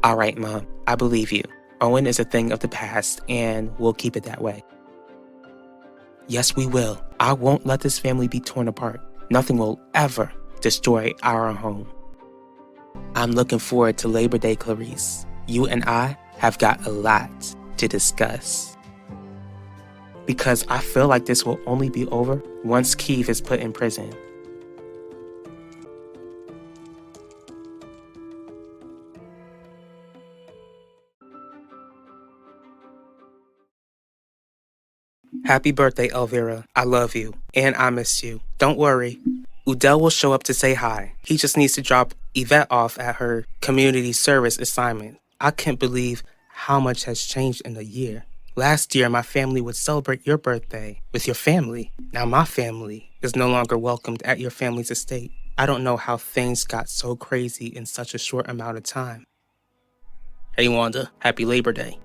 All right, Mom, I believe you. Owen is a thing of the past, and we'll keep it that way. Yes, we will. I won't let this family be torn apart. Nothing will ever destroy our home. I'm looking forward to Labor Day, Clarice. You and I have got a lot to discuss. Because I feel like this will only be over once Keith is put in prison. Happy birthday, Elvira. I love you. And I miss you. Don't worry. Udell will show up to say hi. He just needs to drop Yvette off at her community service assignment. I can't believe how much has changed in a year. Last year, my family would celebrate your birthday with your family. Now my family is no longer welcomed at your family's estate. I don't know how things got so crazy in such a short amount of time. Hey, Wanda. Happy Labor Day.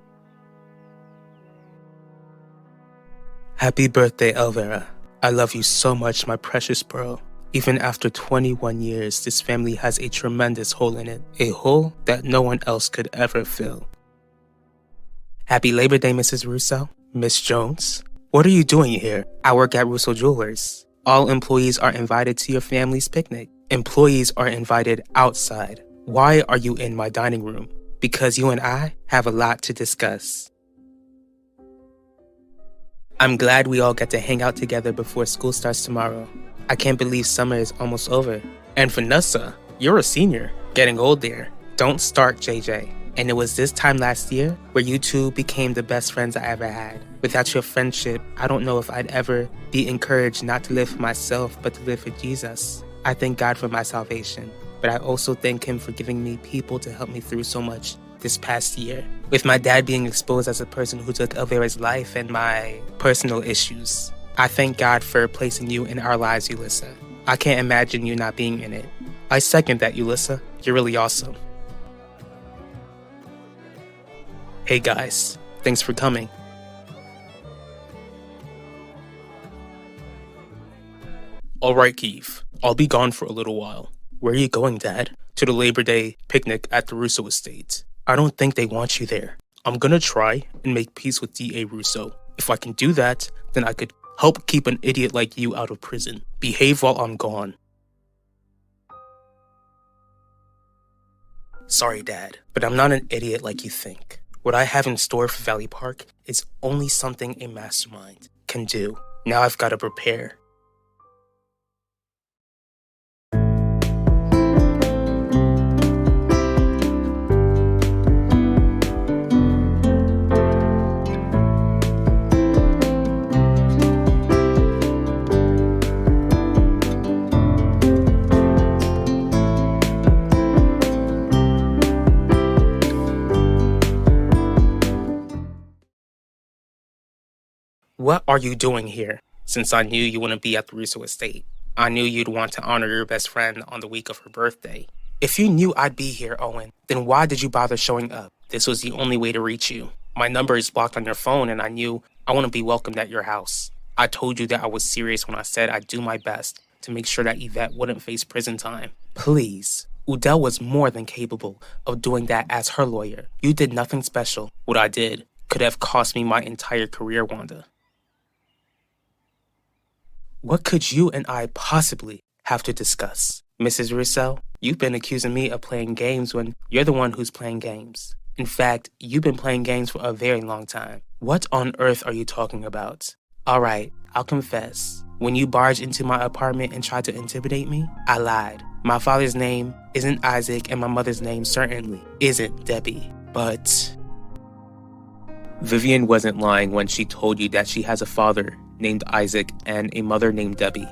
Happy birthday, Elvira. I love you so much, my precious bro. Even after 21 years, this family has a tremendous hole in it. A hole that no one else could ever fill. Happy Labor Day, Mrs. Russo. Miss Jones. What are you doing here? I work at Russo Jewelers. All employees are invited to your family's picnic. Employees are invited outside. Why are you in my dining room? Because you and I have a lot to discuss. I'm glad we all get to hang out together before school starts tomorrow. I can't believe summer is almost over. And Vanessa, you're a senior, getting old there. Don't start, JJ. And it was this time last year where you two became the best friends I ever had. Without your friendship, I don't know if I'd ever be encouraged not to live for myself, but to live for Jesus. I thank God for my salvation, but I also thank Him for giving me people to help me through so much this past year. With my dad being exposed as a person who took Elvira's life and my personal issues, I thank God for placing you in our lives, Ulissa. I can't imagine you not being in it. I second that, Ulissa. You're really awesome. Hey guys, thanks for coming. Alright, Keith. I'll be gone for a little while. Where are you going, Dad? To the Labor Day picnic at the Russo estate. I don't think they want you there. I'm gonna try and make peace with D.A. Russo. If I can do that, then I could help keep an idiot like you out of prison. Behave while I'm gone. Sorry, Dad, but I'm not an idiot like you think. What I have in store for Valley Park is only something a mastermind can do. Now I've got to prepare. What are you doing here? Since I knew you wouldn't be at the Russo estate, I knew you'd want to honor your best friend on the week of her birthday. If you knew I'd be here, Owen, then why did you bother showing up? This was the only way to reach you. My number is blocked on your phone, and I knew I wouldn't be welcomed at your house. I told you that I was serious when I said I'd do my best to make sure that Yvette wouldn't face prison time. Please. Udell was more than capable of doing that as her lawyer. You did nothing special. What I did could have cost me my entire career, Wanda. What could you and I possibly have to discuss? Mrs. Russo, you've been accusing me of playing games when you're the one who's playing games. In fact, you've been playing games for a very long time. What on earth are you talking about? Alright, I'll confess. When you barged into my apartment and tried to intimidate me, I lied. My father's name isn't Isaac and my mother's name certainly isn't Debbie. But Vivian wasn't lying when she told you that she has a father named Isaac and a mother named Debbie.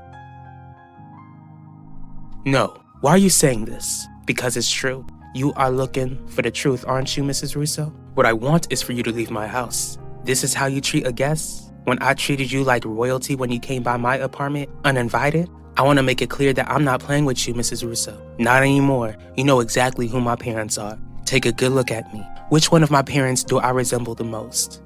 No. Why are you saying this? Because it's true. You are looking for the truth, aren't you, Mrs. Russo? What I want is for you to leave my house. This is how you treat a guest? When I treated you like royalty when you came by my apartment, uninvited? I want to make it clear that I'm not playing with you, Mrs. Russo. Not anymore. You know exactly who my parents are. Take a good look at me. Which one of my parents do I resemble the most?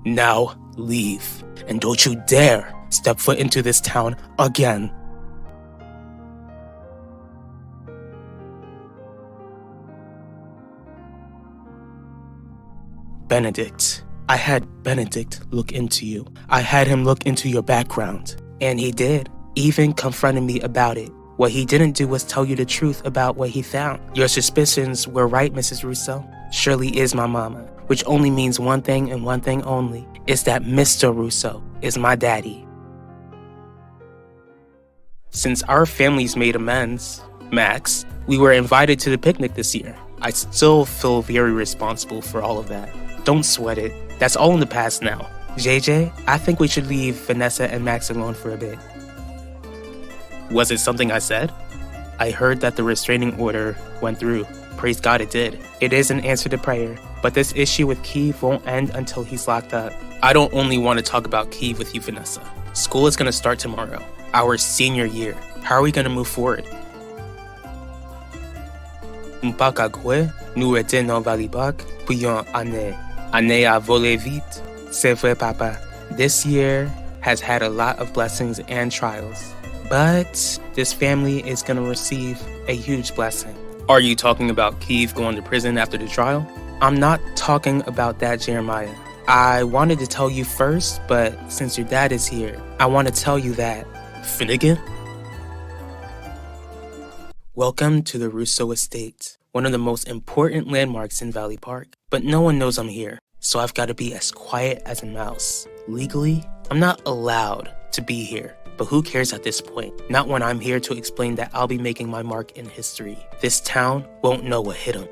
Now, leave. And don't you dare step foot into this town again. Benedict. I had Benedict look into you. I had him look into your background. And he did, even confronted me about it. What he didn't do was tell you the truth about what he found. Your suspicions were right, Mrs. Russo. Shirley is my mama, which only means one thing and one thing only, is that Mr. Russo is my daddy. Since our families made amends, Max, we were invited to the picnic this year. I still feel very responsible for all of that. Don't sweat it. That's all in the past now. JJ, I think we should leave Vanessa and Max alone for a bit. Was it something I said? I heard that the restraining order went through. Praise God it did. It is an answer to prayer, but this issue with Keith won't end until he's locked up. I don't only want to talk about Keith with you, Vanessa. School is going to start tomorrow, our senior year. How are we going to move forward? Mpakagwe, nous étions dans Valibac, puis en année. Année a volé vite. C'est vrai, papa. This year has had a lot of blessings and trials. But this family is going to receive a huge blessing. Are you talking about Keith going to prison after the trial? I'm not talking about that, Jeremiah. I wanted to tell you first, but since your dad is here, I want to tell you that. Finnegan? Welcome to the Russo Estate, one of the most important landmarks in Valley Park. But no one knows I'm here, so I've got to be as quiet as a mouse. Legally, I'm not allowed to be here. But who cares at this point? Not when I'm here to explain that I'll be making my mark in history. This town won't know what hit him.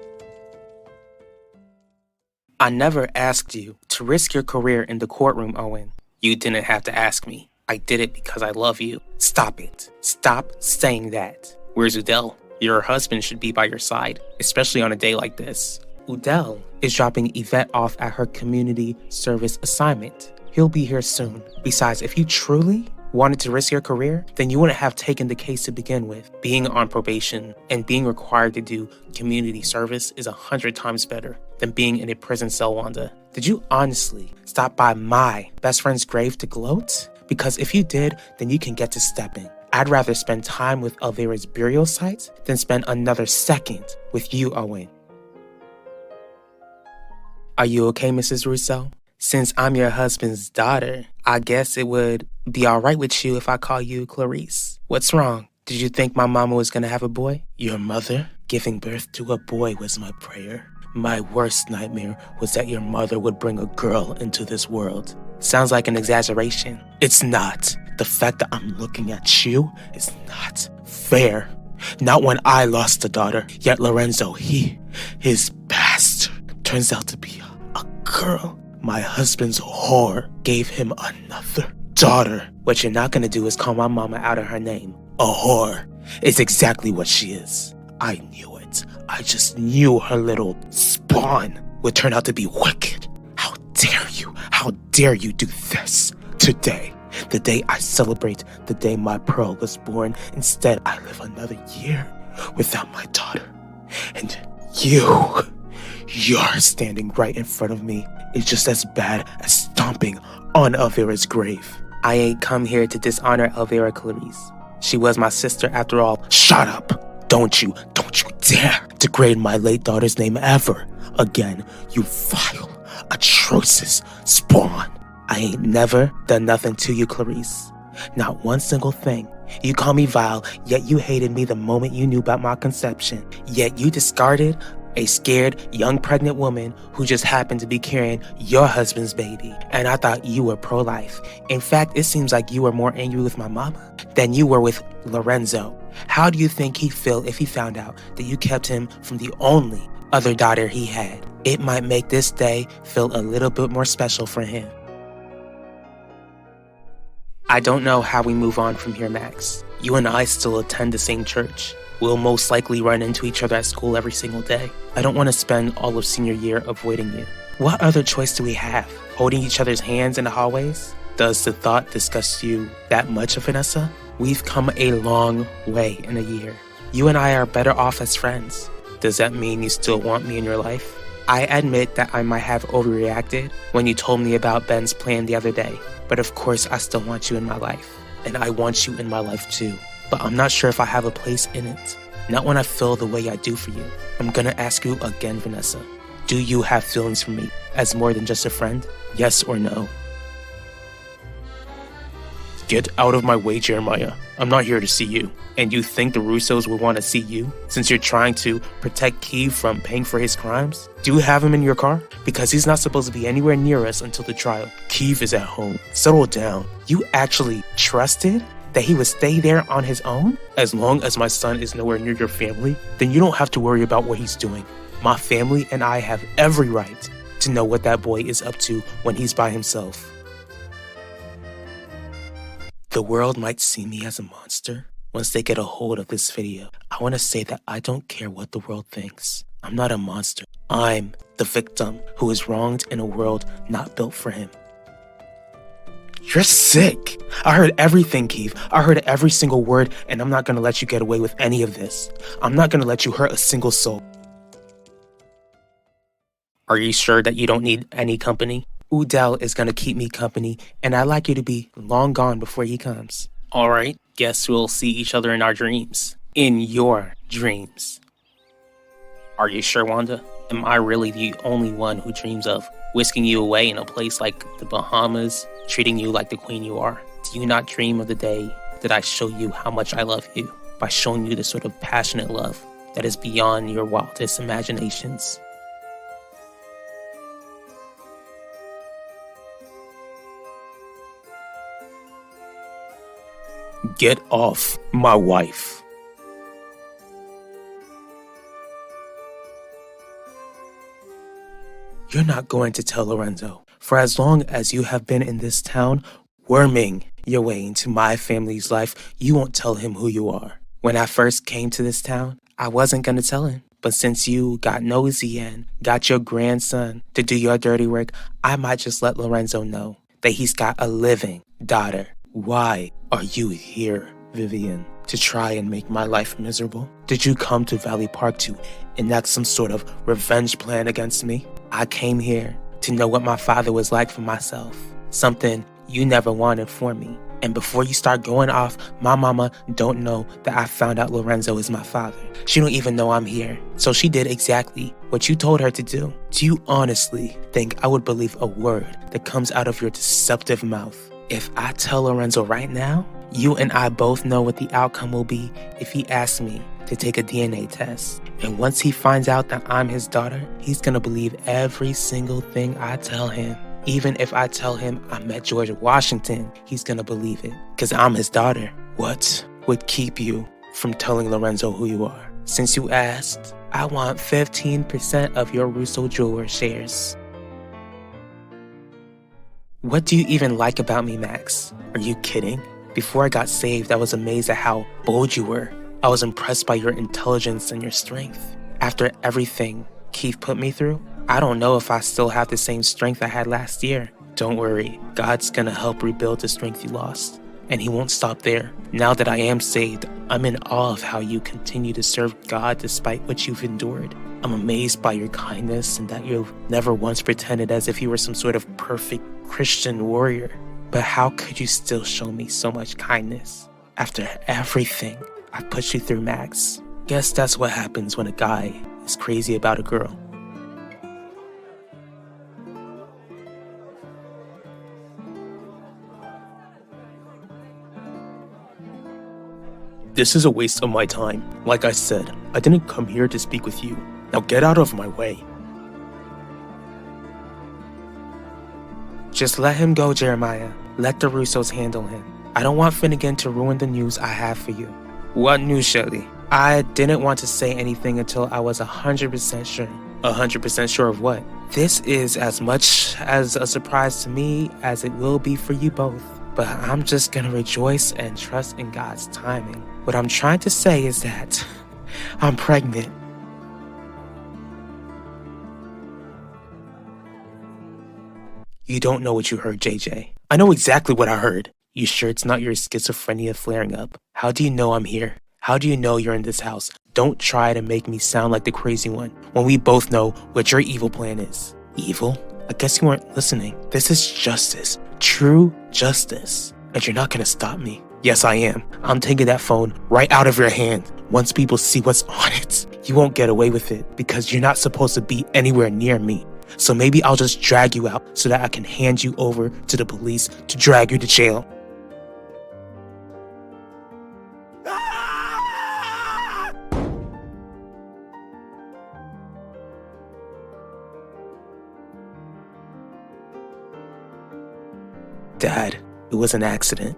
I never asked you to risk your career in the courtroom, Owen. You didn't have to ask me. I did it because I love you. Stop it. Stop saying that. Where's Udell? Your husband should be by your side, especially on a day like this. Udell is dropping Yvette off at her community service assignment. He'll be here soon. Besides, if you truly wanted to risk your career, then you wouldn't have taken the case to begin with. Being on probation and being required to do community service is 100 times better than being in a prison cell, Wanda. Did you honestly stop by my best friend's grave to gloat? Because if you did, then you can get to stepping. I'd rather spend time with Elvira's burial site than spend another second with you, Owen. Are you okay, Mrs. Russo? Since I'm your husband's daughter, I guess it would be all right with you if I call you Clarice. What's wrong? Did you think my mama was gonna have a boy? Your mother giving birth to a boy was my prayer. My worst nightmare was that your mother would bring a girl into this world. Sounds like an exaggeration. It's not. The fact that I'm looking at you is not fair. Not when I lost a daughter, yet Lorenzo, his bastard, turns out to be a girl. My husband's whore gave him another daughter. What you're not gonna do is call my mama out of her name. A whore is exactly what she is. I knew it. I just knew her little spawn would turn out to be wicked. How dare you? How dare you do this today? The day I celebrate the day my Pearl was born. Instead, I live another year without my daughter. And you're standing right in front of me. It's just as bad as stomping on Elvira's grave. I ain't come here to dishonor Elvira Clarice. She was my sister after all. Shut up! Don't you dare degrade my late daughter's name ever again, you vile, atrocious spawn. I ain't never done nothing to you, Clarice. Not one single thing. You call me vile, yet you hated me the moment you knew about my conception. Yet you discarded a scared, young pregnant woman who just happened to be carrying your husband's baby. And I thought you were pro-life. In fact, it seems like you were more angry with my mama than you were with Lorenzo. How do you think he'd feel if he found out that you kept him from the only other daughter he had? It might make this day feel a little bit more special for him. I don't know how we move on from here, Max. You and I still attend the same church. We'll most likely run into each other at school every single day. I don't want to spend all of senior year avoiding you. What other choice do we have? Holding each other's hands in the hallways? Does the thought disgust you that much, Vanessa? We've come a long way in a year. You and I are better off as friends. Does that mean you still want me in your life? I admit that I might have overreacted when you told me about Ben's plan the other day. But of course, I still want you in my life. And I want you in my life too. But I'm not sure if I have a place in it. Not when I feel the way I do for you. I'm gonna ask you again, Vanessa. Do you have feelings for me as more than just a friend? Yes or no? Get out of my way, Jeremiah. I'm not here to see you. And you think the Russos would want to see you, since you're trying to protect Keith from paying for his crimes? Do you have him in your car? Because he's not supposed to be anywhere near us until the trial. Keith is at home. Settle down. You actually trusted that he would stay there on his own? As long as my son is nowhere near your family, then you don't have to worry about what he's doing. My family and I have every right to know what that boy is up to when he's by himself. The world might see me as a monster once they get a hold of this video. I want to say that I don't care what the world thinks. I'm not a monster. I'm the victim who is wronged in a world not built for him. You're sick. I heard everything, Keith. I heard every single word, and I'm not going to let you get away with any of this. I'm not going to let you hurt a single soul. Are you sure that you don't need any company? Udell is going to keep me company, and I'd like you to be long gone before he comes. All right, guess we'll see each other in our dreams. In your dreams. Are you sure, Wanda? Am I really the only one who dreams of whisking you away in a place like the Bahamas, treating you like the queen you are? Do you not dream of the day that I show you how much I love you by showing you the sort of passionate love that is beyond your wildest imaginations? Get off my wife. You're not going to tell Lorenzo. For as long as you have been in this town, worming your way into my family's life, you won't tell him who you are. When I first came to this town, I wasn't going to tell him. But since you got nosy and got your grandson to do your dirty work, I might just let Lorenzo know that he's got a living daughter. Why are you here, Vivian? To try and make my life miserable? Did you come to Valley Park to enact some sort of revenge plan against me? I came here to know what my father was like for myself. Something you never wanted for me. And before you start going off, my mama don't know that I found out Lorenzo is my father. She don't even know I'm here. So she did exactly what you told her to do. Do you honestly think I would believe a word that comes out of your deceptive mouth? If I tell Lorenzo right now, you and I both know what the outcome will be if he asks me to take a DNA test. And once he finds out that I'm his daughter, he's gonna believe every single thing I tell him. Even if I tell him I met George Washington, he's gonna believe it, because I'm his daughter. What would keep you from telling Lorenzo who you are? Since you asked, I want 15% of your Russo Jeweler shares. What do you even like about me, Max? Are you kidding? Before I got saved, I was amazed at how bold you were. I was impressed by your intelligence and your strength. After everything Keith put me through, I don't know if I still have the same strength I had last year. Don't worry, God's gonna help rebuild the strength you lost. And he won't stop there. Now that I am saved, I'm in awe of how you continue to serve God despite what you've endured. I'm amazed by your kindness and that you've never once pretended as if you were some sort of perfect Christian warrior. But how could you still show me so much kindness after everything I put you through, Max? Guess that's what happens when a guy is crazy about a girl. This is a waste of my time. Like I said, I didn't come here to speak with you. Now get out of my way. Just let him go, Jeremiah. Let the Russos handle him. I don't want Finnegan to ruin the news I have for you. What news, Shelley? I didn't want to say anything until I was 100% sure. 100% sure of what? This is as much as a surprise to me as it will be for you both. But I'm just gonna rejoice and trust in God's timing. What I'm trying to say is that I'm pregnant. You don't know what you heard, JJ. I know exactly what I heard. You sure it's not your schizophrenia flaring up? How do you know I'm here? How do you know you're in this house? Don't try to make me sound like the crazy one when we both know what your evil plan is. Evil? I guess you weren't listening. This is justice. True justice. And you're not gonna stop me. Yes, I am. I'm taking that phone right out of your hand. Once people see what's on it, You won't get away with it because you're not supposed to be anywhere near me. So maybe I'll just drag you out so that I can hand you over to the police to drag you to jail. Dad, it was an accident.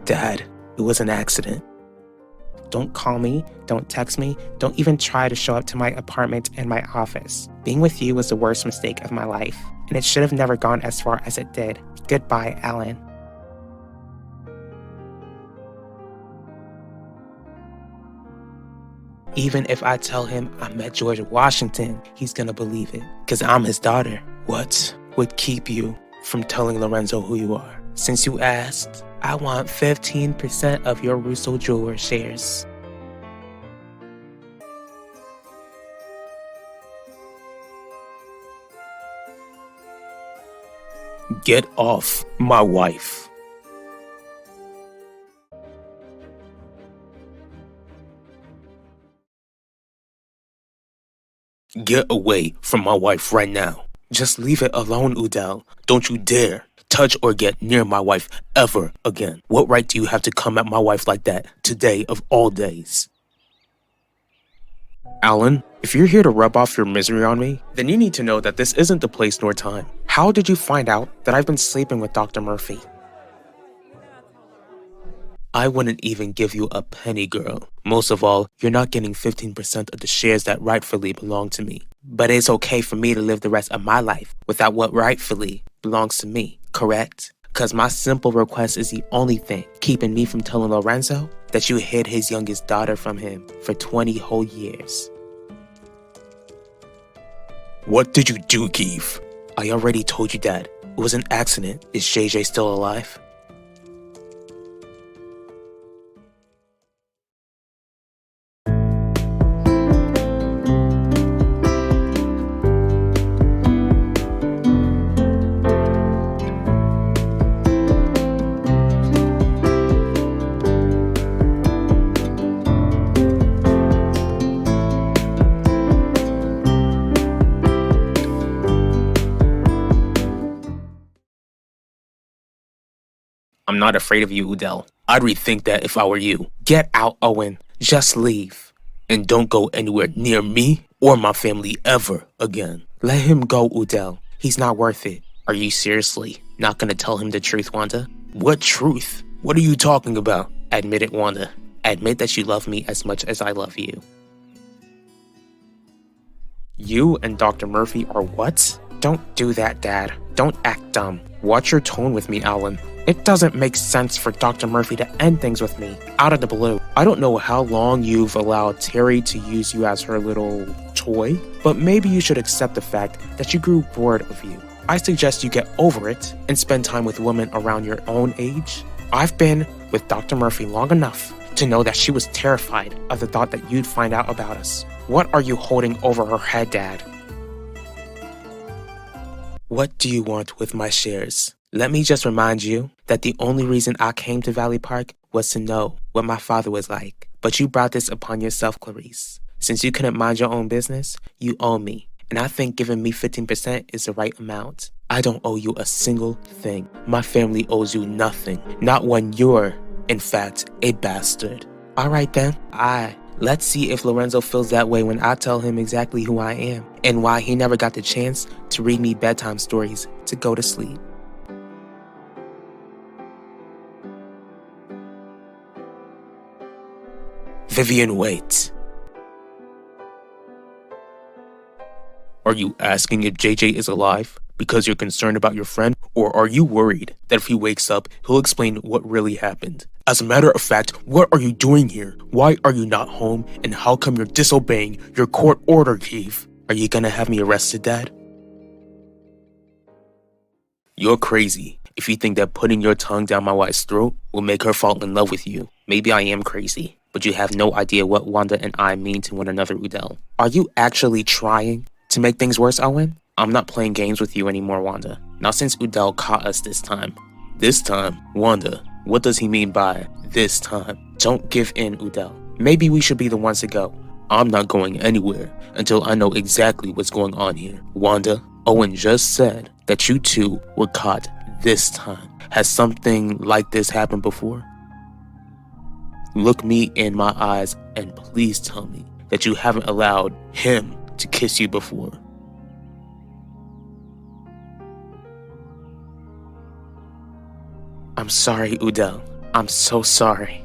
Dad, it was an accident. Don't call me, don't text me, don't even try to show up to my apartment and my office. Being with you was the worst mistake of my life, and it should have never gone as far as it did. Goodbye, Alan. Even if I tell him I met George Washington, he's gonna believe it, because I'm his daughter. What would keep you from telling Lorenzo who you are? Since you asked, I want 15% of your Russo Jeweler shares. Get off my wife. Get away from my wife right now. Just leave it alone, Udell. Don't you dare touch or get near my wife ever again. What right do you have to come at my wife like that today of all days? Alan, if you're here to rub off your misery on me, then you need to know that this isn't the place nor time. How did you find out that I've been sleeping with Dr. Murphy? I wouldn't even give you a penny, girl. Most of all, you're not getting 15% of the shares that rightfully belong to me. But it's okay for me to live the rest of my life without what rightfully belongs to me, correct? Because my simple request is the only thing keeping me from telling Lorenzo that you hid his youngest daughter from him for 20 whole years. What did you do, Keith? I already told you, Dad. It was an accident. Is JJ still alive? I'm not afraid of you, Udell. I'd rethink that if I were you. Get out, Owen. Just leave. And don't go anywhere near me or my family ever again. Let him go, Udell. He's not worth it. Are you seriously not gonna tell him the truth, Wanda? What truth? What are you talking about? Admit it, Wanda. Admit that you love me as much as I love you. You and Dr. Murphy are what? Don't do that, Dad. Don't act dumb. Watch your tone with me, Alan. It doesn't make sense for Dr. Murphy to end things with me, out of the blue. I don't know how long you've allowed Terry to use you as her little toy, but maybe you should accept the fact that she grew bored of you. I suggest you get over it and spend time with women around your own age. I've been with Dr. Murphy long enough to know that she was terrified of the thought that you'd find out about us. What are you holding over her head, Dad? What do you want with my shares? Let me just remind you that the only reason I came to Valley Park was to know what my father was like. But you brought this upon yourself, Clarice. Since you couldn't mind your own business, you owe me. And I think giving me 15% is the right amount. I don't owe you a single thing. My family owes you nothing. Not when you're, in fact, a bastard. Alright then, let's see if Lorenzo feels that way when I tell him exactly who I am and why he never got the chance to read me bedtime stories to go to sleep. Vivian, wait. Are you asking if JJ is alive because you're concerned about your friend, or are you worried that if he wakes up, he'll explain what really happened? As a matter of fact, what are you doing here? Why are you not home, and how come you're disobeying your court order, Keith? Are you gonna have me arrested, Dad? You're crazy if you think that putting your tongue down my wife's throat will make her fall in love with you. Maybe I am crazy, but you have no idea what Wanda and I mean to one another, Udell. Are you actually trying to make things worse, Owen? I'm not playing games with you anymore, Wanda. Not since Udell caught us this time. This time? Wanda, what does he mean by this time? Don't give in, Udell. Maybe we should be the ones to go. I'm not going anywhere until I know exactly what's going on here. Wanda, Owen just said that you two were caught this time. Has something like this happened before? Look me in my eyes and please tell me that you haven't allowed him to kiss you before. I'm sorry, Udell. I'm so sorry.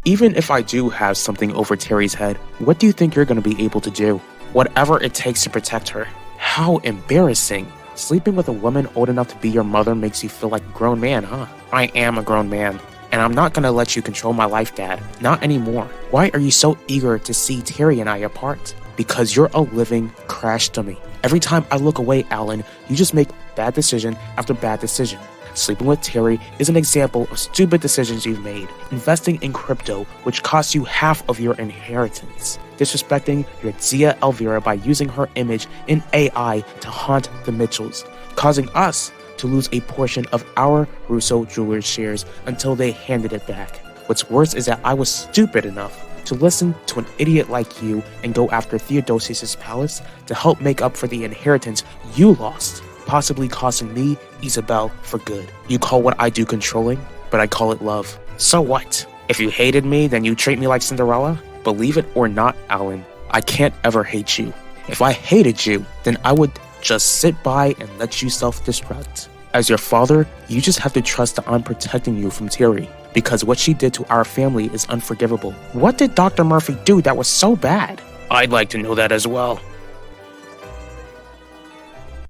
Even if I do have something over Terry's head, what do you think you're going to be able to do? Whatever it takes to protect her. How embarrassing. Sleeping with a woman old enough to be your mother makes you feel like a grown man, huh? I am a grown man. And I'm not gonna let you control my life, Dad. Not anymore. Why are you so eager to see Terry and I apart? Because you're a living crash dummy. Every time I look away, Alan, you just make bad decision after bad decision. Sleeping with Terry is an example of stupid decisions you've made. Investing in crypto, which costs you half of your inheritance. Disrespecting your Zia Elvira by using her image in AI to haunt the Mitchells. Causing us to lose a portion of our Russo Jewelers shares until they handed it back. What's worse is that I was stupid enough to listen to an idiot like you and go after Theodosius' palace to help make up for the inheritance you lost, possibly costing me Isabel for good. You call what I do controlling, but I call it love. So what? If you hated me, then you treat me like Cinderella? Believe it or not, Alan, I can't ever hate you. If I hated you, then I would just sit by and let you self-destruct. As your father, you just have to trust that I'm protecting you from Terry, because what she did to our family is unforgivable. What did Dr. Murphy do that was so bad? I'd like to know that as well.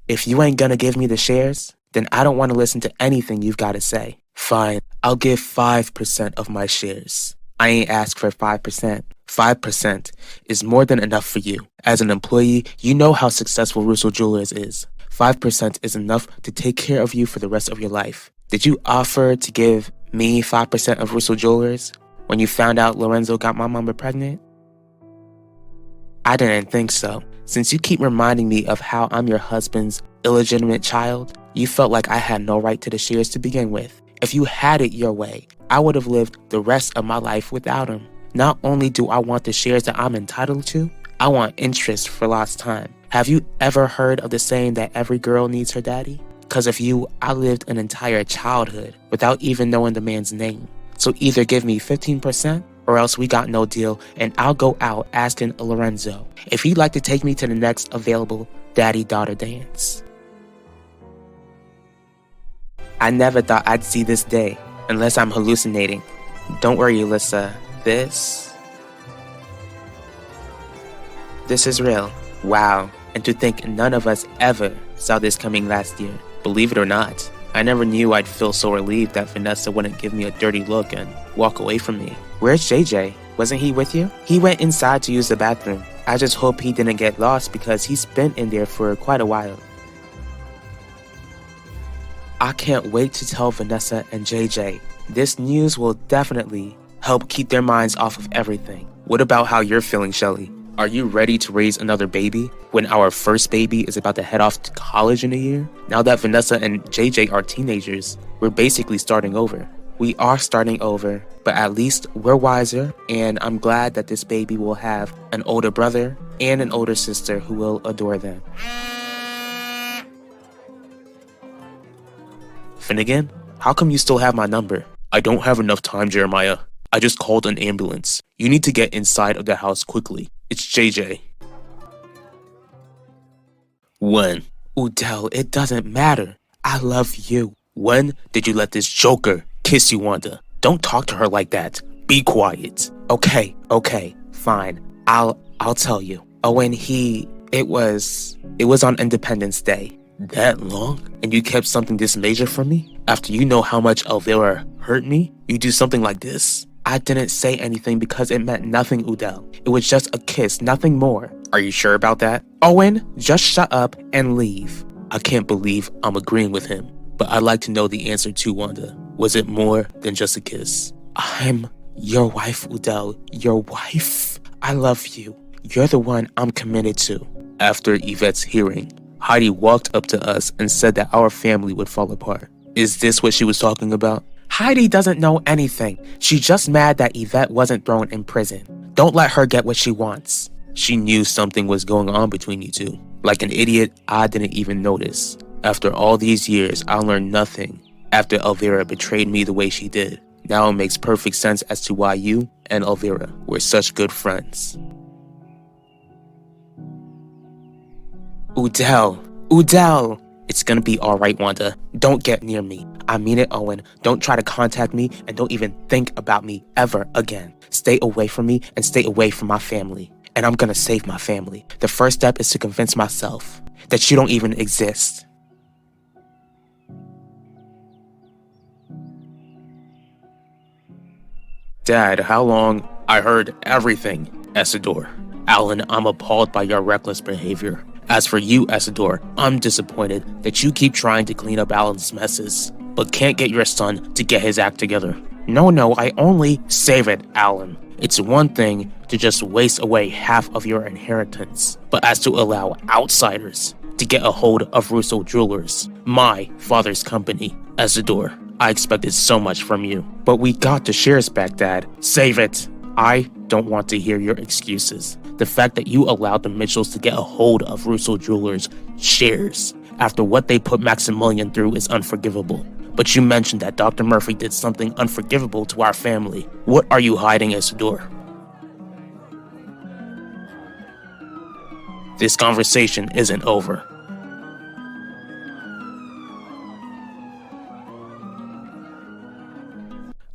If you ain't gonna give me the shares, then I don't want to listen to anything you've got to say. Fine, I'll give 5% of my shares. I ain't asked for 5%. 5% is more than enough for you. As an employee, you know how successful Russo Jewelers is. 5% is enough to take care of you for the rest of your life. Did you offer to give me 5% of Russo Jewelers when you found out Lorenzo got my mama pregnant? I didn't think so. Since you keep reminding me of how I'm your husband's illegitimate child, you felt like I had no right to the shares to begin with. If you had it your way, I would have lived the rest of my life without him. Not only do I want the shares that I'm entitled to, I want interest for lost time. Have you ever heard of the saying that every girl needs her daddy? Because of you, I lived an entire childhood without even knowing the man's name. So either give me 15% or else we got no deal and I'll go out asking Lorenzo if he'd like to take me to the next available daddy-daughter dance. I never thought I'd see this day, unless I'm hallucinating. Don't worry, Alyssa. This is real. Wow. And to think none of us ever saw this coming last year. Believe it or not, I never knew I'd feel so relieved that Vanessa wouldn't give me a dirty look and walk away from me. Where's JJ? Wasn't he with you? He went inside to use the bathroom. I just hope he didn't get lost because he's been in there for quite a while. I can't wait to tell Vanessa and JJ. This news will definitely help keep their minds off of everything. What about how you're feeling, Shelly? Are you ready to raise another baby when our first baby is about to head off to college in a year? Now that Vanessa and JJ are teenagers, we're basically starting over. We are starting over, but at least we're wiser, and I'm glad that this baby will have an older brother and an older sister who will adore them. Finnegan, how come you still have my number? I don't have enough time, Jeremiah. I just called an ambulance. You need to get inside of the house quickly. It's JJ. 1. Udell, it doesn't matter. I love you. When did you let this joker kiss you, Wanda? Don't talk to her like that. Be quiet. Okay, fine. I'll tell you. When it was on Independence Day. That long? And you kept something this major from me? After you know how much Elvira hurt me? You do something like this? I didn't say anything because it meant nothing, Udell. It was just a kiss, nothing more. Are you sure about that? Owen, just shut up and leave. I can't believe I'm agreeing with him, but I'd like to know the answer too, Wanda. Was it more than just a kiss? I'm your wife, Udell. Your wife. I love you. You're the one I'm committed to. After Yvette's hearing, Heidi walked up to us and said that our family would fall apart. Is this what she was talking about? Heidi doesn't know anything. She's just mad that Yvette wasn't thrown in prison. Don't let her get what she wants. She knew something was going on between you two. Like an idiot, I didn't even notice. After all these years, I learned nothing after Elvira betrayed me the way she did. Now it makes perfect sense as to why you and Elvira were such good friends. Udell! It's gonna be alright, Wanda. Don't get near me. I mean it, Owen. Don't try to contact me and don't even think about me ever again. Stay away from me and stay away from my family. And I'm gonna save my family. The first step is to convince myself that you don't even exist. Dad, how long? I heard everything, Essador. Alan, I'm appalled by your reckless behavior. As for you, Essador, I'm disappointed that you keep trying to clean up Alan's messes, but can't get your son to get his act together. No, I only save it, Alan. It's one thing to just waste away half of your inheritance, but as to allow outsiders to get a hold of Russo Jewelers, my father's company, Essador, I expected so much from you. But we got the shares back, Dad. Save it. I don't want to hear your excuses. The fact that you allowed the Mitchells to get a hold of Russo Jewelers' shares after what they put Maximilian through is unforgivable. But you mentioned that Dr. Murphy did something unforgivable to our family. What are you hiding, Essador? This conversation isn't over.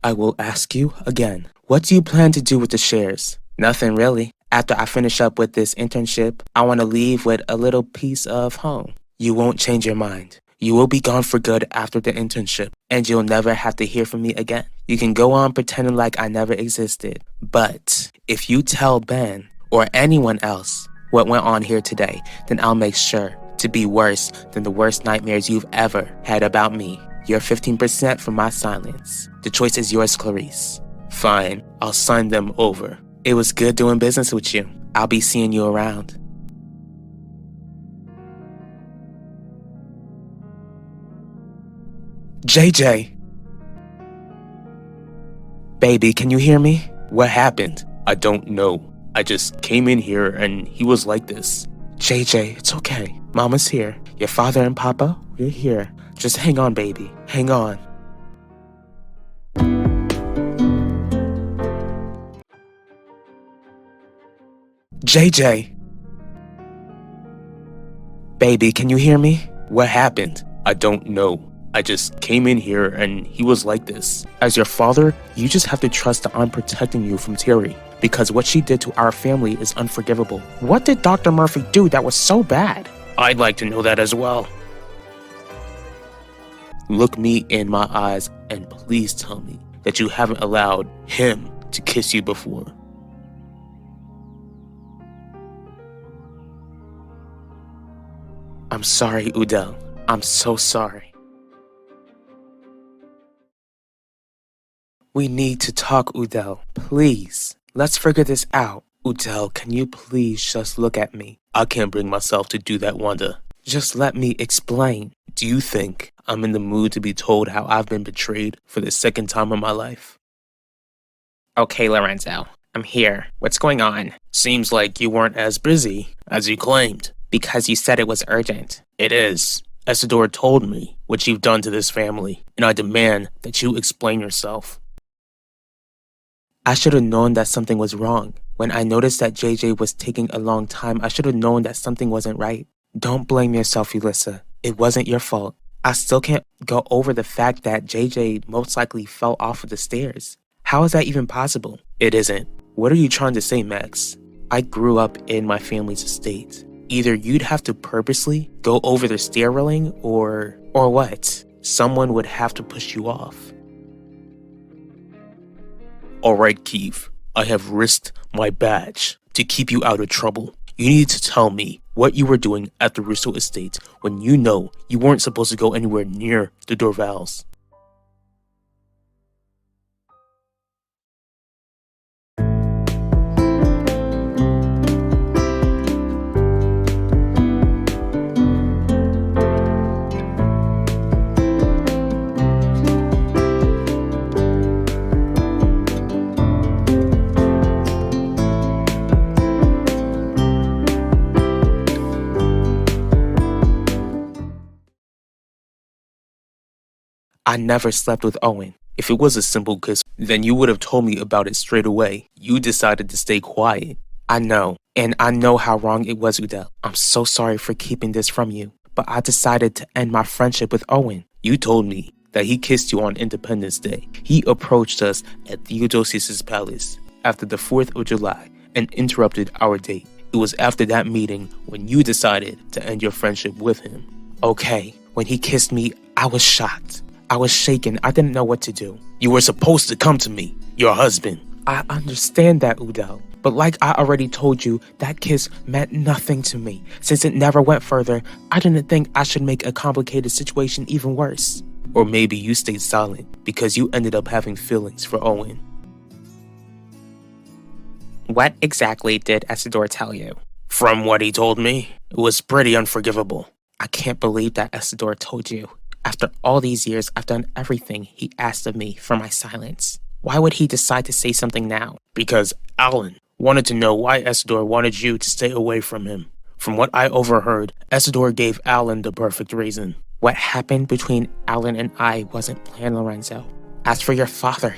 I will ask you again. What do you plan to do with the shares? Nothing really. After I finish up with this internship, I want to leave with a little piece of home. You won't change your mind. You will be gone for good after the internship, and you'll never have to hear from me again. You can go on pretending like I never existed. But if you tell Ben or anyone else what went on here today, then I'll make sure to be worse than the worst nightmares you've ever had about me. You're 15% for my silence. The choice is yours, Clarice. Fine, I'll sign them over. It was good doing business with you. I'll be seeing you around. JJ! Baby, can you hear me? What happened? I don't know. I just came in here and he was like this. JJ, it's okay. Mama's here. Your father and Papa, we're here. Just hang on, baby. Hang on. JJ! Baby, can you hear me? What happened? I don't know. I just came in here and he was like this. As your father, you just have to trust that I'm protecting you from Terry, because what she did to our family is unforgivable. What did Dr. Murphy do that was so bad? I'd like to know that as well. Look me in my eyes and please tell me that you haven't allowed him to kiss you before. I'm sorry, Udell. I'm so sorry. We need to talk, Udell. Please. Let's figure this out. Udell, can you please just look at me? I can't bring myself to do that, Wanda. Just let me explain. Do you think I'm in the mood to be told how I've been betrayed for the second time in my life? Okay, Lorenzo. I'm here. What's going on? Seems like you weren't as busy as you claimed. Because you said it was urgent. It is. Essador told me what you've done to this family, and I demand that you explain yourself. I should have known that something was wrong. When I noticed that JJ was taking a long time, I should have known that something wasn't right. Don't blame yourself, Ulissa. It wasn't your fault. I still can't go over the fact that JJ most likely fell off of the stairs. How is that even possible? It isn't. What are you trying to say, Max? I grew up in my family's estate. Either you'd have to purposely go over the stair railing or what? Someone would have to push you off. Alright, Keith. I have risked my badge to keep you out of trouble. You need to tell me what you were doing at the Russo estate when you know you weren't supposed to go anywhere near the Dorvals. I never slept with Owen. If it was a simple kiss, then you would have told me about it straight away. You decided to stay quiet. I know, and I know how wrong it was, Udell. I'm so sorry for keeping this from you, but I decided to end my friendship with Owen. You told me that he kissed you on Independence Day. He approached us at Theodosius's palace after the 4th of July and interrupted our date. It was after that meeting when you decided to end your friendship with him. Okay, when he kissed me, I was shocked. I was shaken. I didn't know what to do. You were supposed to come to me, your husband. I understand that, Udell. But like I already told you, that kiss meant nothing to me. Since it never went further, I didn't think I should make a complicated situation even worse. Or maybe you stayed silent because you ended up having feelings for Owen. What exactly did Essidor tell you? From what he told me, it was pretty unforgivable. I can't believe that Essidor told you. After all these years, I've done everything he asked of me for my silence. Why would he decide to say something now? Because Alan wanted to know why Essidor wanted you to stay away from him. From what I overheard, Essidor gave Alan the perfect reason. What happened between Alan and I wasn't planned, Lorenzo. As for your father,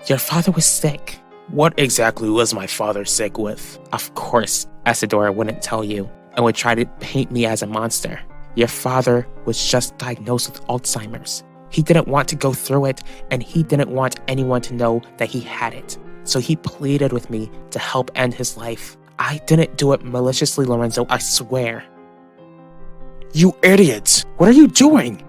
your father was sick. What exactly was my father sick with? Of course, Essidor wouldn't tell you and would try to paint me as a monster. Your father was just diagnosed with Alzheimer's. He didn't want to go through it, and he didn't want anyone to know that he had it. So he pleaded with me to help end his life. I didn't do it maliciously, Lorenzo, I swear. You idiot! What are you doing?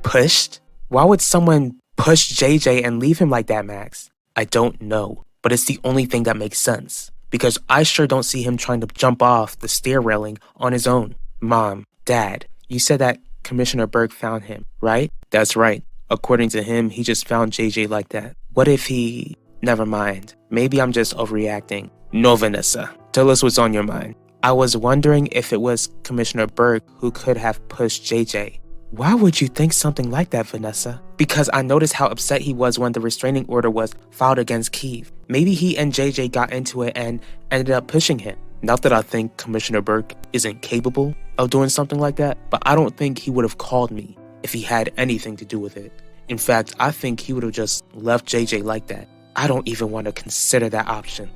Pushed? Why would someone push JJ and leave him like that, Max? I don't know, but it's the only thing that makes sense. Because I sure don't see him trying to jump off the stair railing on his own. Mom, Dad, you said that Commissioner Berg found him, right? That's right. According to him, he just found JJ like that. What if he... Never mind. Maybe I'm just overreacting. No, Vanessa. Tell us what's on your mind. I was wondering if it was Commissioner Berg who could have pushed JJ. Why would you think something like that, Vanessa? Because I noticed how upset he was when the restraining order was filed against Keeve. Maybe he and JJ got into it and ended up pushing him. Not that I think Commissioner Burke isn't capable of doing something like that, but I don't think he would have called me if he had anything to do with it. In fact, I think he would have just left JJ like that. I don't even want to consider that option.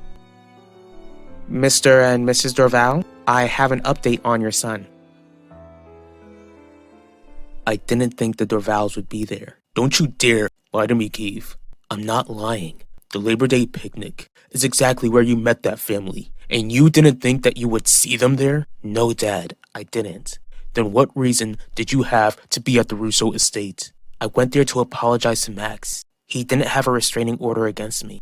Mr. and Mrs. Dorval, I have an update on your son. I didn't think the Dorvals would be there. Don't you dare lie to me, Keeve. I'm not lying. The Labor Day picnic is exactly where you met that family. And you didn't think that you would see them there? No, Dad, I didn't. Then what reason did you have to be at the Russo estate? I went there to apologize to Max. He didn't have a restraining order against me.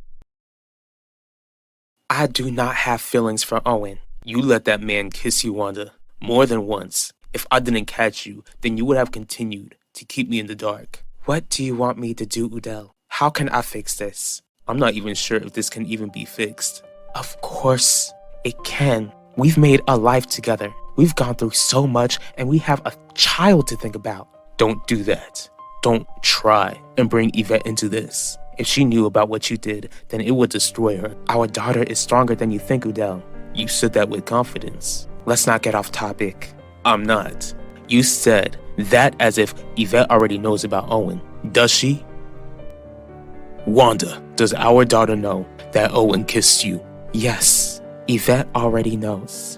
I do not have feelings for Owen. You let that man kiss you, Wanda, more than once. If I didn't catch you, then you would have continued to keep me in the dark. What do you want me to do, Udell? How can I fix this? I'm not even sure if this can even be fixed. Of course, it can. We've made a life together. We've gone through so much, and we have a child to think about. Don't do that. Don't try and bring Yvette into this. If she knew about what you did, then it would destroy her. Our daughter is stronger than you think, Udell. You said that with confidence. Let's not get off topic. I'm not. You said that as if Yvette already knows about Owen. Does she? Wanda, does our daughter know that Owen kissed you? Yes, Yvette already knows.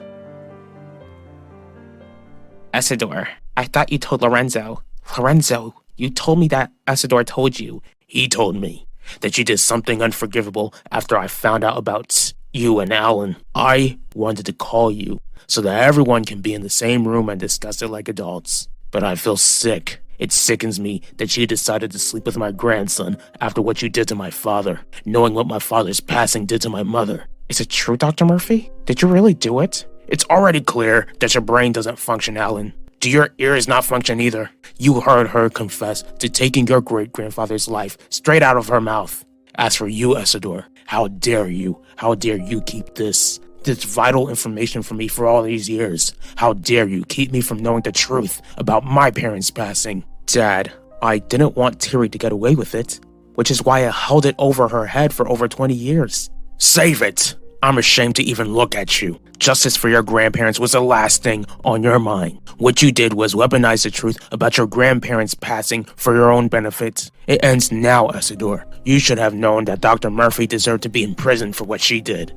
Essidor, I thought you told Lorenzo. Lorenzo, you told me that Essidor told you. He told me that you did something unforgivable after I found out about you and Alan. I wanted to call you so that everyone can be in the same room and discuss it like adults. But I feel sick. It sickens me that you decided to sleep with my grandson after what you did to my father, knowing what my father's passing did to my mother. Is it true, Dr. Murphy? Did you really do it? It's already clear that your brain doesn't function, Alan. Do your ears not function either? You heard her confess to taking your great-grandfather's life straight out of her mouth. As for you, Essidor, how dare you? How dare you keep this vital information from me for all these years? How dare you keep me from knowing the truth about my parents passing? Dad, I didn't want Terry to get away with it, which is why I held it over her head for over 20 years. Save it! I'm ashamed to even look at you. Justice for your grandparents was the last thing on your mind. What you did was weaponize the truth about your grandparents passing for your own benefit. It ends now, Isidore. You should have known that Dr. Murphy deserved to be in prison for what she did.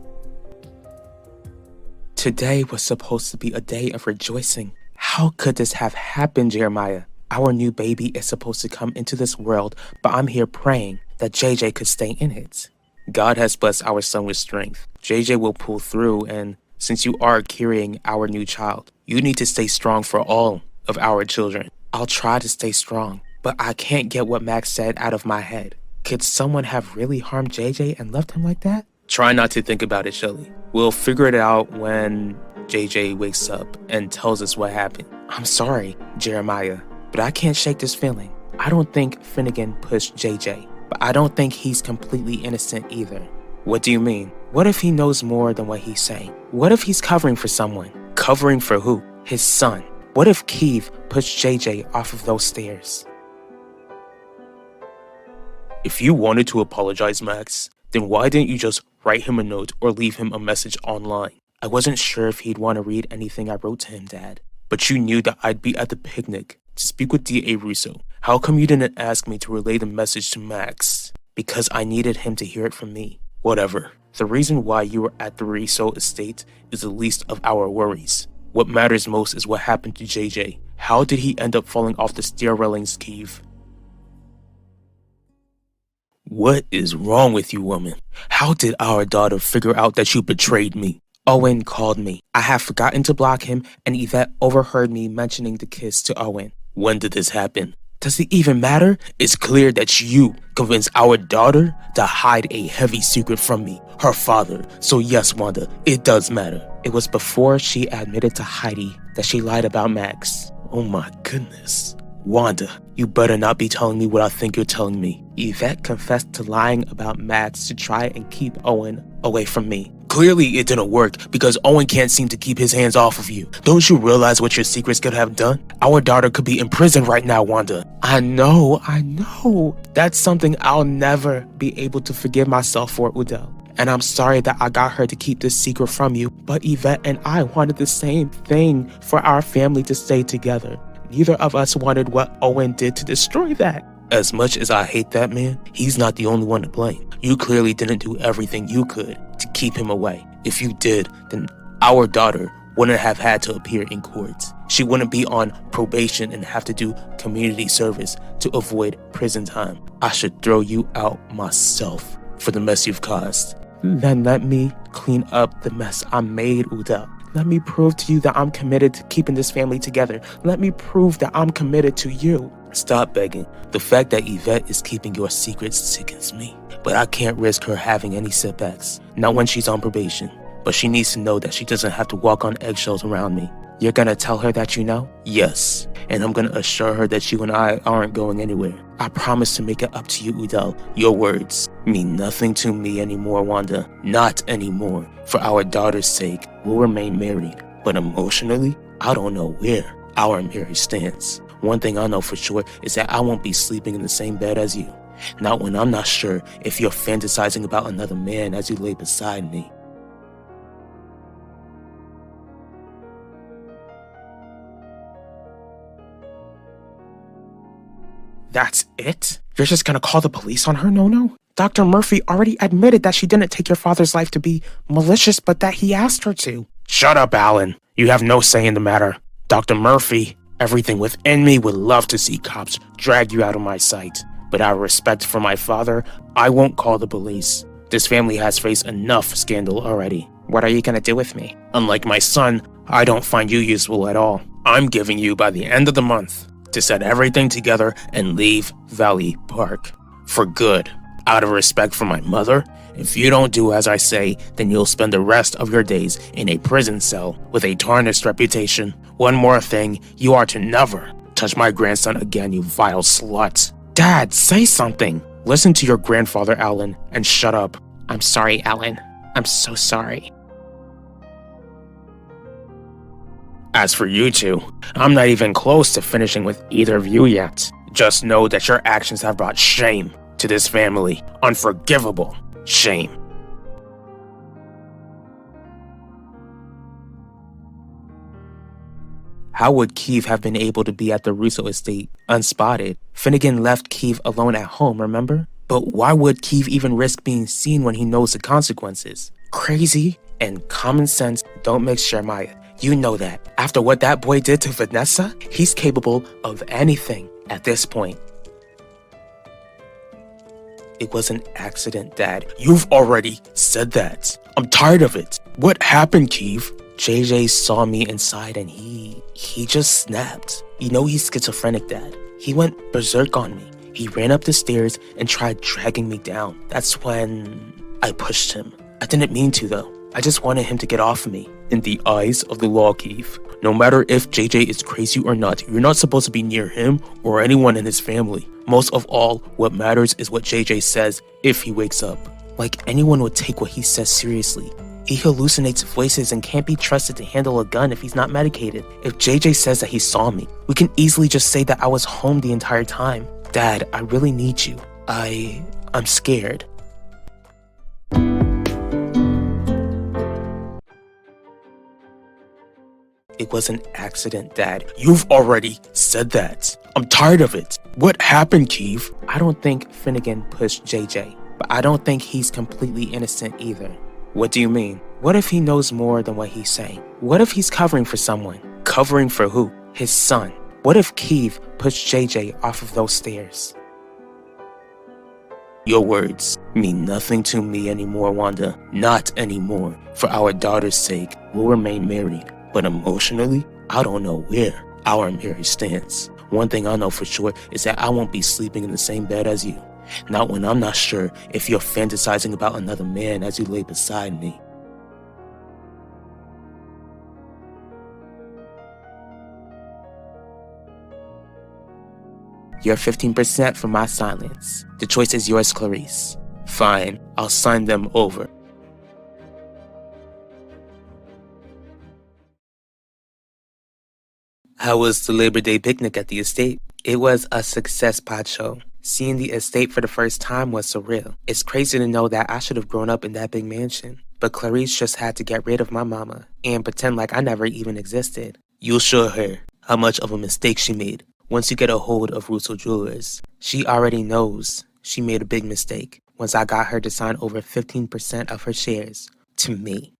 Today was supposed to be a day of rejoicing. How could this have happened, Jeremiah? Our new baby is supposed to come into this world, but I'm here praying that JJ could stay in it. God has blessed our son with strength. JJ will pull through, and since you are carrying our new child, you need to stay strong for all of our children. I'll try to stay strong, but I can't get what Max said out of my head. Could someone have really harmed JJ and left him like that? Try not to think about it, Shelly. We'll figure it out when JJ wakes up and tells us what happened. I'm sorry, Jeremiah, but I can't shake this feeling. I don't think Finnegan pushed JJ, but I don't think he's completely innocent either. What do you mean? What if he knows more than what he's saying? What if he's covering for someone? Covering for who? His son. What if Keith pushed JJ off of those stairs? If you wanted to apologize, Max, then why didn't you just write him a note or leave him a message online? I wasn't sure if he'd want to read anything I wrote to him, Dad. But you knew that I'd be at the picnic to speak with D.A. Russo. How come you didn't ask me to relay the message to Max? Because I needed him to hear it from me. Whatever. The reason why you were at the Russo estate is the least of our worries. What matters most is what happened to JJ. How did he end up falling off the stair railings, Keith? What is wrong with you, woman? How did our daughter figure out that you betrayed me? Owen called me. I have forgotten to block him, and Yvette overheard me mentioning the kiss to Owen. When did this happen? Does it even matter? It's clear that you convinced our daughter to hide a heavy secret from me, her father. So yes, Wanda, it does matter. It was before she admitted to Heidi that she lied about Max. Oh my goodness. Wanda, you better not be telling me what I think you're telling me. Yvette confessed to lying about Max to try and keep Owen away from me. Clearly it didn't work because Owen can't seem to keep his hands off of you. Don't you realize what your secrets could have done? Our daughter could be in prison right now, Wanda. I know. That's something I'll never be able to forgive myself for, Udell. And I'm sorry that I got her to keep this secret from you, but Yvette and I wanted the same thing for our family to stay together. Neither of us wanted what Owen did to destroy that. As much as I hate that man, he's not the only one to blame. You clearly didn't do everything you could to keep him away. If you did, then our daughter wouldn't have had to appear in court. She wouldn't be on probation and have to do community service to avoid prison time. I should throw you out myself for the mess you've caused. Then let me clean up the mess I made, Udell. Let me prove to you that I'm committed to keeping this family together. Let me prove that I'm committed to you. Stop begging. The fact that Yvette is keeping your secrets sickens me. But I can't risk her having any setbacks. Not when she's on probation. But she needs to know that she doesn't have to walk on eggshells around me. You're gonna tell her that you know? Yes. And I'm gonna assure her that you and I aren't going anywhere. I promise to make it up to you, Udell. Your words mean nothing to me anymore, Wanda. Not anymore. For our daughter's sake, we'll remain married. But emotionally, I don't know where our marriage stands. One thing I know for sure is that I won't be sleeping in the same bed as you. Not when I'm not sure if you're fantasizing about another man as you lay beside me. That's it? You're just gonna call the police on her, No? Dr. Murphy already admitted that she didn't take your father's life to be malicious, but that he asked her to. Shut up, Alan. You have no say in the matter. Dr. Murphy, everything within me would love to see cops drag you out of my sight. But out of respect for my father, I won't call the police. This family has faced enough scandal already. What are you gonna do with me? Unlike my son, I don't find you useful at all. I'm giving you by the end of the month to set everything together and leave Valley Park. For good. Out of respect for my mother, if you don't do as I say, then you'll spend the rest of your days in a prison cell with a tarnished reputation. One more thing, you are to never touch my grandson again, you vile slut. Dad, say something. Listen to your grandfather, Alan, and shut up. I'm sorry, Alan. I'm so sorry. As for you two, I'm not even close to finishing with either of you yet. Just know that your actions have brought shame to this family. Unforgivable shame. How would Keeve have been able to be at the Russo estate unspotted? Finnegan left Keeve alone at home, remember? But why would Keeve even risk being seen when he knows the consequences? Crazy and common sense don't mix, Jeremiah. You know that. After what that boy did to Vanessa, he's capable of anything at this point. It was an accident, Dad. You've already said that. I'm tired of it. What happened, Keeve? JJ saw me inside and he just snapped. You know he's schizophrenic, Dad. He went berserk on me. He ran up the stairs and tried dragging me down. That's when I pushed him. I didn't mean to, though. I just wanted him to get off of me. In the eyes of the law, Keeve, no matter if JJ is crazy or not, you're not supposed to be near him or anyone in his family. Most of all, what matters is what JJ says if he wakes up. Like anyone would take what he says seriously. He hallucinates voices and can't be trusted to handle a gun if he's not medicated. If JJ says that he saw me, we can easily just say that I was home the entire time. Dad, I really need you. I'm scared. It was an accident, Dad. You've already said that. I'm tired of it. What happened, Keeve? I don't think Finnegan pushed JJ, but I don't think he's completely innocent either. What do you mean? What if he knows more than what he's saying? What if he's covering for someone? Covering for who? His son. What if Keeve pushed JJ off of those stairs? Your words mean nothing to me anymore, Wanda. Not anymore. For our daughter's sake, we'll remain married. But emotionally, I don't know where our marriage stands. One thing I know for sure is that I won't be sleeping in the same bed as you. Not when I'm not sure if you're fantasizing about another man as you lay beside me. You're 15% for my silence. The choice is yours, Clarice. Fine, I'll sign them over. How was the Labor Day picnic at the estate? It was a success, Pacho. Seeing the estate for the first time was surreal. It's crazy to know that I should have grown up in that big mansion. But Clarice just had to get rid of my mama and pretend like I never even existed. You'll show her how much of a mistake she made once you get a hold of Russo Jewelers. She already knows she made a big mistake once I got her to sign over 15% of her shares to me.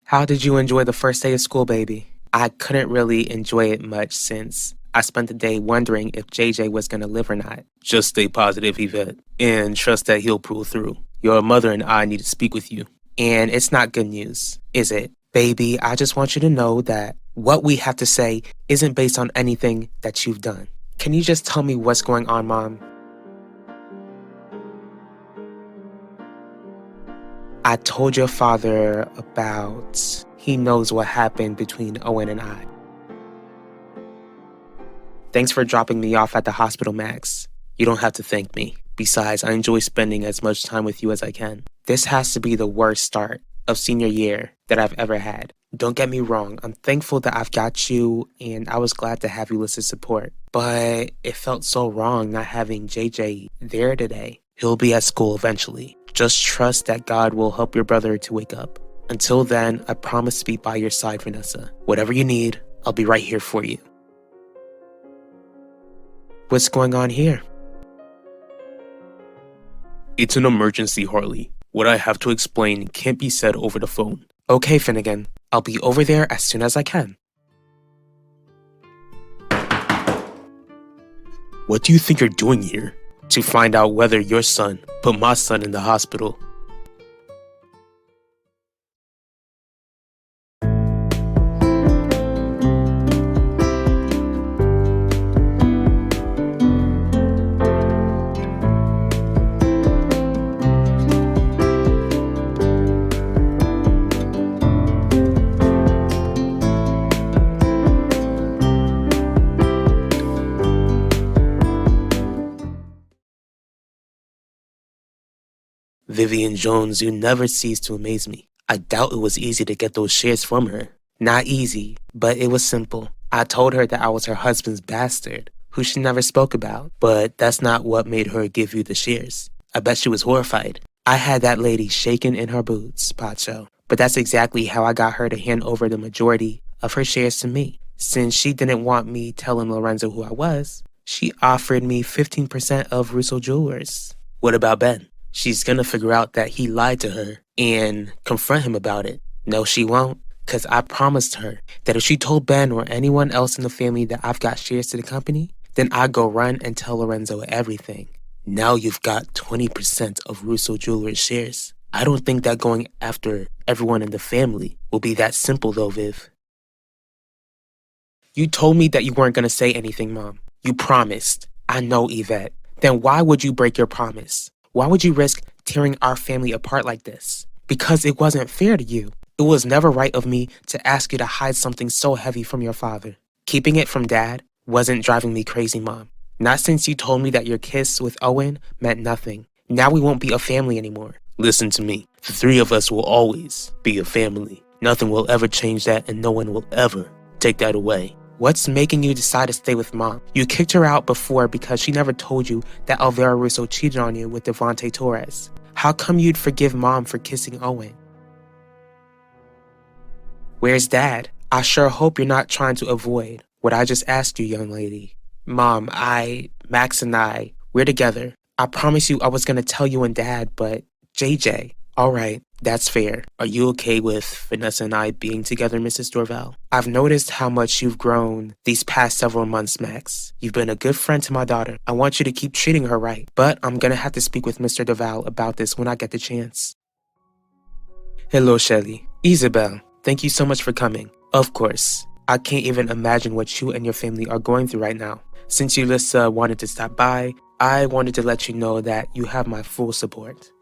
How did you enjoy the first day of school, baby? I couldn't really enjoy it much since I spent the day wondering if JJ was going to live or not. Just stay positive, Yvette, and trust that he'll pull through. Your mother and I need to speak with you. And it's not good news, is it? Baby, I just want you to know that what we have to say isn't based on anything that you've done. Can you just tell me what's going on, Mom? I told your father about... He knows what happened between Owen and I. Thanks for dropping me off at the hospital, Max. You don't have to thank me. Besides, I enjoy spending as much time with you as I can. This has to be the worst start of senior year that I've ever had. Don't get me wrong, I'm thankful that I've got you and I was glad to have you listen support. But it felt so wrong not having JJ there today. He'll be at school eventually. Just trust that God will help your brother to wake up. Until then, I promise to be by your side, Vanessa. Whatever you need, I'll be right here for you. What's going on here? It's an emergency, Harley. What I have to explain can't be said over the phone. Okay, Finnegan. I'll be over there as soon as I can. What do you think you're doing here? To find out whether your son put my son in the hospital. Vivian Jones, you never cease to amaze me. I doubt it was easy to get those shares from her. Not easy, but it was simple. I told her that I was her husband's bastard, who she never spoke about, but that's not what made her give you the shares. I bet she was horrified. I had that lady shaking in her boots, Pacho, but that's exactly how I got her to hand over the majority of her shares to me. Since she didn't want me telling Lorenzo who I was, she offered me 15% of Russo Jewelers. What about Ben? She's gonna figure out that he lied to her and confront him about it. No, she won't, because I promised her that if she told Ben or anyone else in the family that I've got shares to the company, then I'd go run and tell Lorenzo everything. Now you've got 20% of Russo Jewelers shares. I don't think that going after everyone in the family will be that simple though, Viv. You told me that you weren't gonna say anything, Mom. You promised. I know, Yvette. Then why would you break your promise? Why would you risk tearing our family apart like this? Because it wasn't fair to you. It was never right of me to ask you to hide something so heavy from your father. Keeping it from Dad wasn't driving me crazy, Mom. Not since you told me that your kiss with Owen meant nothing. Now we won't be a family anymore. Listen to me. The three of us will always be a family. Nothing will ever change that, and no one will ever take that away. What's making you decide to stay with Mom? You kicked her out before because she never told you that Alvaro Russo cheated on you with Devontae Torres. How come you'd forgive Mom for kissing Owen? Where's Dad? I sure hope you're not trying to avoid what I just asked you, young lady. Mom, Max and I, we're together. I promised you I was gonna tell you and Dad, but JJ. Alright, that's fair. Are you okay with Vanessa and I being together, Mrs. Dorval? I've noticed how much you've grown these past several months, Max. You've been a good friend to my daughter. I want you to keep treating her right, but I'm gonna have to speak with Mr. Dorval about this when I get the chance. Hello, Shelly. Isabel, thank you so much for coming. Of course. I can't even imagine what you and your family are going through right now. Since Yulissa wanted to stop by, I wanted to let you know that you have my full support.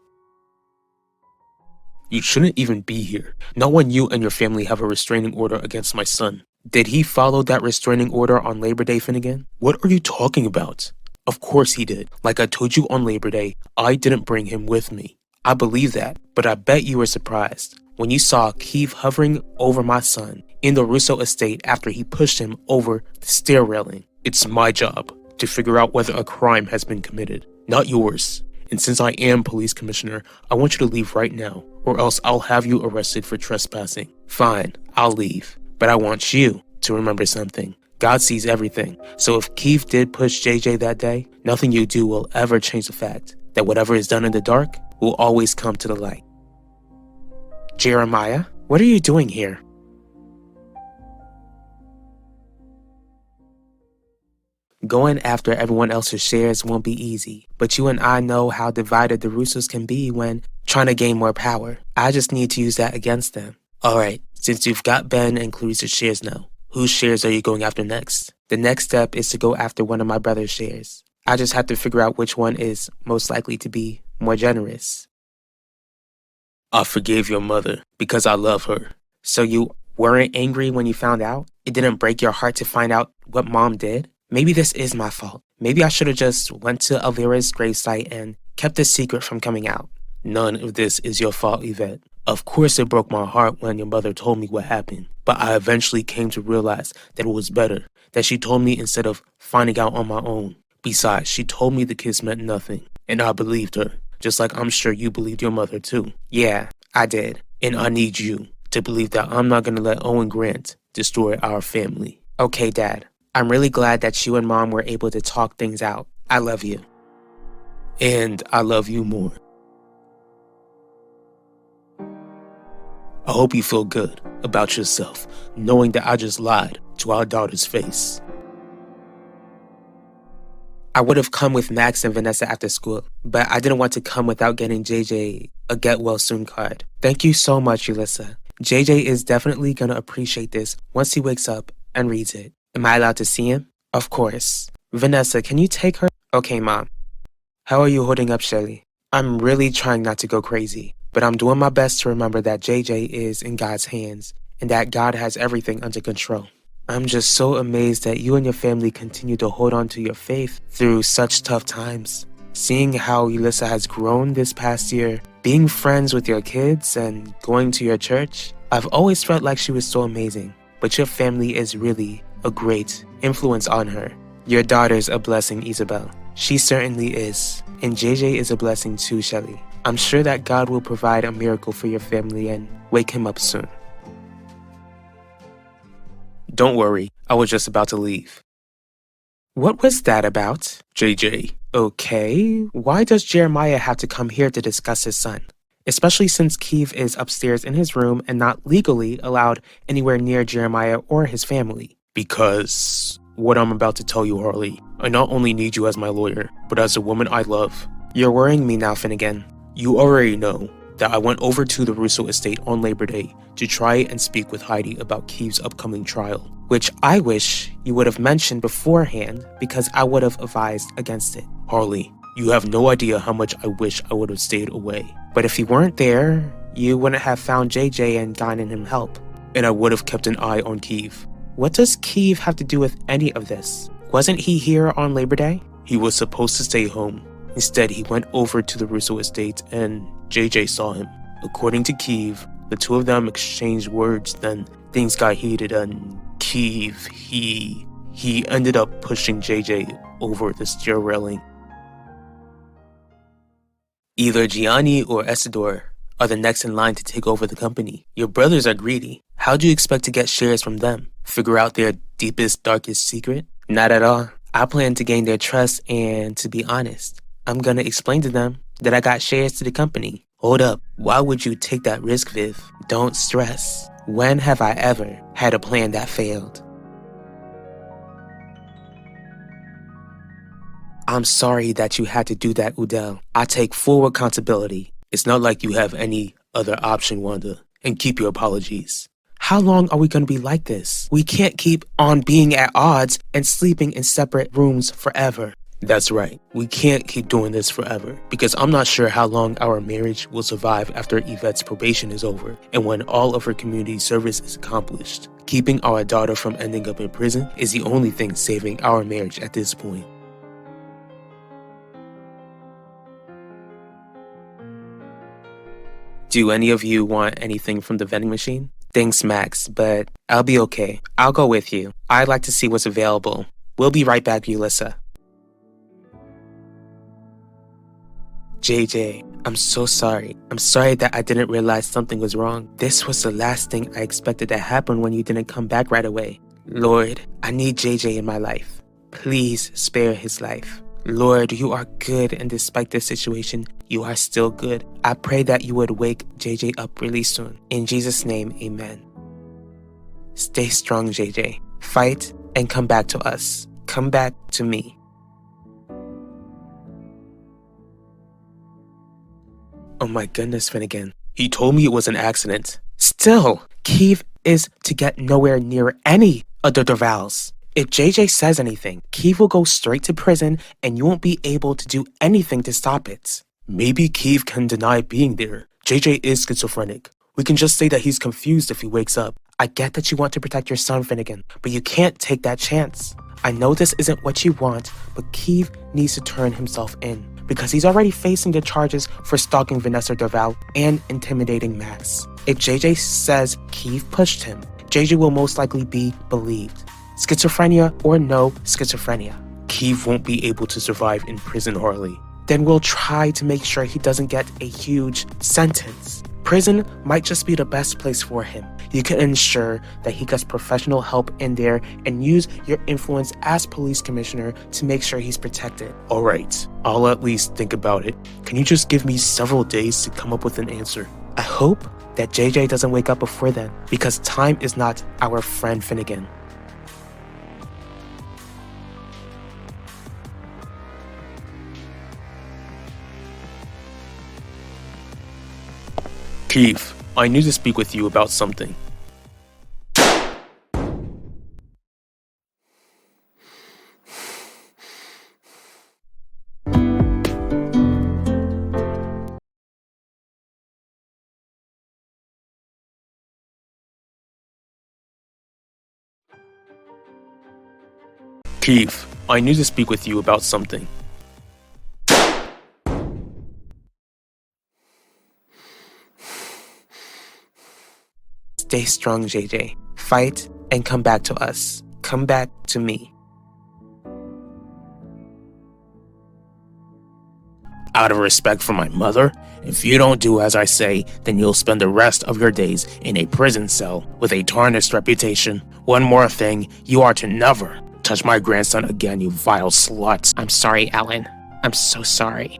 You shouldn't even be here. No one you and your family have a restraining order against my son. Did he follow that restraining order on Labor Day, Finnegan? What are you talking about? Of course he did. Like I told you on Labor Day, I didn't bring him with me. I believe that, but I bet you were surprised when you saw Keith hovering over my son in the Russo estate after he pushed him over the stair railing. It's my job to figure out whether a crime has been committed, not yours. And since I am police commissioner, I want you to leave right now, or else I'll have you arrested for trespassing. Fine, I'll leave. But I want you to remember something. God sees everything. So if Keith did push JJ that day, nothing you do will ever change the fact that whatever is done in the dark will always come to the light. Jeremiah, what are you doing here? Going after everyone else's shares won't be easy, but you and I know how divided the Russos can be when trying to gain more power. I just need to use that against them. Alright, since you've got Ben and Clarissa's shares now, whose shares are you going after next? The next step is to go after one of my brother's shares. I just have to figure out which one is most likely to be more generous. I forgave your mother because I love her. So you weren't angry when you found out? It didn't break your heart to find out what Mom did? Maybe this is my fault. Maybe I should have just went to Elvira's gravesite and kept the secret from coming out. None of this is your fault, Yvette. Of course it broke my heart when your mother told me what happened, but I eventually came to realize that it was better that she told me instead of finding out on my own. Besides, she told me the kiss meant nothing, and I believed her, just like I'm sure you believed your mother too. Yeah, I did. And I need you to believe that I'm not gonna let Owen Grant destroy our family. Okay, Dad. I'm really glad that you and Mom were able to talk things out. I love you. And I love you more. I hope you feel good about yourself, knowing that I just lied to our daughter's face. I would have come with Max and Vanessa after school, but I didn't want to come without getting JJ a get well soon card. Thank you so much, Yulissa. JJ is definitely gonna appreciate this once he wakes up and reads it. Am I allowed to see him? Of course. Vanessa, can you take her? Okay, Mom. How are you holding up, Shelly? I'm really trying not to go crazy, but I'm doing my best to remember that JJ is in God's hands and that God has everything under control. I'm just so amazed that you and your family continue to hold on to your faith through such tough times. Seeing how Yulissa has grown this past year, being friends with your kids and going to your church, I've always felt like she was so amazing, but your family is really a great influence on her. Your daughter's a blessing, Isabel. She certainly is. And JJ is a blessing too, Shelly. I'm sure that God will provide a miracle for your family and wake him up soon. Don't worry, I was just about to leave. What was that about? JJ. Okay, why does Jeremiah have to come here to discuss his son? Especially since Keith is upstairs in his room and not legally allowed anywhere near Jeremiah or his family. Because what I'm about to tell you, Harley, I not only need you as my lawyer, but as a woman I love. You're worrying me now, Finnegan. You already know that I went over to the Russo estate on Labor Day to try and speak with Heidi about Keith's upcoming trial, which I wish you would have mentioned beforehand because I would have advised against it. Harley, you have no idea how much I wish I would have stayed away. But if you weren't there, you wouldn't have found JJ and gotten him help. And I would have kept an eye on Keith. What does Keith have to do with any of this? Wasn't he here on Labor Day? He was supposed to stay home. Instead, he went over to the Russo estate and JJ saw him. According to Keith, the two of them exchanged words, then things got heated and Keith, he ended up pushing JJ over the stair railing. Either Gianni or Essador are the next in line to take over the company. Your brothers are greedy. How do you expect to get shares from them? Figure out their deepest, darkest secret? Not at all. I plan to gain their trust and, to be honest, I'm gonna explain to them that I got shares to the company. Hold up, why would you take that risk, Viv? Don't stress. When have I ever had a plan that failed? I'm sorry that you had to do that, Udell. I take full accountability. It's not like you have any other option, Wanda. And keep your apologies. How long are we gonna be like this? We can't keep on being at odds and sleeping in separate rooms forever. That's right. We can't keep doing this forever because I'm not sure how long our marriage will survive after Yvette's probation is over and when all of her community service is accomplished. Keeping our daughter from ending up in prison is the only thing saving our marriage at this point. Do any of you want anything from the vending machine? Thanks, Max, but I'll be okay. I'll go with you. I'd like to see what's available. We'll be right back, Ulissa. JJ, I'm so sorry. I'm sorry that I didn't realize something was wrong. This was the last thing I expected to happen when you didn't come back right away. Lord, I need JJ in my life. Please spare his life. Lord, you are good, and despite this situation, you are still good. I pray that you would wake JJ up really soon. In Jesus' name, amen. Stay strong, JJ. Fight and come back to us. Come back to me. Oh my goodness, Finnegan. He told me it was an accident. Still, Keith is to get nowhere near any of the Dorvals. If JJ says anything, Keith will go straight to prison and you won't be able to do anything to stop it. Maybe Keith can deny being there. JJ is schizophrenic. We can just say that he's confused if he wakes up. I get that you want to protect your son, Finnegan, but you can't take that chance. I know this isn't what you want, but Keith needs to turn himself in because he's already facing the charges for stalking Vanessa Dorval and intimidating Max. If JJ says Keith pushed him, JJ will most likely be believed. Schizophrenia or no schizophrenia. Keith won't be able to survive in prison, Harley. Then we'll try to make sure he doesn't get a huge sentence. Prison might just be the best place for him. You can ensure that he gets professional help in there and use your influence as police commissioner to make sure he's protected. Alright, I'll at least think about it. Can you just give me several days to come up with an answer? I hope that JJ doesn't wake up before then, because time is not our friend, Finnegan. Keith, I need to speak with you about something. Keith, I need to speak with you about something. Stay strong, JJ. Fight and come back to us. Come back to me. Out of respect for my mother, if you don't do as I say, then you'll spend the rest of your days in a prison cell with a tarnished reputation. One more thing, you are to never touch my grandson again, you vile slut. I'm sorry, Alan. I'm so sorry.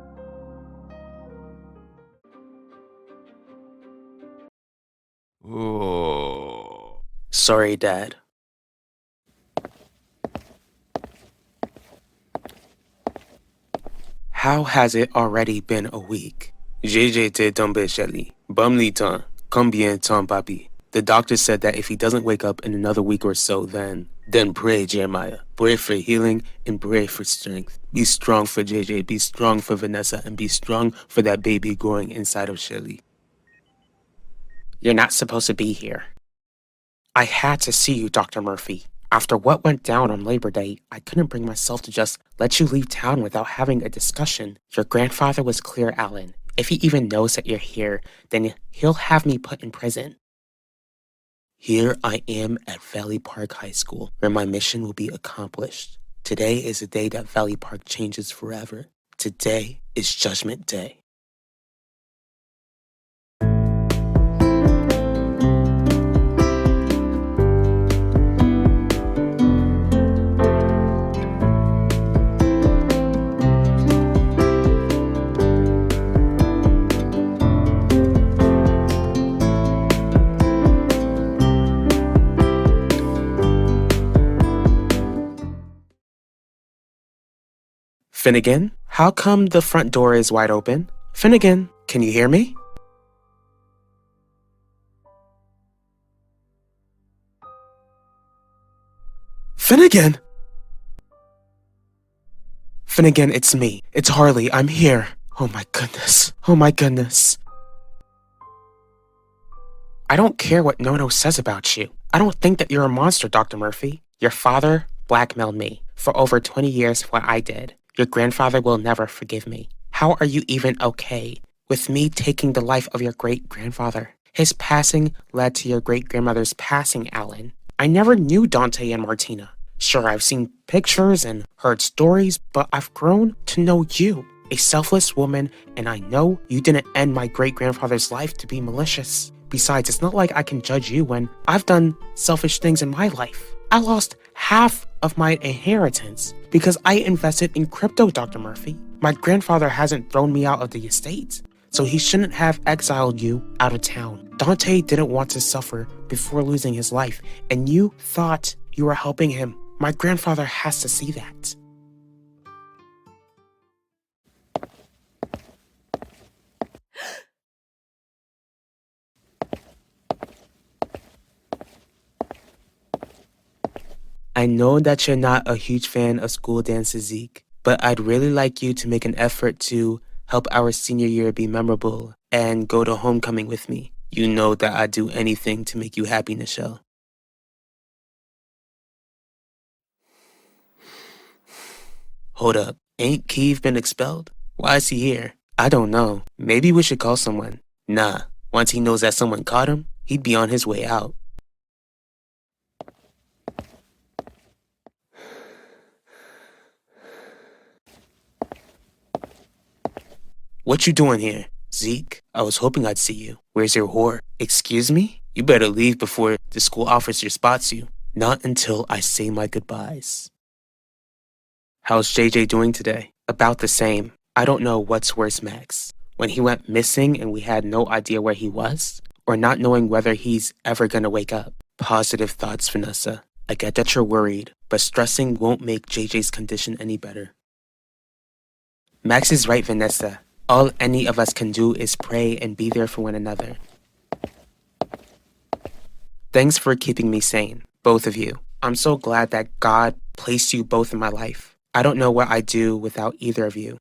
Oh. Sorry, Dad. How has it already been a week? JJ te tombe Shelly. Bumli ton. Combien ton papi? The doctor said that if he doesn't wake up in another week or so, then pray, Jeremiah. Pray for healing and pray for strength. Be strong for JJ, be strong for Vanessa, and be strong for that baby growing inside of Shelly. You're not supposed to be here. I had to see you, Dr. Murphy. After what went down on Labor Day, I couldn't bring myself to just let you leave town without having a discussion. Your grandfather was clear, Alan. If he even knows that you're here, then he'll have me put in prison. Here I am at Valley Park High School, where my mission will be accomplished. Today is the day that Valley Park changes forever. Today is Judgment Day. Finnegan, how come the front door is wide open? Finnegan, can you hear me? Finnegan! Finnegan, it's me. It's Harley. I'm here. Oh my goodness. Oh my goodness. I don't care what Nono says about you. I don't think that you're a monster, Dr. Murphy. Your father blackmailed me for over 20 years for what I did. Your grandfather will never forgive me. How are you even okay with me taking the life of your great-grandfather? His passing led to your great-grandmother's passing, Alan. I never knew Dante and Martina. Sure, I've seen pictures and heard stories, but I've grown to know you, a selfless woman, and I know you didn't end my great-grandfather's life to be malicious. Besides, it's not like I can judge you when I've done selfish things in my life. I lost half of my inheritance because I invested in crypto, Dr. Murphy. My grandfather hasn't thrown me out of the estate, so he shouldn't have exiled you out of town. Dante didn't want to suffer before losing his life, and you thought you were helping him. My grandfather has to see that. I know that you're not a huge fan of school dances, Zeke, but I'd really like you to make an effort to help our senior year be memorable and go to homecoming with me. You know that I'd do anything to make you happy, Nichelle. Hold up, ain't Keeve been expelled? Why is he here? I don't know. Maybe we should call someone. Nah, once he knows that someone caught him, he'd be on his way out. What you doing here? Zeke, I was hoping I'd see you. Where's your whore? Excuse me? You better leave before the school officer spots you. Not until I say my goodbyes. How's JJ doing today? About the same. I don't know what's worse, Max. When he went missing and we had no idea where he was, or not knowing whether he's ever gonna wake up. Positive thoughts, Vanessa. I get that you're worried, but stressing won't make JJ's condition any better. Max is right, Vanessa. All any of us can do is pray and be there for one another. Thanks for keeping me sane, both of you. I'm so glad that God placed you both in my life. I don't know what I'd do without either of you.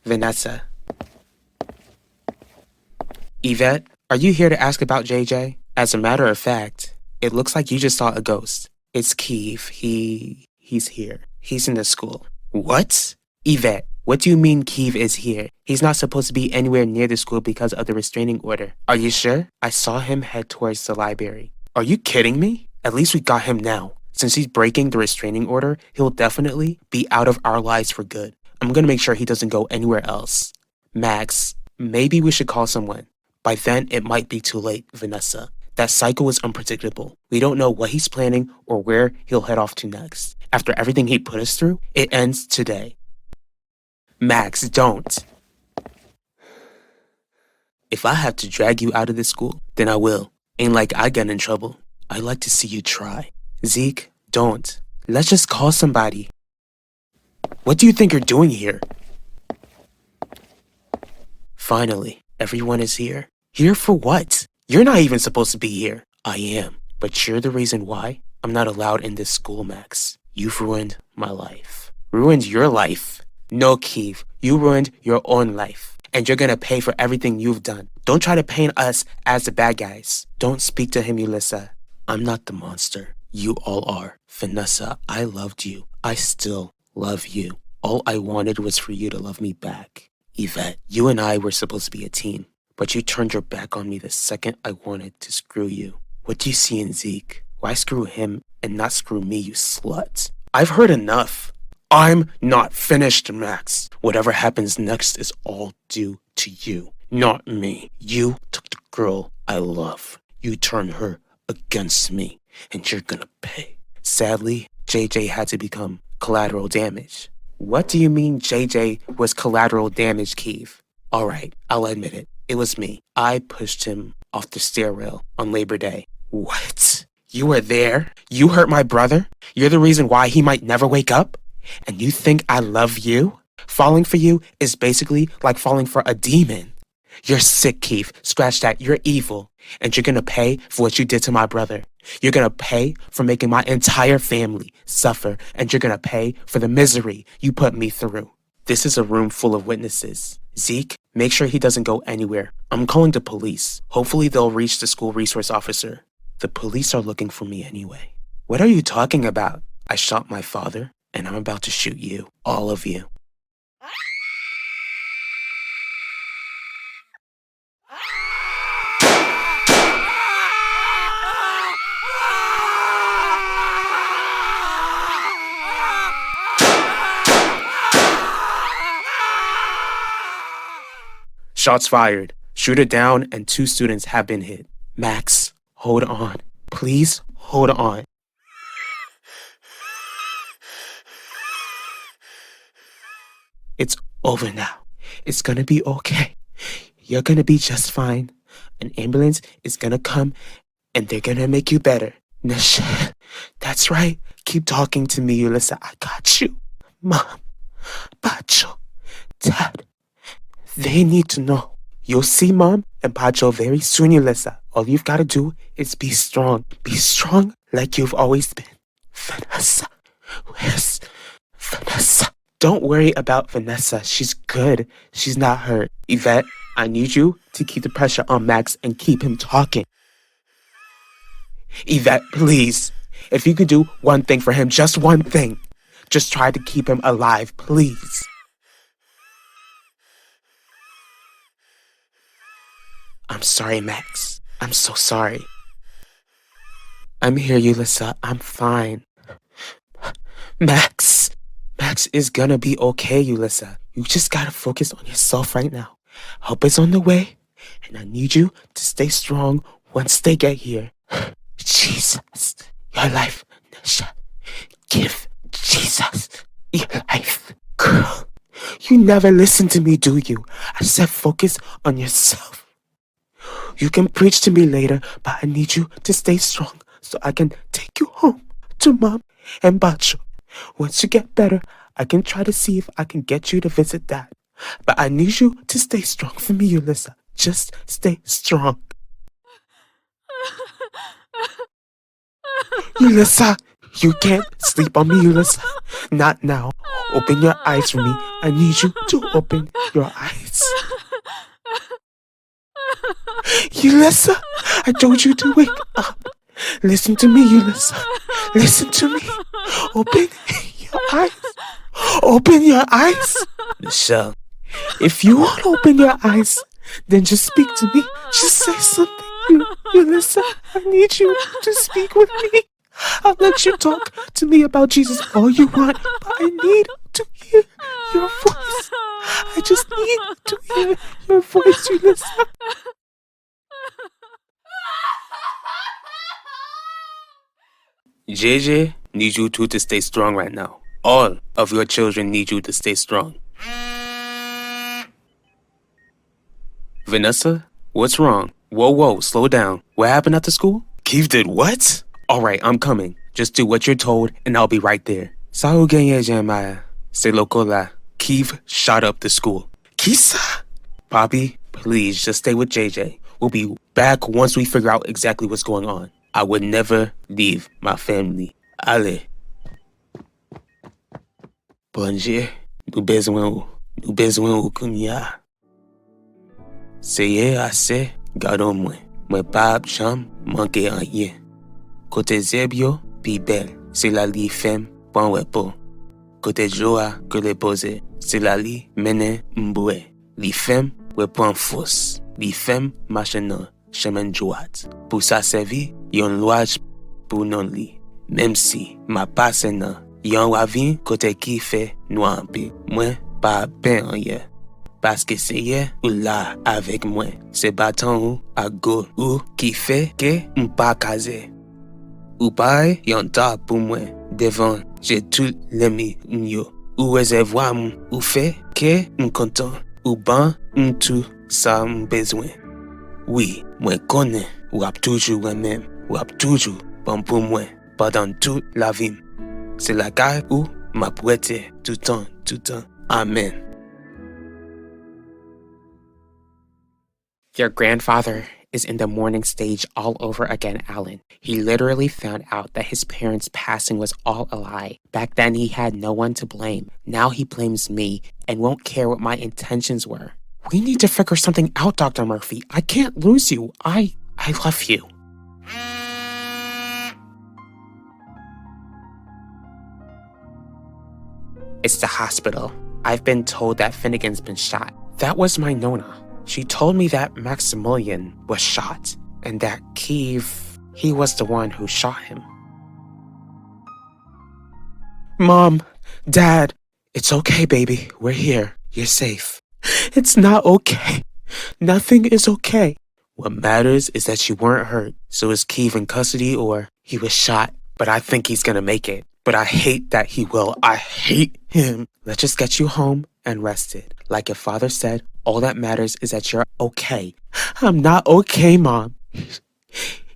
Vanessa. Yvette, are you here to ask about JJ? As a matter of fact, it looks like you just saw a ghost. It's Keeve. He's here. He's in the school. What? Yvette, what do you mean Keeve is here? He's not supposed to be anywhere near the school because of the restraining order. Are you sure? I saw him head towards the library. Are you kidding me? At least we got him now. Since he's breaking the restraining order, he'll definitely be out of our lives for good. I'm gonna make sure he doesn't go anywhere else. Max, maybe we should call someone. By then, it might be too late, Vanessa. That cycle is unpredictable. We don't know what he's planning or where he'll head off to next. After everything he put us through, it ends today. Max, don't. If I have to drag you out of this school, then I will. Ain't like I get in trouble. I like to see you try. Zeke, don't. Let's just call somebody. What do you think you're doing here? Finally, everyone is here. Here for what? You're not even supposed to be here. I am. But you're the reason why I'm not allowed in this school, Max. You've ruined my life. Ruined your life. No, Keith. You ruined your own life. And you're gonna pay for everything you've done. Don't try to paint us as the bad guys. Don't speak to him, Ulissa. I'm not the monster. You all are. Vanessa, I loved you. I still love you. All I wanted was for you to love me back. Yvette, you and I were supposed to be a team, but you turned your back on me the second I wanted to screw you. What do you see in Zeke? Why screw him and not screw me, you slut? I've heard enough. I'm not finished, Max. Whatever happens next is all due to you, not me. You took the girl I love. You turned her against me, and you're gonna pay. Sadly, JJ had to become collateral damage. What do you mean JJ was collateral damage, Keith? Alright, I'll admit it. It was me. I pushed him off the stairrail on Labor Day. What? You were there? You hurt my brother? You're the reason why he might never wake up? And you think I love you? Falling for you is basically like falling for a demon. You're sick, Keith. Scratch that. You're evil. And you're gonna pay for what you did to my brother. You're gonna pay for making my entire family suffer. And you're gonna pay for the misery you put me through. This is a room full of witnesses. Zeke, make sure he doesn't go anywhere. I'm calling the police. Hopefully they'll reach the school resource officer. The police are looking for me anyway. What are you talking about? I shot my father, and I'm about to shoot you. All of you. Shots fired. Shooter down and 2 students have been hit. Max, hold on. Please hold on. It's over now. It's gonna be okay. You're gonna be just fine. An ambulance is gonna come and they're gonna make you better. Nasha, that's right. Keep talking to me, Ulissa. I got you. Mom, Pacho, Dad, they need to know. You'll see Mom and Pacho very soon, Ulissa. All you've gotta do is be strong. Be strong like you've always been. Vanessa, where's Vanessa? Don't worry about Vanessa. She's good. She's not hurt. Yvette, I need you to keep the pressure on Max and keep him talking. Yvette, please. If you could do one thing for him, just one thing. Just try to keep him alive, please. I'm sorry, Max. I'm so sorry. I'm here, Ulissa. I'm fine. Max is gonna be okay, Ulissa. You just gotta focus on yourself right now. Help is on the way, and I need you to stay strong once they get here. Jesus, your life, Nasha. Give Jesus your life. Girl, you never listen to me, do you? I said focus on yourself. You can preach to me later, but I need you to stay strong so I can take you home to Mom and Bacho. Once you get better, I can try to see if I can get you to visit Dad. But I need you to stay strong for me, Ulissa. Just stay strong. Ulissa, you can't sleep on me, Ulissa. Not now. Open your eyes for me. I need you to open your eyes. Ulissa, I told you to wake up. Listen to me, Ulissa. Listen to me. Open your eyes. Open your eyes. Michelle, if you won't open your eyes, then just speak to me. Just say something. Ulissa, I need you to speak with me. I'll let you talk to me about Jesus all you want, but I need to hear your voice. I just need to hear your voice, Ulissa. JJ needs you two to stay strong right now. All of your children need you to stay strong. Vanessa, what's wrong? Whoa, slow down. What happened at the school? Keith did what? Alright, I'm coming. Just do what you're told and I'll be right there. Sao ganhei Jeremiah? Se locola. Keith shot up the school. Kisa? Poppy, please just stay with JJ. We'll be back once we figure out exactly what's going on. I would never leave my family. Allez. Bon Dieu, nous besoin ou kounya. Seye assez, gardons moi. Moi pas jam manquer rien. Côté zebio, pi belle, c'est la li femme, bon repos. Côté joa, que le pose, c'est la li mene mboué. Li femme, repon fausse. Li femme, machin chemin droite. Pour sa servi, yon loage pour non li. Même si ma passe nan, yon wavin côté qui fait noir peu. Moi, pas ben en hier. Parce que c'est hier ou là avec moi. C'est bâton ou à go ou qui fait que m'pas casé. Ou pareil, yon ta pour moi. Devant, j'ai tout l'aimé m'yo. Ou réservoir ou fait que m'content. Ou ban tout ça m'besoin. Oui, moi connais. Ou ap toujours moi-même. Ou ap toujours bon pour moi. Pendant toute la vie. C'est la gueule où m'a prêté tout temps. Amen. Your grandfather is in the mourning stage all over again, Alan. He literally found out that his parents' passing was all a lie. Back then, he had no one to blame. Now he blames me and won't care what my intentions were. We need to figure something out, Dr. Murphy. I can't lose you. I love you. It's the hospital. I've been told that Finnegan's been shot. That was my Nona. She told me that Maximilian was shot and that Keith, he was the one who shot him. Mom, Dad, it's okay, baby. We're here. You're safe. It's not okay. Nothing is okay. What matters is that you weren't hurt. So is Keith in custody or he was shot, but I think he's gonna make it. But I hate that he will. I hate him. Let's just get you home and rested. Like your father said, all that matters is that you're okay. I'm not okay, Mom.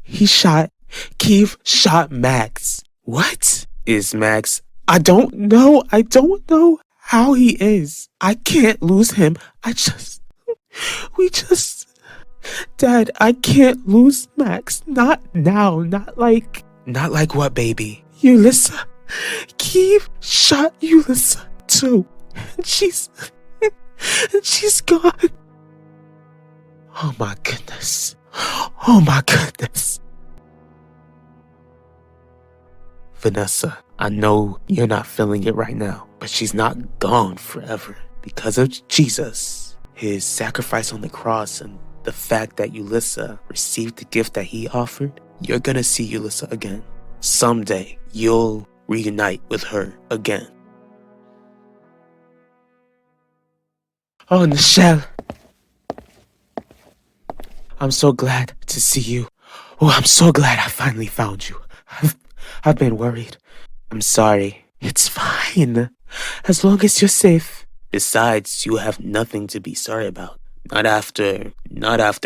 Keith shot Max. What is Max? I don't know how he is. I can't lose him. Dad, I can't lose Max. Not now. Not like what, baby? Ulissa. Keith shot Ulissa too. And she's gone. Oh my goodness. Vanessa, I know you're not feeling it right now, but she's not gone forever. Because of Jesus, his sacrifice on the cross, and the fact that Ulissa received the gift that he offered, you're gonna see Ulissa again. Someday, you'll reunite with her again. Oh, Nichelle. I'm so glad to see you. Oh, I'm so glad I finally found you. I've been worried. I'm sorry. It's fine. As long as you're safe. Besides, you have nothing to be sorry about. Not after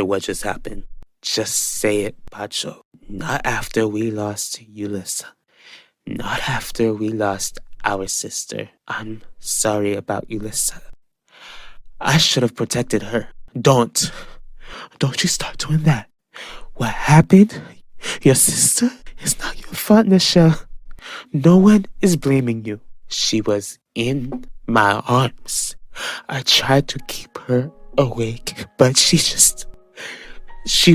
what just happened. Just say it, Pacho. Not after we lost Ulissa. Not after we lost our sister. I'm sorry about Ulissa. I should have protected her. Don't you start doing that. What happened? Your sister? It's not your fault, Nichelle. No one is blaming you. She was in my arms. I tried to keep her awake, but she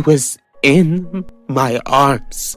was in my arms.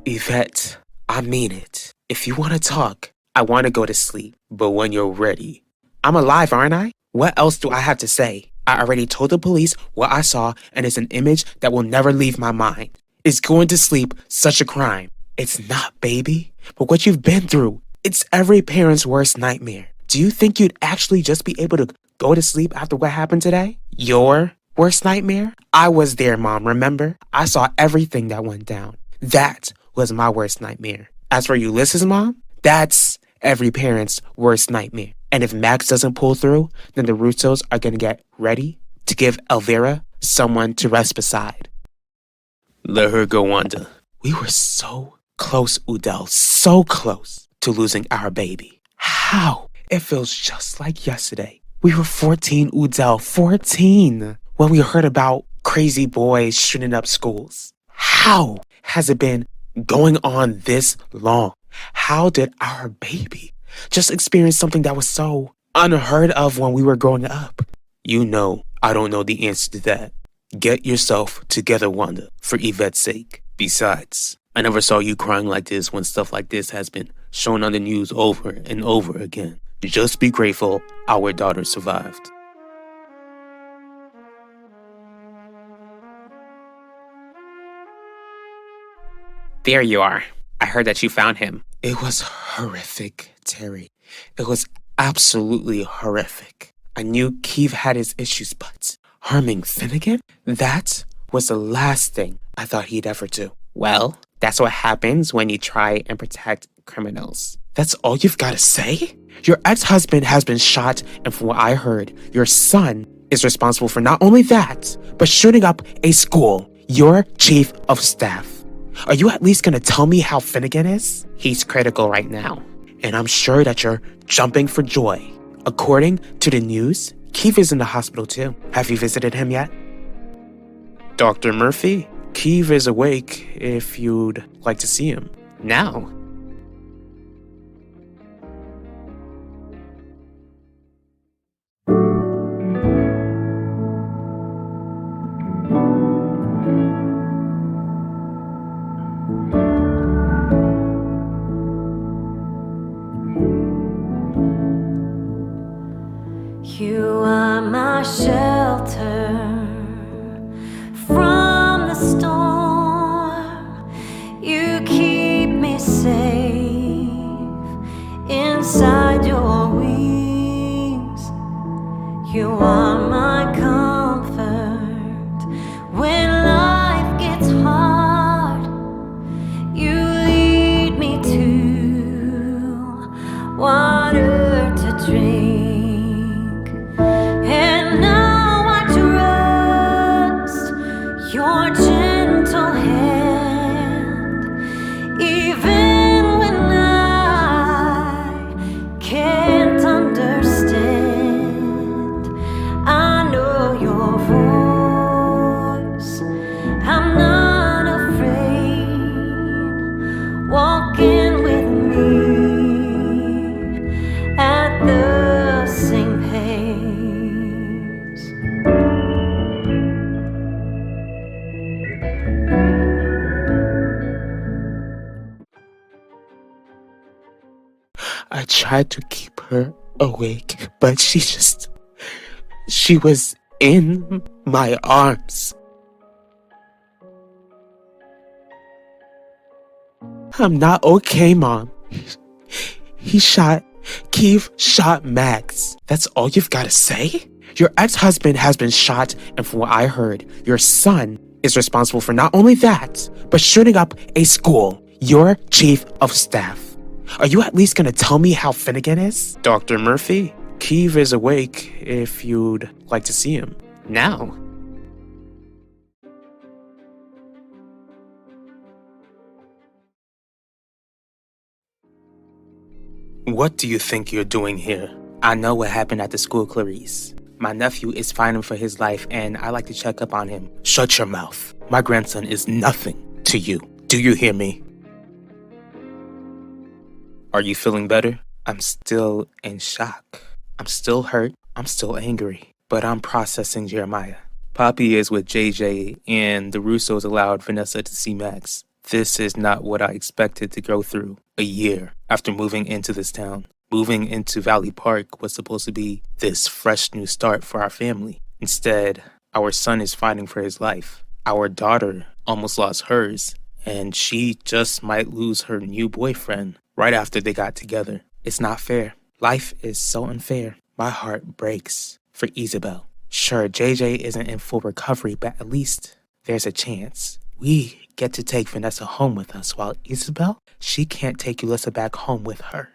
Yvette, I mean it. If you want to talk, I want to go to sleep. But when you're ready. I'm alive, aren't I? What else do I have to say? I already told the police what I saw, and it's an image that will never leave my mind. Is going to sleep such a crime? It's not, baby. But what you've been through, it's every parent's worst nightmare. Do you think you'd actually just be able to go to sleep after what happened today? Your Worst nightmare? I was there, Mom, remember? I saw everything that went down. That was my worst nightmare. As for Ulysses' mom, that's every parent's worst nightmare. And if Max doesn't pull through, then the Russos are going to get ready to give Elvira someone to rest beside. Let her go, Wanda. We were so close, Udell, so close to losing our baby. How? It feels just like yesterday. We were 14, Udell, 14, when we heard about crazy boys shooting up schools. How has it been going on this long? How did our baby just experience something that was so unheard of when we were growing up? You know, I don't know the answer to that. Get yourself together, Wanda, for Yvette's sake. Besides, I never saw you crying like this when stuff like this has been shown on the news over and over again. Just be grateful our daughter survived. There you are. I heard that you found him. It was horrific, Terry. It was absolutely horrific. I knew Keith had his issues, but harming Finnegan? That was the last thing I thought he'd ever do. Well, that's what happens when you try and protect criminals. That's all you've got to say? Your ex-husband has been shot, and from what I heard, your son is responsible for not only that, but shooting up a school. Your chief of staff. Are you at least going to tell me how Finnegan is? He's critical right now. And I'm sure that you're jumping for joy. According to the news, Keith is in the hospital too. Have you visited him yet? Dr. Murphy, Keith is awake if you'd like to see him. Now? You are my shelter from the storm. You keep me safe inside your wings. You are my comfort when life gets hard. You lead me to water to drink. Your gentle hand, even when I can't understand. I know your voice, I'm not afraid. Walking with me at the same pace. I tried to keep her awake, but she was in my arms. I'm not okay, Mom. Keith shot Max. That's all you've got to say? Your ex-husband has been shot, and from what I heard, your son is responsible for not only that, but shooting up a school. Your chief of staff. Are you at least going to tell me how Finnegan is? Dr. Murphy, Keith is awake if you'd like to see him. Now? What do you think you're doing here? I know what happened at the school, Clarice. My nephew is fighting for his life, and I like to check up on him. Shut your mouth. My grandson is nothing to you. Do you hear me? Are you feeling better? I'm still in shock. I'm still hurt. I'm still angry. But I'm processing Jeremiah. Poppy is with JJ, and the Russos allowed Vanessa to see Max. This is not what I expected to go through a year after moving into this town. Moving into Valley Park was supposed to be this fresh new start for our family. Instead, our son is fighting for his life. Our daughter almost lost hers, and she just might lose her new boyfriend right after they got together. It's not fair. Life is so unfair. My heart breaks for Isabel. Sure, JJ isn't in full recovery, but at least there's a chance. We get to take Vanessa home with us, while Isabel, she can't take Ulissa back home with her.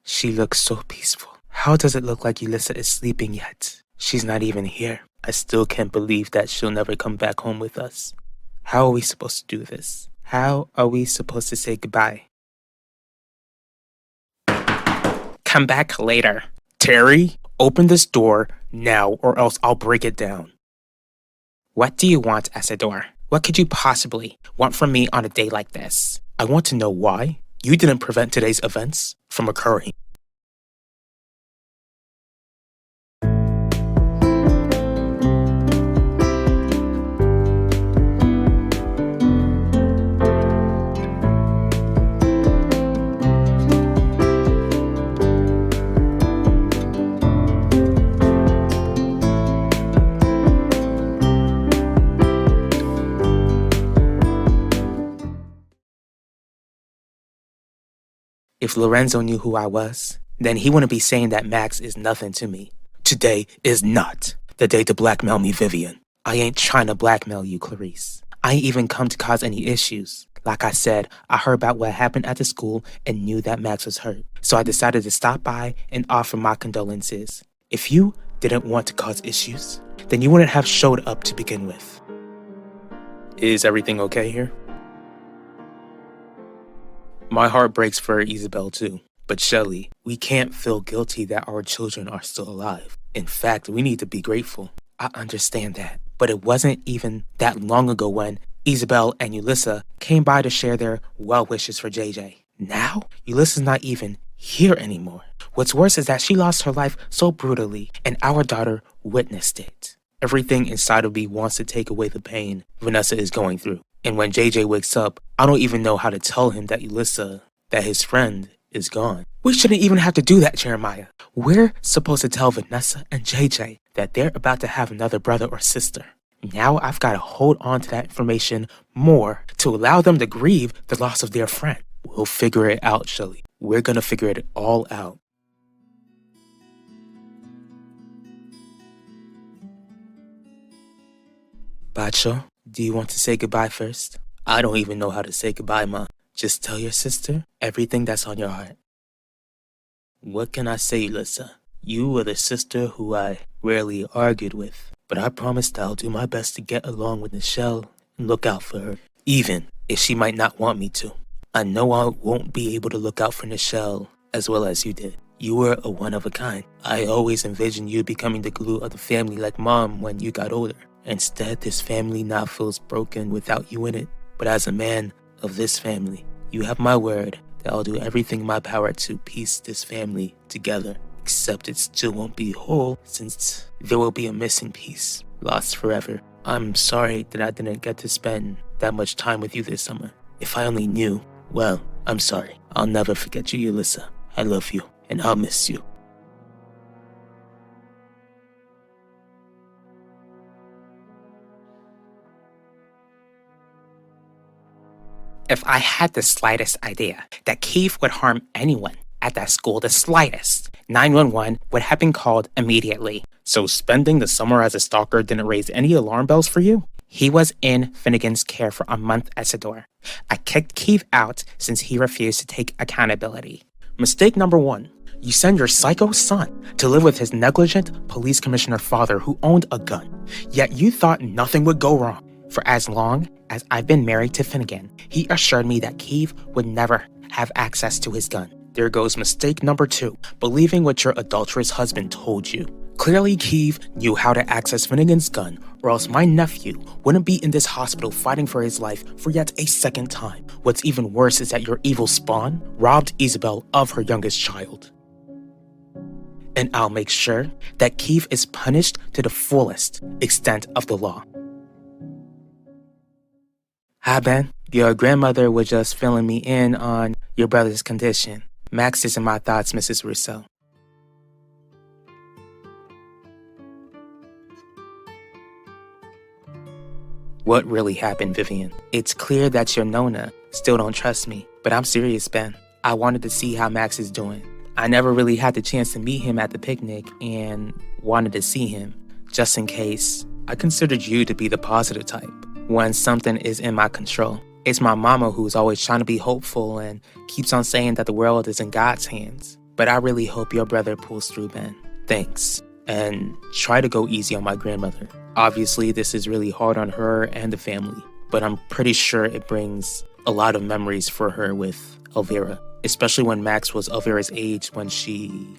She looks so peaceful. How does it look like Ulissa is sleeping yet? She's not even here. I still can't believe that she'll never come back home with us. How are we supposed to do this? How are we supposed to say goodbye? Come back later. Terry, open this door now or else I'll break it down. What do you want, Isidore? What could you possibly want from me on a day like this? I want to know why you didn't prevent today's events from occurring. If Lorenzo knew who I was, then he wouldn't be saying that Max is nothing to me. Today is not the day to blackmail me, Vivian. I ain't trying to blackmail you, Clarice. I ain't even come to cause any issues. Like I said, I heard about what happened at the school and knew that Max was hurt. So I decided to stop by and offer my condolences. If you didn't want to cause issues, then you wouldn't have showed up to begin with. Is everything okay here? My heart breaks for Isabel too. But Shelley, we can't feel guilty that our children are still alive. In fact, we need to be grateful. I understand that. But it wasn't even that long ago when Isabel and Ulissa came by to share their well wishes for JJ. Now, Ulissa's not even here anymore. What's worse is that she lost her life so brutally, and our daughter witnessed it. Everything inside of me wants to take away the pain Vanessa is going through. And when JJ wakes up, I don't even know how to tell him that Ulissa, that his friend, is gone. We shouldn't even have to do that, Jeremiah. We're supposed to tell Vanessa and JJ that they're about to have another brother or sister. Now I've got to hold on to that information more to allow them to grieve the loss of their friend. We'll figure it out, Shelley. We're gonna figure it all out. Bacho, do you want to say goodbye first? I don't even know how to say goodbye, Ma. Just tell your sister everything that's on your heart. What can I say, Ulissa? You were the sister who I rarely argued with, but I promised I'll do my best to get along with Michelle and look out for her, even if she might not want me to. I know I won't be able to look out for Nichelle as well as you did. You were a one of a kind. I always envisioned you becoming the glue of the family like Mom when you got older. Instead, this family now feels broken without you in it. But as a man of this family, you have my word that I'll do everything in my power to piece this family together. Except it still won't be whole since there will be a missing piece, lost forever. I'm sorry that I didn't get to spend that much time with you this summer. If I only knew, well, I'm sorry. I'll never forget you, Ulissa. I love you, and I'll miss you. If I had the slightest idea that Keith would harm anyone at that school, the slightest, 911 would have been called immediately. So spending the summer as a stalker didn't raise any alarm bells for you? He was in Finnegan's care for a month, Isidore. I kicked Keith out since he refused to take accountability. Mistake number one. You send your psycho son to live with his negligent police commissioner father who owned a gun. Yet you thought nothing would go wrong. For as long as I've been married to Finnegan, he assured me that Keith would never have access to his gun. There goes mistake number two, believing what your adulterous husband told you. Clearly, Keith knew how to access Finnegan's gun, or else my nephew wouldn't be in this hospital fighting for his life for yet a second time. What's even worse is that your evil spawn robbed Isabel of her youngest child. And I'll make sure that Keith is punished to the fullest extent of the law. Hi, Ben. Your grandmother was just filling me in on your brother's condition. Max is in my thoughts, Mrs. Rousseau. What really happened, Vivian? It's clear that your Nona still don't trust me, but I'm serious, Ben. I wanted to see how Max is doing. I never really had the chance to meet him at the picnic and wanted to see him, just in case. I considered you to be the positive type when something is in my control. It's my mama who's always trying to be hopeful and keeps on saying that the world is in God's hands. But I really hope your brother pulls through, Ben. Thanks. And try to go easy on my grandmother. Obviously, this is really hard on her and the family, but I'm pretty sure it brings a lot of memories for her with Elvira, especially when Max was Elvira's age when she,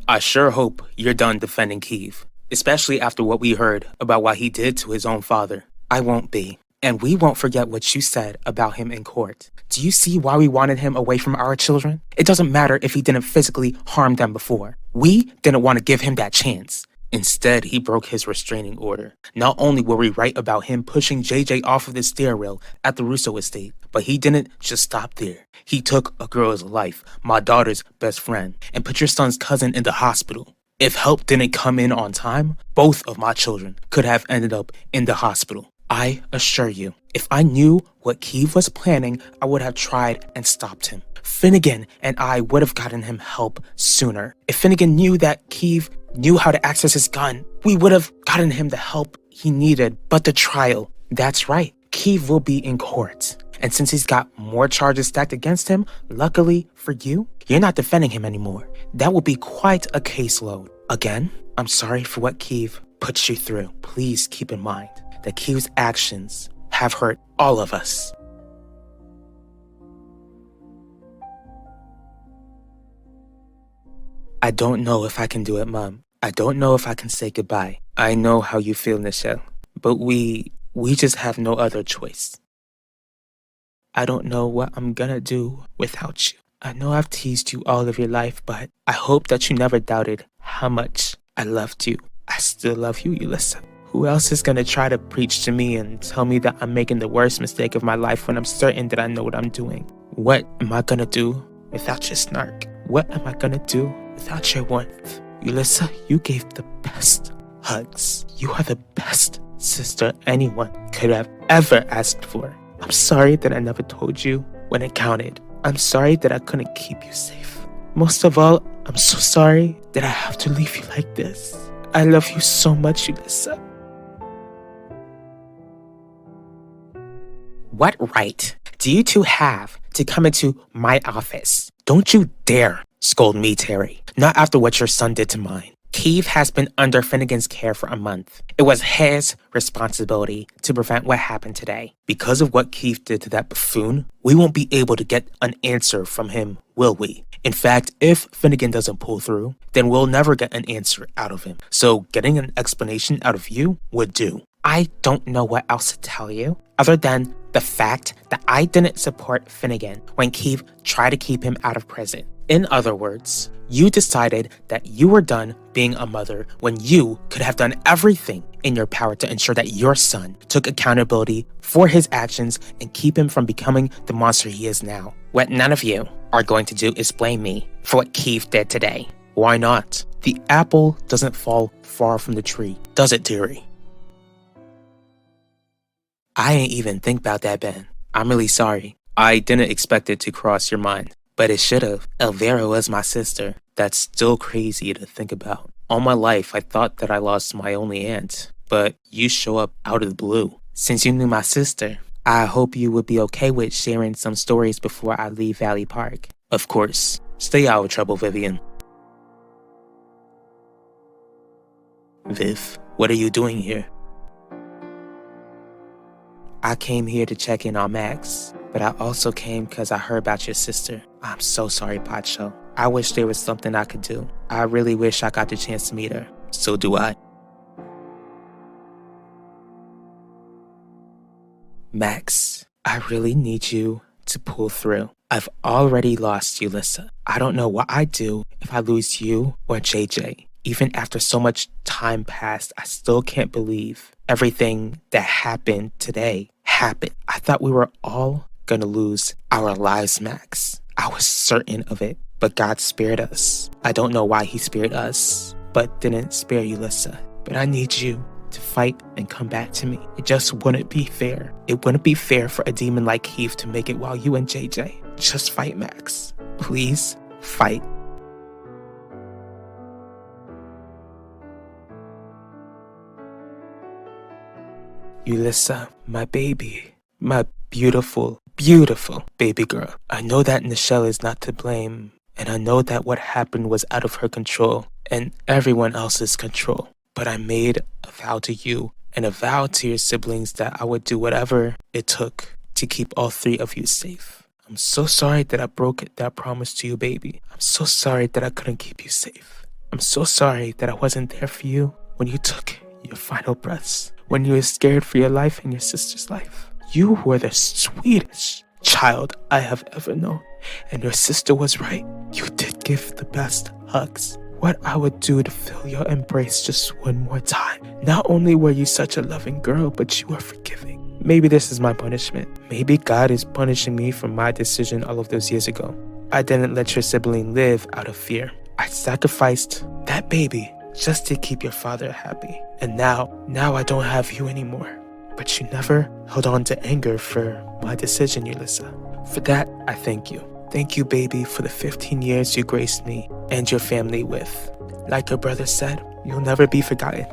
I sure hope you're done defending Kiev, especially after what we heard about what he did to his own father. I won't be. And we won't forget what you said about him in court. Do you see why we wanted him away from our children? It doesn't matter if he didn't physically harm them before. We didn't want to give him that chance. Instead, he broke his restraining order. Not only were we right about him pushing JJ off of the stair rail at the Russo estate, but he didn't just stop there. He took a girl's life, my daughter's best friend, and put your son's cousin in the hospital. If help didn't come in on time, both of my children could have ended up in the hospital. I assure you, if I knew what Kiev was planning, I would have tried and stopped him. Finnegan and I would have gotten him help sooner. If Finnegan knew that Kiev knew how to access his gun, we would have gotten him the help he needed. But the trial, that's right, Kiev will be in court. And since he's got more charges stacked against him, luckily for you, you're not defending him anymore. That will be quite a caseload. Again, I'm sorry for what Kiev puts you through. Please keep in mind that Kiev's actions have hurt all of us. I don't know if I can do it, Mom. I don't know if I can say goodbye. I know how you feel, Nichelle, but we just have no other choice. I don't know what I'm gonna do without you. I know I've teased you all of your life, but I hope that you never doubted how much I loved you. I still love you, Ulissa. Who else is gonna try to preach to me and tell me that I'm making the worst mistake of my life when I'm certain that I know what I'm doing? What am I gonna do without your snark? What am I gonna do without your warmth? Ulissa, you gave the best hugs. You are the best sister anyone could have ever asked for. I'm sorry that I never told you when it counted. I'm sorry that I couldn't keep you safe. Most of all, I'm so sorry that I have to leave you like this. I love you so much, Ulissa. What right do you two have to come into my office? Don't you dare scold me, Terry. Not after what your son did to mine. Kiev has been under Finnegan's care for a month. It was his responsibility to prevent what happened today. Because of what Kiev did to that buffoon, we won't be able to get an answer from him, will we? In fact, if Finnegan doesn't pull through, then we'll never get an answer out of him. So getting an explanation out of you would do. I don't know what else to tell you, other than the fact that I didn't support Finnegan when Kiev tried to keep him out of prison. In other words, you decided that you were done being a mother when you could have done everything in your power to ensure that your son took accountability for his actions and keep him from becoming the monster he is now. What none of you are going to do is blame me for what Kiev did today. Why not? The apple doesn't fall far from the tree, does it, dearie? I ain't even think about that, Ben. I'm really sorry. I didn't expect it to cross your mind, but it should have. Elvira was my sister. That's still crazy to think about. All my life, I thought that I lost my only aunt, but you show up out of the blue. Since you knew my sister, I hope you would be okay with sharing some stories before I leave Valley Park. Of course. Stay out of trouble, Vivian. Viv, what are you doing here? I came here to check in on Max, but I also came because I heard about your sister. I'm so sorry, Pacho. I wish there was something I could do. I really wish I got the chance to meet her. So do I. Max, I really need you to pull through. I've already lost Ulissa. I don't know what I'd do if I lose you or JJ. Even after so much time passed, I still can't believe everything that happened today happened. I thought we were all gonna lose our lives, Max. I was certain of it, but God spared us. I don't know why he spared us, but didn't spare Ulissa. But I need you to fight fight and come back to me. It just wouldn't be fair. It wouldn't be fair for a demon like Keith to make it while you and JJ. Just fight, Max. Please, fight. Yulissa, my baby. My beautiful, beautiful baby girl. I know that Nichelle is not to blame, and I know that what happened was out of her control and everyone else's control. But I made a vow to you and a vow to your siblings that I would do whatever it took to keep all three of you safe. I'm so sorry that I broke that promise to you, baby. I'm so sorry that I couldn't keep you safe. I'm so sorry that I wasn't there for you when you took your final breaths, when you were scared for your life and your sister's life. You were the sweetest child I have ever known, and your sister was right. You did give the best hugs. What I would do to feel your embrace just one more time. Not only were you such a loving girl, but you were forgiving. Maybe this is my punishment. Maybe God is punishing me for my decision all of those years ago. I didn't let your sibling live out of fear. I sacrificed that baby just to keep your father happy. And now I don't have you anymore. But you never held on to anger for my decision, Yulissa. For that, I thank you. Thank you, baby, for the 15 years you graced me and your family with. Like your brother said, you'll never be forgotten.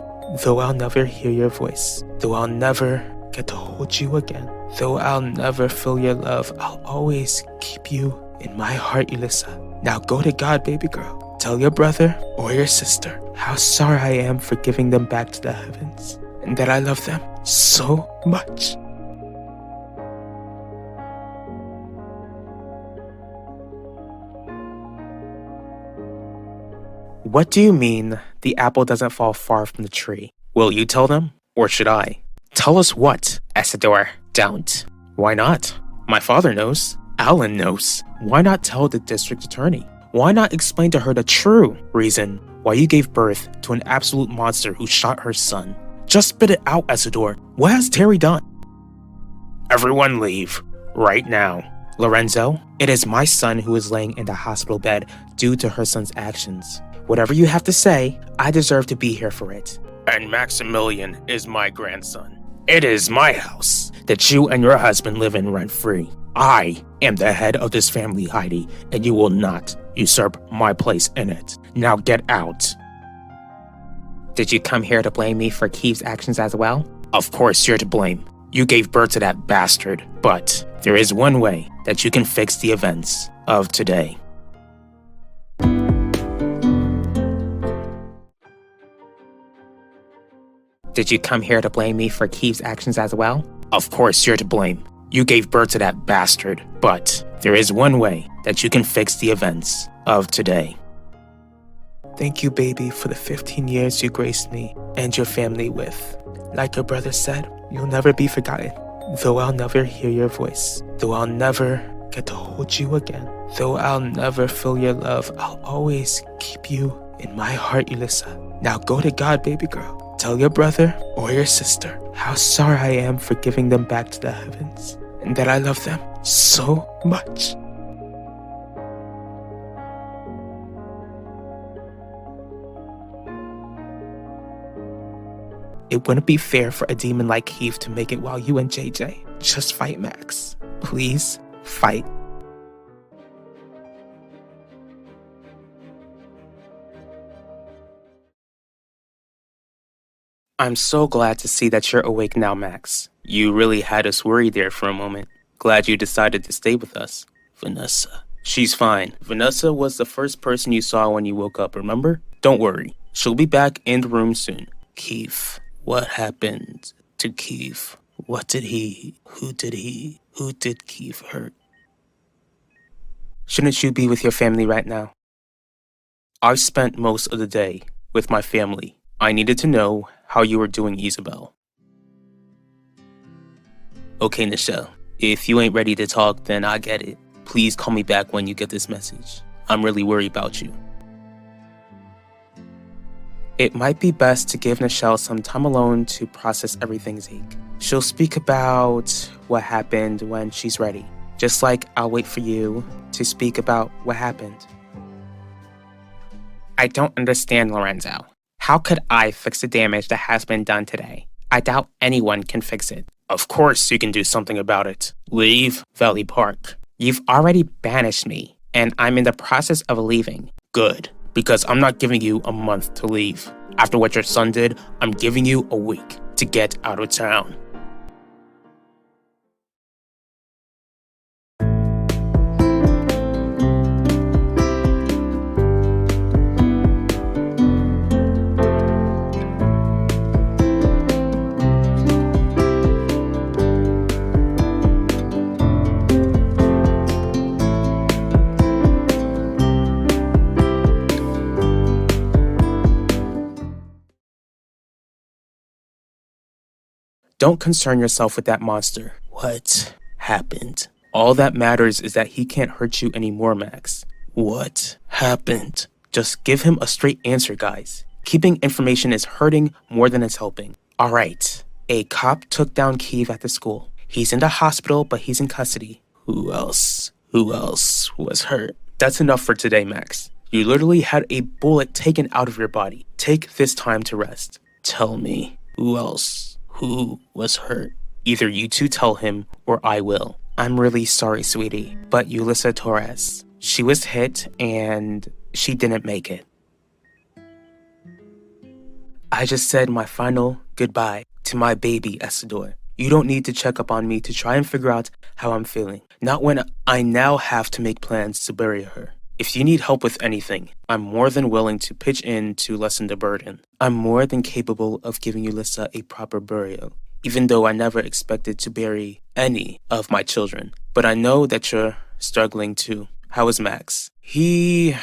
Though I'll never hear your voice. Though I'll never get to hold you again. Though I'll never feel your love, I'll always keep you in my heart, Yulissa. Now go to God, baby girl. Tell your brother or your sister how sorry I am for giving them back to the heavens. And that I love them so much. What do you mean the apple doesn't fall far from the tree? Will you tell them? Or should I? Tell us what, Essador? Don't. Why not? My father knows. Alan knows. Why not tell the district attorney? Why not explain to her the true reason why you gave birth to an absolute monster who shot her son? Just spit it out, Essador. What has Terry done? Everyone leave. Right now. Lorenzo, it is my son who is laying in the hospital bed due to her son's actions. Whatever you have to say, I deserve to be here for it. And Maximilian is my grandson. It is my house that you and your husband live in rent-free. I am the head of this family, Heidi, and you will not usurp my place in it. Now get out. Did you come here to blame me for Keith's actions as well? Of course you're to blame. You gave birth to that bastard, but there is one way that you can fix the events of today. Did you come here to blame me for Keith's actions as well? Of course you're to blame. You gave birth to that bastard, but there is one way that you can fix the events of today. Thank you, baby, for the 15 years you graced me and your family with. Like your brother said, you'll never be forgotten. Though I'll never hear your voice. Though I'll never get to hold you again. Though I'll never feel your love, I'll always keep you in my heart, Yulissa. Now go to God, baby girl. Tell your brother or your sister how sorry I am for giving them back to the heavens. And that I love them so much. It wouldn't be fair for a demon like Keith to make it while you and JJ. Just fight, Max. Please, fight. I'm so glad to see that you're awake now, Max. You really had us worried there for a moment. Glad you decided to stay with us. Vanessa. She's fine. Vanessa was the first person you saw when you woke up, remember? Don't worry. She'll be back in the room soon. Keith. What happened to Keith? Who did Keith hurt? Shouldn't you be with your family right now? I've spent most of the day with my family. I needed to know how you were doing, Isabel. Okay, Nichelle. If you ain't ready to talk, then I get it. Please call me back when you get this message. I'm really worried about you. It might be best to give Nichelle some time alone to process everything, Zeke. She'll speak about what happened when she's ready. Just like I'll wait for you to speak about what happened. I don't understand, Lorenzo. How could I fix the damage that has been done today? I doubt anyone can fix it. Of course you can do something about it. Leave Valley Park. You've already banished me, and I'm in the process of leaving. Good, because I'm not giving you a month to leave. After what your son did, I'm giving you a week to get out of town. Don't concern yourself with that monster. What happened? All that matters is that he can't hurt you anymore, Max. What happened? Just give him a straight answer, guys. Keeping information is hurting more than it's helping. All right. A cop took down Keith at the school. He's in the hospital, but he's in custody. Who else? Who else was hurt? That's enough for today, Max. You literally had a bullet taken out of your body. Take this time to rest. Tell me, who else? Who was hurt? Either you two tell him, or I will. I'm really sorry, sweetie, but Yulissa Torres. She was hit, and she didn't make it. I just said my final goodbye to my baby, Essador. You don't need to check up on me to try and figure out how I'm feeling. Not when I now have to make plans to bury her. If you need help with anything, I'm more than willing to pitch in to lessen the burden. I'm more than capable of giving Yulissa a proper burial, even though I never expected to bury any of my children. But I know that you're struggling too. How is Max? He's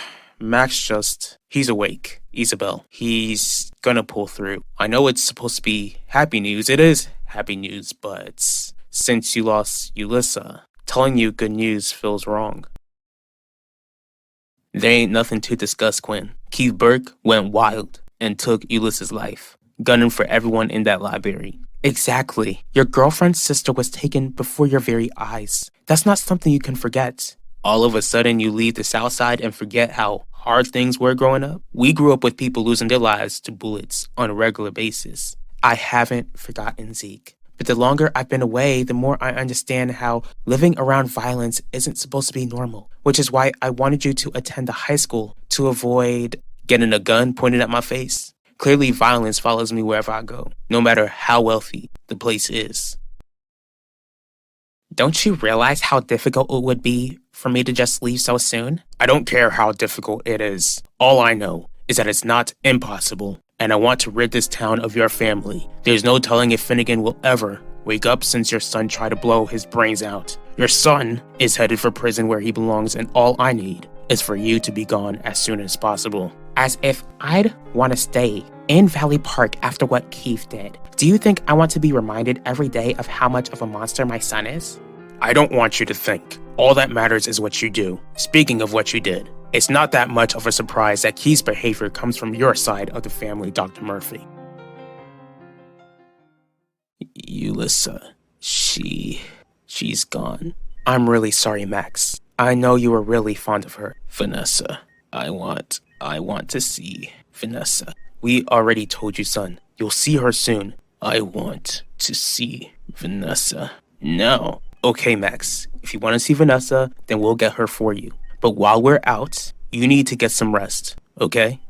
awake, Isabel. He's gonna pull through. I know it's supposed to be happy news. It is happy news, but since you lost Yulissa, telling you good news feels wrong. There ain't nothing to discuss, Quinn. Keith Burke went wild and took Ulysses' life, gunning for everyone in that library. Exactly. Your girlfriend's sister was taken before your very eyes. That's not something you can forget. All of a sudden, you leave the South Side and forget how hard things were growing up? We grew up with people losing their lives to bullets on a regular basis. I haven't forgotten, Zeke. But the longer I've been away, the more I understand how living around violence isn't supposed to be normal, which is why I wanted you to attend the high school to avoid getting a gun pointed at my face. Clearly, violence follows me wherever I go, no matter how wealthy the place is. Don't you realize how difficult it would be for me to just leave so soon? I don't care how difficult it is. All I know is that it's not impossible. And I want to rid this town of your family. There's no telling if Finnegan will ever wake up since your son tried to blow his brains out. Your son is headed for prison where he belongs, and all I need is for you to be gone as soon as possible. As if I'd want to stay in Valley Park after what Keith did. Do you think I want to be reminded every day of how much of a monster my son is? I don't want you to think. All that matters is what you do. Speaking of what you did, it's not that much of a surprise that Keith's behavior comes from your side of the family, Dr. Murphy. Yulissa, she's gone. I'm really sorry, Max. I know you were really fond of her. Vanessa, I want to see Vanessa. We already told you, son. You'll see her soon. I want to see Vanessa now. Okay, Max. If you want to see Vanessa, then we'll get her for you. But while we're out, you need to get some rest, okay?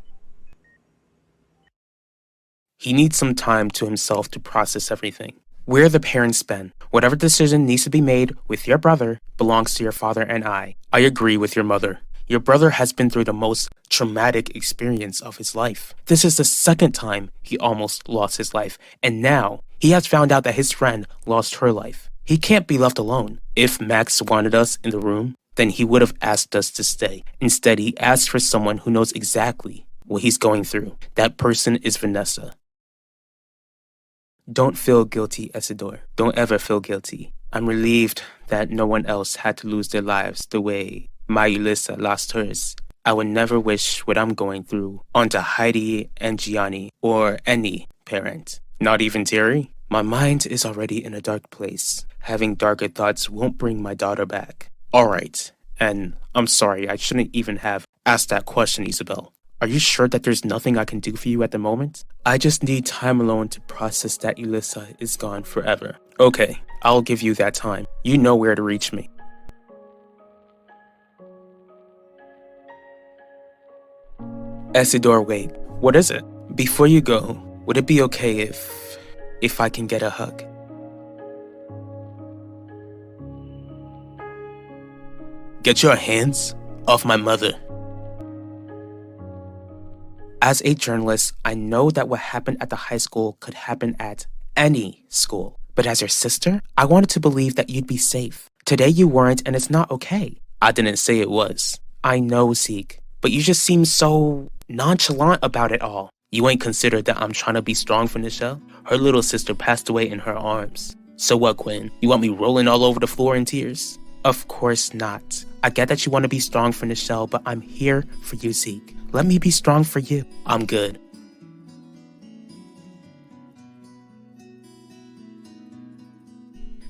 He needs some time to himself to process everything. We're the parents, Ben. Whatever decision needs to be made with your brother belongs to your father and I. I agree with your mother. Your brother has been through the most traumatic experience of his life. This is the second time he almost lost his life, and now he has found out that his friend lost her life. He can't be left alone. If Max wanted us in the room, then he would have asked us to stay. Instead, he asked for someone who knows exactly what he's going through. That person is Vanessa. Don't feel guilty, Essador. Don't ever feel guilty. I'm relieved that no one else had to lose their lives the way my Yulissa lost hers. I would never wish what I'm going through onto Heidi and Gianni or any parent. Not even Terry. My mind is already in a dark place. Having darker thoughts won't bring my daughter back. All right, and I'm sorry, I shouldn't even have asked that question, Isabel. Are you sure that there's nothing I can do for you at the moment? I just need time alone to process that Elissa is gone forever. Okay, I'll give you that time. You know where to reach me. Isidore, wait. What is it? Before you go, would it be okay if I can get a hug? Get your hands off my mother. As a journalist, I know that what happened at the high school could happen at any school. But as your sister, I wanted to believe that you'd be safe. Today you weren't, and it's not okay. I didn't say it was. I know, Zeke, but you just seem so nonchalant about it all. You ain't considered that I'm trying to be strong for Nichelle? Her little sister passed away in her arms. So what, Quinn? You want me rolling all over the floor in tears? Of course not. I get that you want to be strong for Nichelle, but I'm here for you, Zeke. Let me be strong for you. I'm good.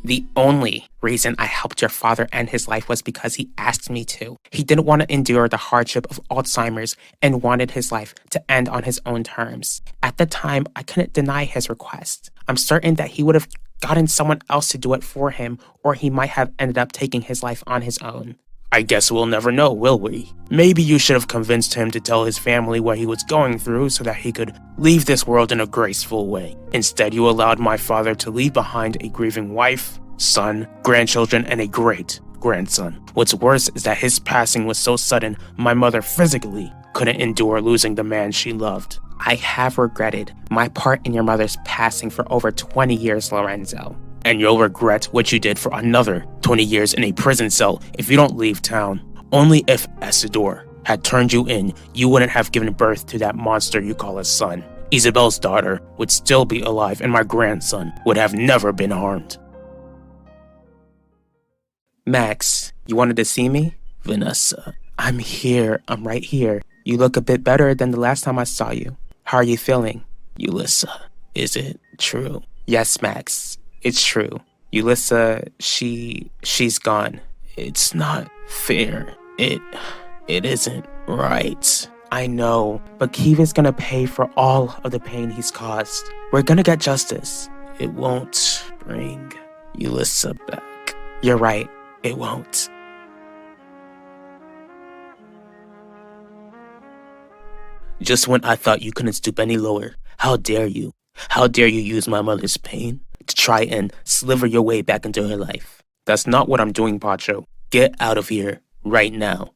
The only reason I helped your father end his life was because he asked me to. He didn't want to endure the hardship of Alzheimer's and wanted his life to end on his own terms. At the time, I couldn't deny his request. I'm certain that he would have gotten someone else to do it for him, or he might have ended up taking his life on his own. I guess we'll never know, will we? Maybe you should have convinced him to tell his family what he was going through so that he could leave this world in a graceful way. Instead, you allowed my father to leave behind a grieving wife, son, grandchildren, and a great-grandson. What's worse is that his passing was so sudden, my mother physically couldn't endure losing the man she loved. I have regretted my part in your mother's passing for over 20 years, Lorenzo. And you'll regret what you did for another 20 years in a prison cell if you don't leave town. Only if Isidore had turned you in, you wouldn't have given birth to that monster you call a son. Isabel's daughter would still be alive and my grandson would have never been harmed. Max, you wanted to see me? Vanessa, I'm here. I'm right here. You look a bit better than the last time I saw you. How are you feeling? Ulissa, is it true? Yes, Max. It's true. Ulissa, she's gone. It's not fair. It isn't right. I know, but Keith is gonna pay for all of the pain he's caused. We're gonna get justice. It won't bring Ulissa back. You're right, it won't. Just when I thought you couldn't stoop any lower, how dare you? How dare you use my mother's pain to try and sliver your way back into her life? That's not what I'm doing, Pacho. Get out of here right now.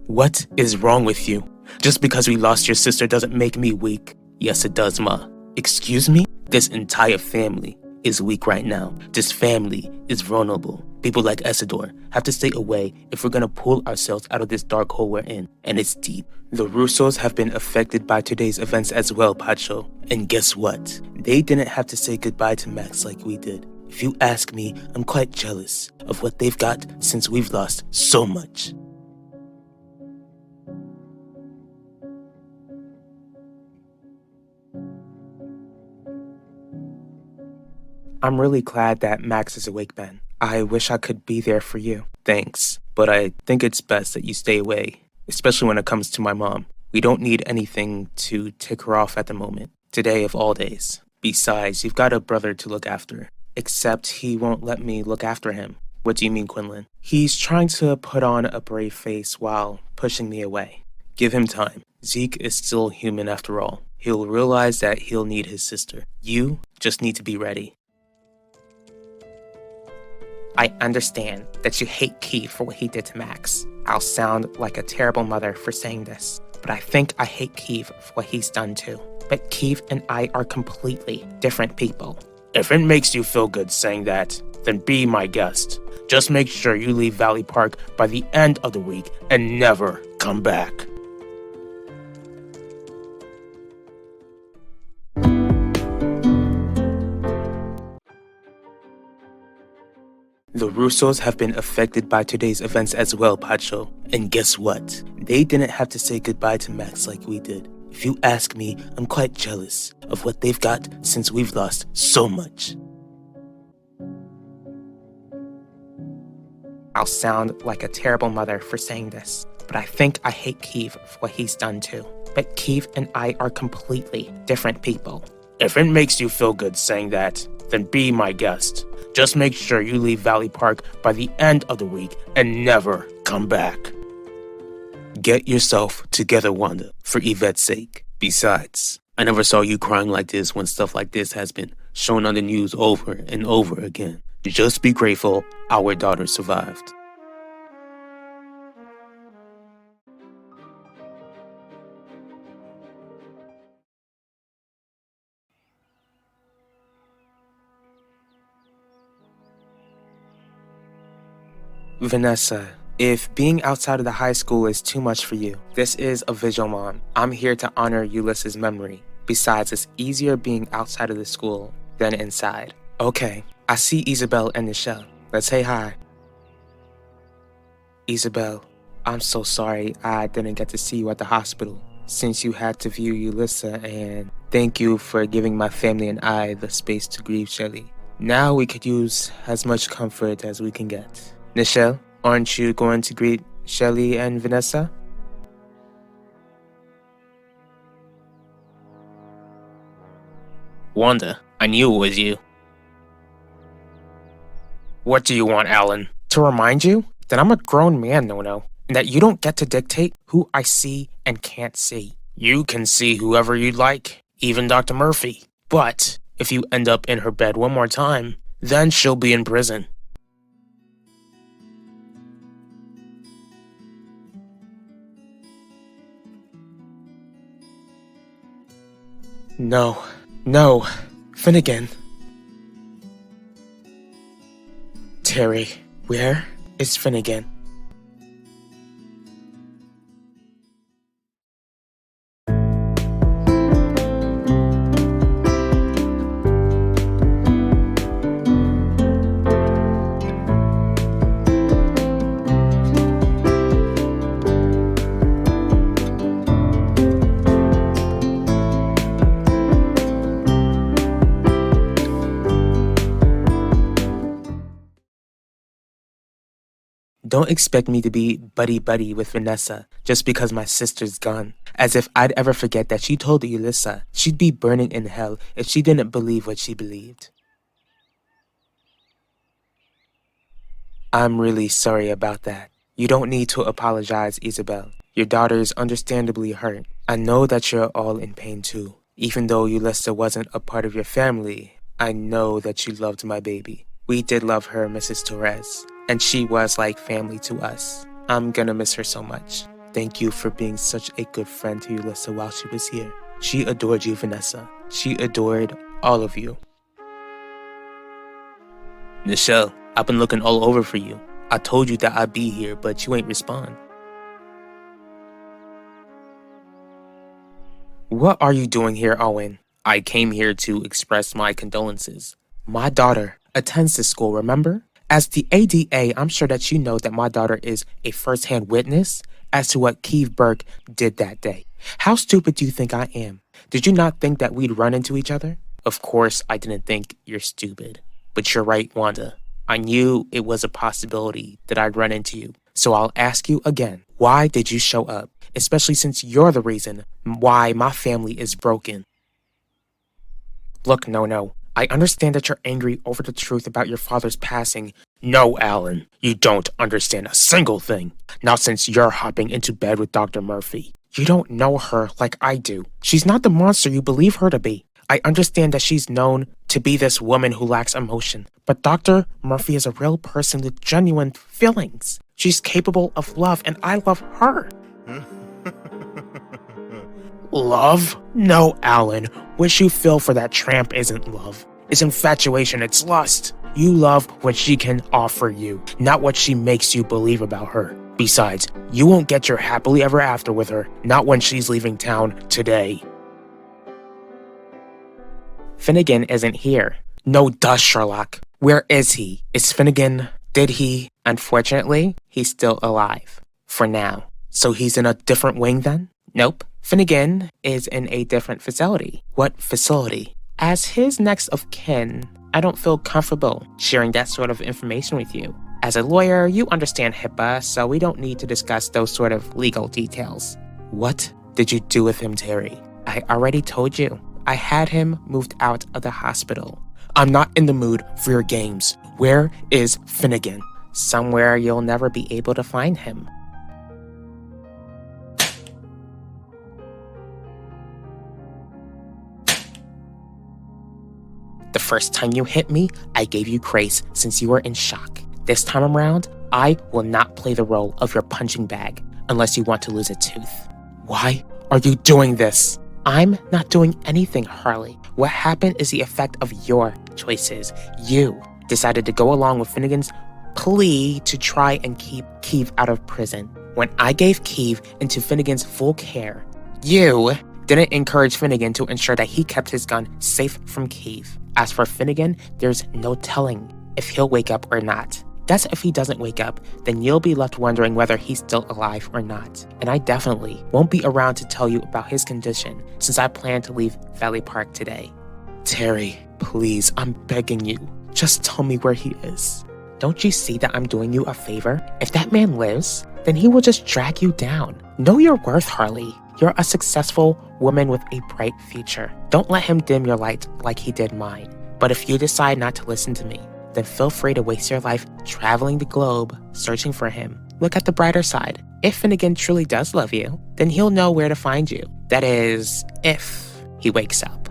What is wrong with you? Just because we lost your sister doesn't make me weak. Yes, it does, Ma. Excuse me? This entire family is weak right now. This family is vulnerable. People like Isidore have to stay away if we're gonna pull ourselves out of this dark hole we're in, and it's deep. The Russos have been affected by today's events as well, Pacho. And guess what? They didn't have to say goodbye to Max like we did. If you ask me, I'm quite jealous of what they've got since we've lost so much. I'm really glad that Max is awake, Ben. I wish I could be there for you. Thanks, but I think it's best that you stay away, especially when it comes to my mom. We don't need anything to tick her off at the moment. Today of all days. Besides, you've got a brother to look after. Except he won't let me look after him. What do you mean, Quinlan? He's trying to put on a brave face while pushing me away. Give him time. Zeke is still human after all. He'll realize that he'll need his sister. You just need to be ready. I understand that you hate Keith for what he did to Max. I'll sound like a terrible mother for saying this, but I think I hate Keith for what he's done too. But Keith and I are completely different people. If it makes you feel good saying that, then be my guest. Just make sure you leave Valley Park by the end of the week and never come back. The Russos have been affected by today's events as well, Pacho. And guess what? They didn't have to say goodbye to Max like we did. If you ask me, I'm quite jealous of what they've got since we've lost so much. I'll sound like a terrible mother for saying this, but I think I hate Keith for what he's done too. But Keith and I are completely different people. If it makes you feel good saying that, then be my guest. Just make sure you leave Valley Park by the end of the week and never come back. Get yourself together, Wanda, for Yvette's sake. Besides, I never saw you crying like this when stuff like this has been shown on the news over and over again. Just be grateful our daughter survived. Vanessa, if being outside of the high school is too much for you, this is a visual mom. I'm here to honor Ulysses' memory. Besides, it's easier being outside of the school than inside. Okay, I see Isabel and Nichelle. Let's say hi. Isabel, I'm so sorry I didn't get to see you at the hospital since you had to view Ulysses, and thank you for giving my family and I the space to grieve Shelly. Now we could use as much comfort as we can get. Nichelle, aren't you going to greet Shelly and Vanessa? Wanda, I knew it was you. What do you want, Alan? To remind you that I'm a grown man, Nono, and that you don't get to dictate who I see and can't see. You can see whoever you'd like, even Dr. Murphy. But if you end up in her bed one more time, then she'll be in prison. No, Finnegan. Terry, where is Finnegan? Don't expect me to be buddy-buddy with Vanessa just because my sister's gone. As if I'd ever forget that she told Ulysses she'd be burning in hell if she didn't believe what she believed. I'm really sorry about that. You don't need to apologize, Isabel. Your daughter is understandably hurt. I know that you're all in pain too. Even though Ulysses wasn't a part of your family, I know that you loved my baby. We did love her, Mrs. Torres. And she was like family to us. I'm gonna miss her so much. Thank you for being such a good friend to Ulysses while she was here. She adored you, Vanessa. She adored all of you. Nichelle, I've been looking all over for you. I told you that I'd be here, but you ain't respond. What are you doing here, Owen? I came here to express my condolences. My daughter attends this school, remember? As the ADA, I'm sure that you know that my daughter is a first-hand witness as to what Keith Burke did that day. How stupid do you think I am? Did you not think that we'd run into each other? Of course, I didn't think you're stupid. But you're right, Wanda. I knew it was a possibility that I'd run into you. So I'll ask you again, why did you show up? Especially since you're the reason why my family is broken. Look, no. I understand that you're angry over the truth about your father's passing. No, Alan, you don't understand a single thing. Not since you're hopping into bed with Dr. Murphy. You don't know her like I do. She's not the monster you believe her to be. I understand that she's known to be this woman who lacks emotion. But Dr. Murphy is a real person with genuine feelings. She's capable of love, and I love her. Love? No, Alan. What you feel for that tramp isn't love. It's infatuation, it's lust. You love what she can offer you, not what she makes you believe about her. Besides, you won't get your happily ever after with her, not when she's leaving town today. Finnegan isn't here. No duh, Sherlock. Where is he? Is Finnegan... Did he... Unfortunately, he's still alive. For now. So he's in a different wing then? Nope. Finnegan is in a different facility. What facility? As his next of kin, I don't feel comfortable sharing that sort of information with you. As a lawyer, you understand HIPAA, so we don't need to discuss those sort of legal details. What did you do with him, Terry? I already told you. I had him moved out of the hospital. I'm not in the mood for your games. Where is Finnegan? Somewhere you'll never be able to find him. The first time you hit me, I gave you grace since you were in shock. This time around, I will not play the role of your punching bag unless you want to lose a tooth. Why are you doing this? I'm not doing anything, Harley. What happened is the effect of your choices. You decided to go along with Finnegan's plea to try and keep Keeve out of prison. When I gave Keeve into Finnegan's full care, you didn't encourage Finnegan to ensure that he kept his gun safe from Keeve. As for Finnegan, there's no telling if he'll wake up or not. That's if he doesn't wake up, then you'll be left wondering whether he's still alive or not. And I definitely won't be around to tell you about his condition since I plan to leave Valley Park today. Terry, please, I'm begging you. Just tell me where he is. Don't you see that I'm doing you a favor? If that man lives, then he will just drag you down. Know your worth, Harley. You're a successful woman with a bright future. Don't let him dim your light like he did mine. But if you decide not to listen to me, then feel free to waste your life traveling the globe searching for him. Look at the brighter side. If Finnegan truly does love you, then he'll know where to find you. That is, if he wakes up.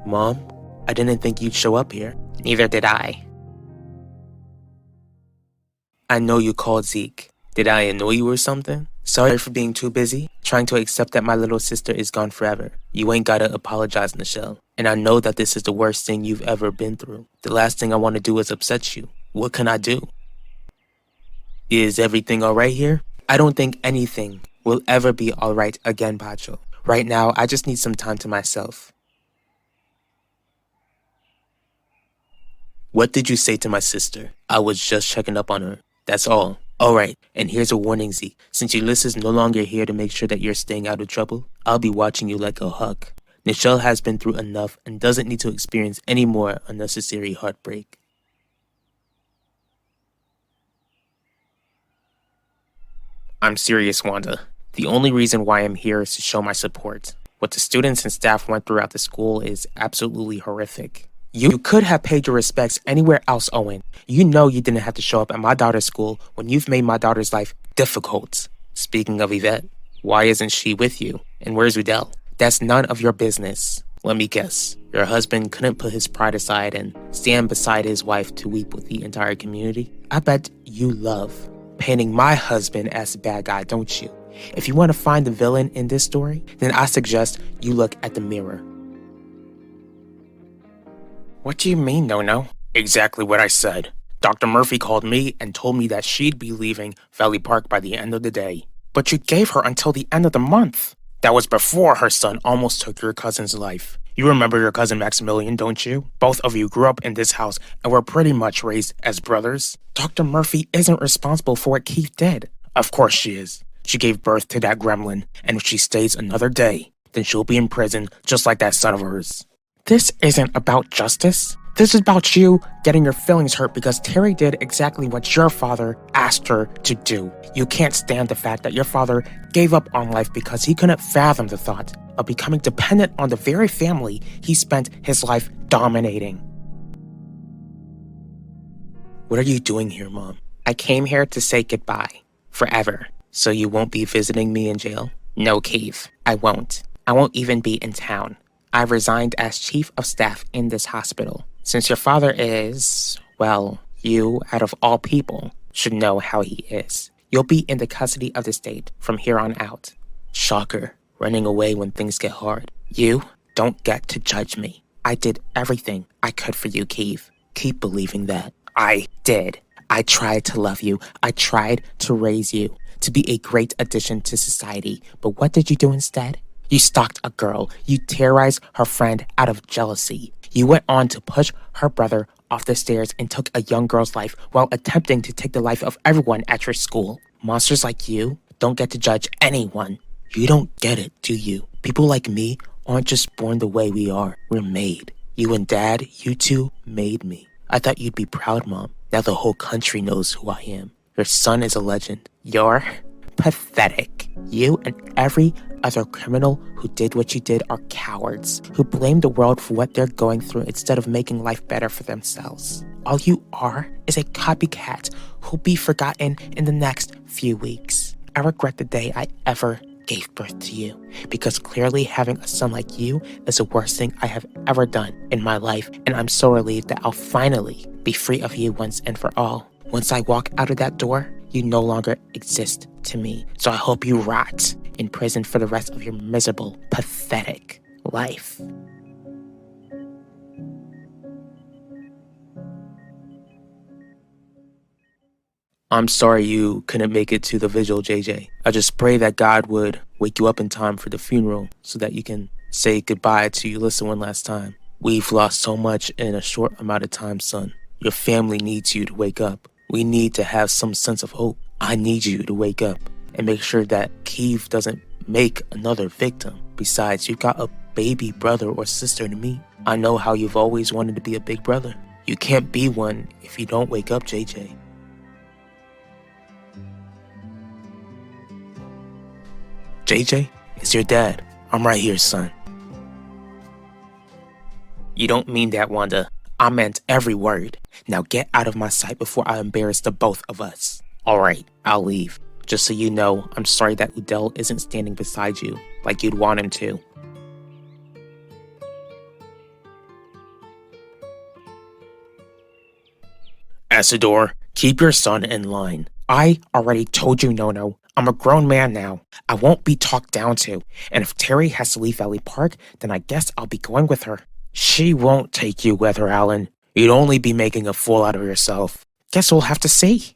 Mom, I didn't think you'd show up here. Neither did I. I know you called Zeke. Did I annoy you or something? Sorry for being too busy, trying to accept that my little sister is gone forever. You ain't gotta apologize, Nichelle. And I know that this is the worst thing you've ever been through. The last thing I want to do is upset you. What can I do? Is everything alright here? I don't think anything will ever be alright again, Pacho. Right now, I just need some time to myself. What did you say to my sister? I was just checking up on her. That's all. Alright, and here's a warning, Zeke. Since Ulysses is no longer here to make sure that you're staying out of trouble, I'll be watching you like a hawk. Nichelle has been through enough and doesn't need to experience any more unnecessary heartbreak. I'm serious, Wanda. The only reason why I'm here is to show my support. What the students and staff went through at the school is absolutely horrific. You could have paid your respects anywhere else, Owen. You know you didn't have to show up at my daughter's school when you've made my daughter's life difficult. Speaking of Yvette, why isn't she with you? And where's Udell? That's none of your business. Let me guess. Your husband couldn't put his pride aside and stand beside his wife to weep with the entire community? I bet you love painting my husband as a bad guy, don't you? If you want to find the villain in this story, then I suggest you look at the mirror. What do you mean, No? Exactly what I said. Dr. Murphy called me and told me that she'd be leaving Valley Park by the end of the day. But you gave her until the end of the month. That was before her son almost took your cousin's life. You remember your cousin Maximilian, don't you? Both of you grew up in this house and were pretty much raised as brothers. Dr. Murphy isn't responsible for what Keith did. Of course she is. She gave birth to that gremlin, and if she stays another day, then she'll be in prison just like that son of hers. This isn't about justice. This is about you getting your feelings hurt because Terry did exactly what your father asked her to do. You can't stand the fact that your father gave up on life because he couldn't fathom the thought of becoming dependent on the very family he spent his life dominating. What are you doing here, Mom? I came here to say goodbye. Forever. So you won't be visiting me in jail? No, Keith. I won't. I won't even be in town. I've resigned as chief of staff in this hospital. Since your father is, well, you, out of all people, should know how he is. You'll be in the custody of the state from here on out. Shocker, running away when things get hard. You don't get to judge me. I did everything I could for you, Keith. Keep believing that. I did. I tried to love you. I tried to raise you, to be a great addition to society. But what did you do instead? You stalked a girl. You terrorized her friend out of jealousy. You went on to push her brother off the stairs and took a young girl's life while attempting to take the life of everyone at your school. Monsters like you don't get to judge anyone. You don't get it, do you? People like me aren't just born the way we are. We're made. You and Dad, you two made me. I thought you'd be proud, Mom. Now the whole country knows who I am. Your son is a legend. You're pathetic. You and every other criminal who did what you did are cowards, who blame the world for what they're going through instead of making life better for themselves. All you are is a copycat who'll be forgotten in the next few weeks. I regret the day I ever gave birth to you, because clearly having a son like you is the worst thing I have ever done in my life, and I'm so relieved that I'll finally be free of you once and for all. Once I walk out of that door, you no longer exist to me, so I hope you rot in prison for the rest of your miserable, pathetic life. I'm sorry you couldn't make it to the vigil, JJ. I just pray that God would wake you up in time for the funeral so that you can say goodbye to Yulissa one last time. We've lost so much in a short amount of time, son. Your family needs you to wake up. We need to have some sense of hope. I need you to wake up and make sure that Keith doesn't make another victim. Besides, you got a baby brother or sister to meet. I know how you've always wanted to be a big brother. You can't be one if you don't wake up, JJ. JJ, it's your dad. I'm right here, son. You don't mean that, Wanda. I meant every word. Now get out of my sight before I embarrass the both of us. Alright, I'll leave. Just so you know, I'm sorry that Udell isn't standing beside you like you'd want him to. Asador, keep your son in line. I already told you, Nono. I'm a grown man now. I won't be talked down to. And if Terry has to leave Valley Park, then I guess I'll be going with her. She won't take you with her, Alan. You'd only be making a fool out of yourself. Guess we'll have to see.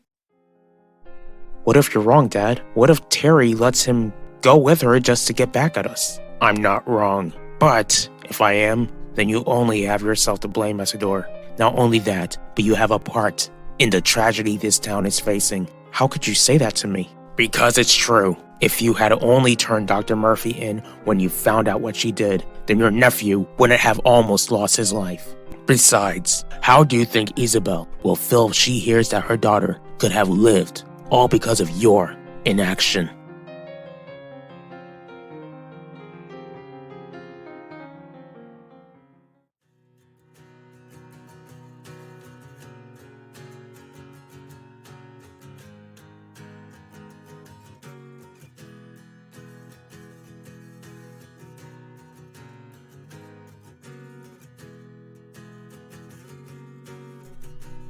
What if you're wrong, Dad? What if Terry lets him go with her just to get back at us? I'm not wrong. But if I am, then you only have yourself to blame, Asador. Not only that, but you have a part in the tragedy this town is facing. How could you say that to me? Because it's true. If you had only turned Dr. Murphy in when you found out what she did, then your nephew wouldn't have almost lost his life. Besides, how do you think Isabel will feel if she hears that her daughter could have lived, all because of your inaction?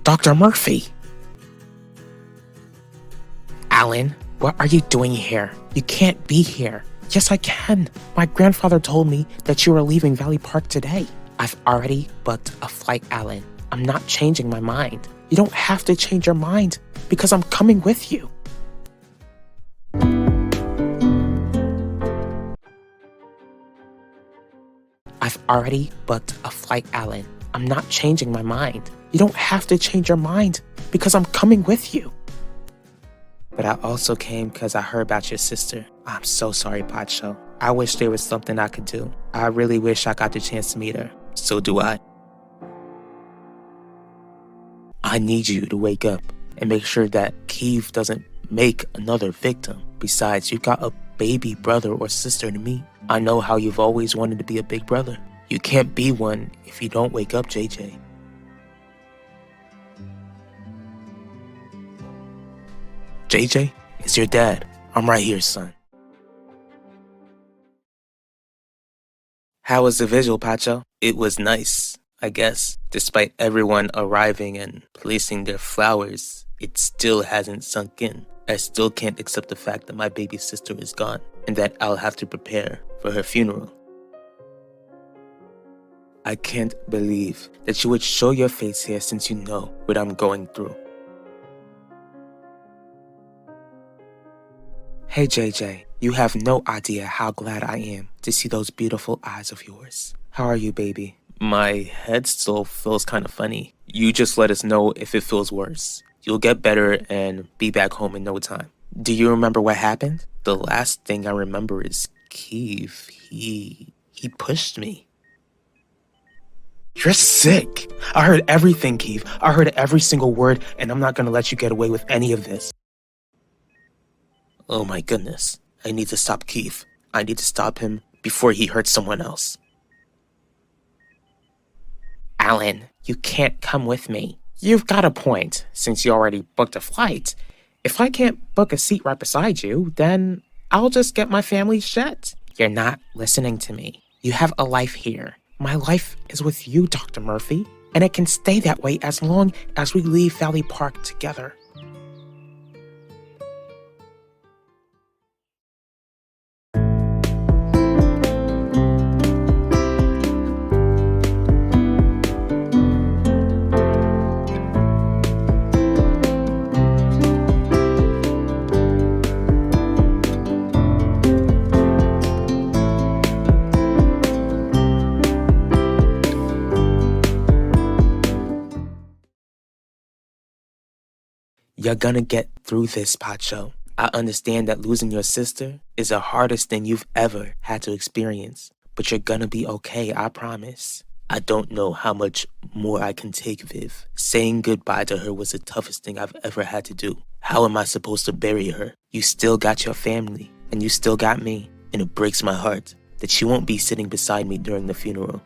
Dr. Murphy! Alan, what are you doing here? You can't be here. Yes, I can. My grandfather told me that you were leaving Valley Park today. I've already booked a flight, Alan. I'm not changing my mind. You don't have to change your mind because I'm coming with you. I've already booked a flight, Alan. I'm not changing my mind. You don't have to change your mind because I'm coming with you. But I also came because I heard about your sister. I'm so sorry, Pacho. I wish there was something I could do. I really wish I got the chance to meet her. So do I. I need you to wake up and make sure that Keith doesn't make another victim. Besides, you got a baby brother or sister to meet. I know how you've always wanted to be a big brother. You can't be one if you don't wake up, JJ. JJ, it's your dad. I'm right here, son. How was the visual, Pacho? It was nice, I guess. Despite everyone arriving and placing their flowers, it still hasn't sunk in. I still can't accept the fact that my baby sister is gone and that I'll have to prepare for her funeral. I can't believe that you would show your face here since you know what I'm going through. Hey JJ, you have no idea how glad I am to see those beautiful eyes of yours. How are you, baby? My head still feels kind of funny. You just let us know if it feels worse. You'll get better and be back home in no time. Do you remember what happened? The last thing I remember is Keith. He He pushed me. You're sick. I heard everything, Keith. I heard every single word, and I'm not gonna let you get away with any of this. Oh my goodness. I need to stop Keith. I need to stop him before he hurts someone else. Alan, you can't come with me. You've got a point, since you already booked a flight. If I can't book a seat right beside you, then I'll just get my family's jet. You're not listening to me. You have a life here. My life is with you, Dr. Murphy, and it can stay that way as long as we leave Valley Park together. You're gonna get through this, Pacho. I understand that losing your sister is the hardest thing you've ever had to experience, but you're gonna be okay, I promise. I don't know how much more I can take, Viv. Saying goodbye to her was the toughest thing I've ever had to do. How am I supposed to bury her? You still got your family, and you still got me, and it breaks my heart that she won't be sitting beside me during the funeral.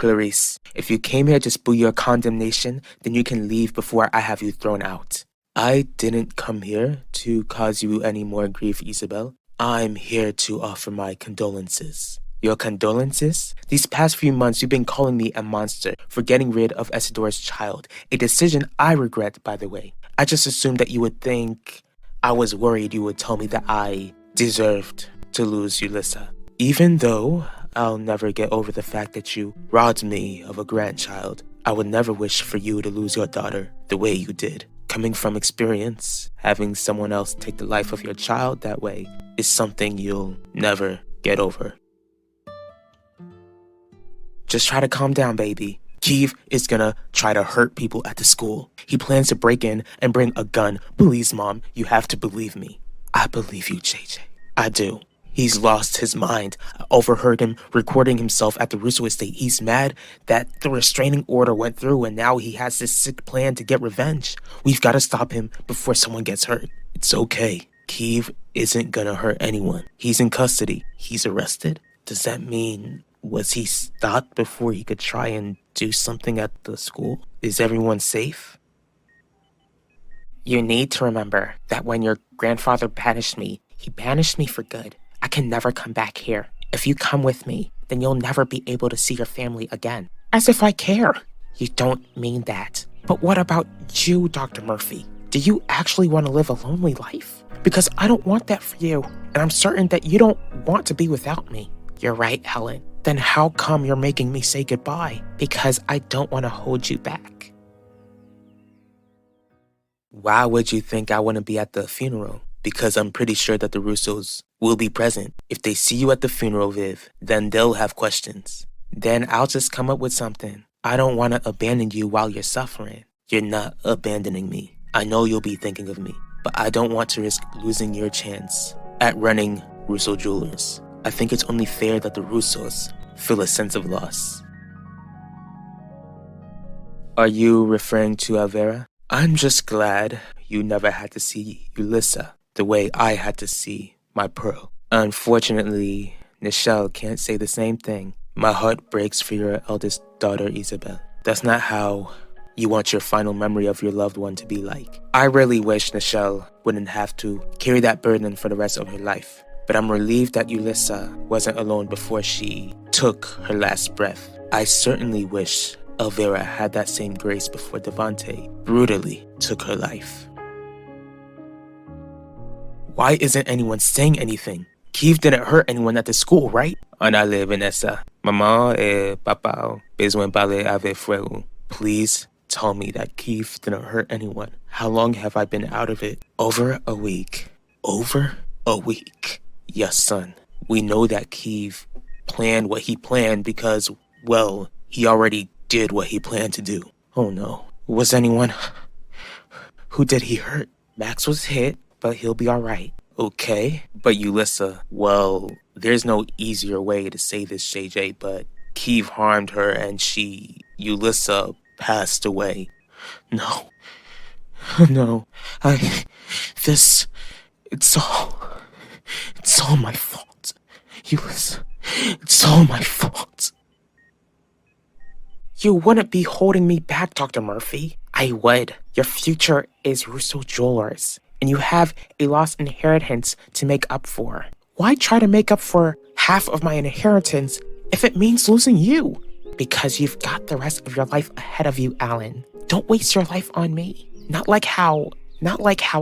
Clarice, if you came here to spew your condemnation, then you can leave before I have you thrown out. I didn't come here to cause you any more grief, Isabel. I'm here to offer my condolences. Your condolences? These past few months, you've been calling me a monster for getting rid of Isidore's child, a decision I regret, by the way. I just assumed that you would think I was worried you would tell me that I deserved to lose Yulissa. Even though I'll never get over the fact that you robbed me of a grandchild, I would never wish for you to lose your daughter the way you did. Coming from experience, having someone else take the life of your child that way is something you'll never get over. Just try to calm down, baby. Keith is gonna try to hurt people at the school. He plans to break in and bring a gun. Please, Mom, you have to believe me. I believe you, JJ. I do. He's lost his mind. I overheard him recording himself at the Russo estate. He's mad that the restraining order went through and now he has this sick plan to get revenge. We've got to stop him before someone gets hurt. It's okay. Keith isn't gonna hurt anyone. He's in custody. He's arrested. Does that mean, was he stopped before he could try and do something at the school? Is everyone safe? You need to remember that when your grandfather banished me, he banished me for good. I can never come back here. If you come with me, then you'll never be able to see your family again. As if I care. You don't mean that. But what about you, Dr. Murphy? Do you actually want to live a lonely life? Because I don't want that for you, and I'm certain that you don't want to be without me. You're right, Helen. Then how come you're making me say goodbye? Because I don't want to hold you back. Why would you think I want to be at the funeral? Because I'm pretty sure that the Russos will be present. If they see you at the funeral, Viv, then they'll have questions. Then I'll just come up with something. I don't want to abandon you while you're suffering. You're not abandoning me. I know you'll be thinking of me, but I don't want to risk losing your chance at running Russo Jewelers. I think it's only fair that the Russos feel a sense of loss. Are you referring to Alvera? I'm just glad you never had to see Yulissa the way I had to see my Pearl. Unfortunately, Nichelle can't say the same thing. My heart breaks for your eldest daughter, Isabel. That's not how you want your final memory of your loved one to be like. I really wish Nichelle wouldn't have to carry that burden for the rest of her life. But I'm relieved that Yulissa wasn't alone before she took her last breath. I certainly wish Elvira had that same grace before Devante brutally took her life. Why isn't anyone saying anything? Keith didn't hurt anyone at the school, right? Andale, Vanessa. Mamá y papá besoin parler avec frère. Please tell me that Keith didn't hurt anyone. How long have I been out of it? Over a week. Over a week. Yes, son. We know that Keith planned what he planned because, well, he already did what he planned to do. Oh no. Was anyone... Who did he hurt? Max was hit, but he'll be alright. Okay, but Ulissa, well, there's no easier way to say this, JJ, but Keeve harmed her and Ulissa, passed away. No, no, I, this, it's all my fault. Ulissa, it's all my fault. You wouldn't be holding me back, Dr. Murphy. I would. Your future is Russo Jewelers, and you have a lost inheritance to make up for. Why try to make up for half of my inheritance if it means losing you? Because you've got the rest of your life ahead of you, Alan. Don't waste your life on me. Not like how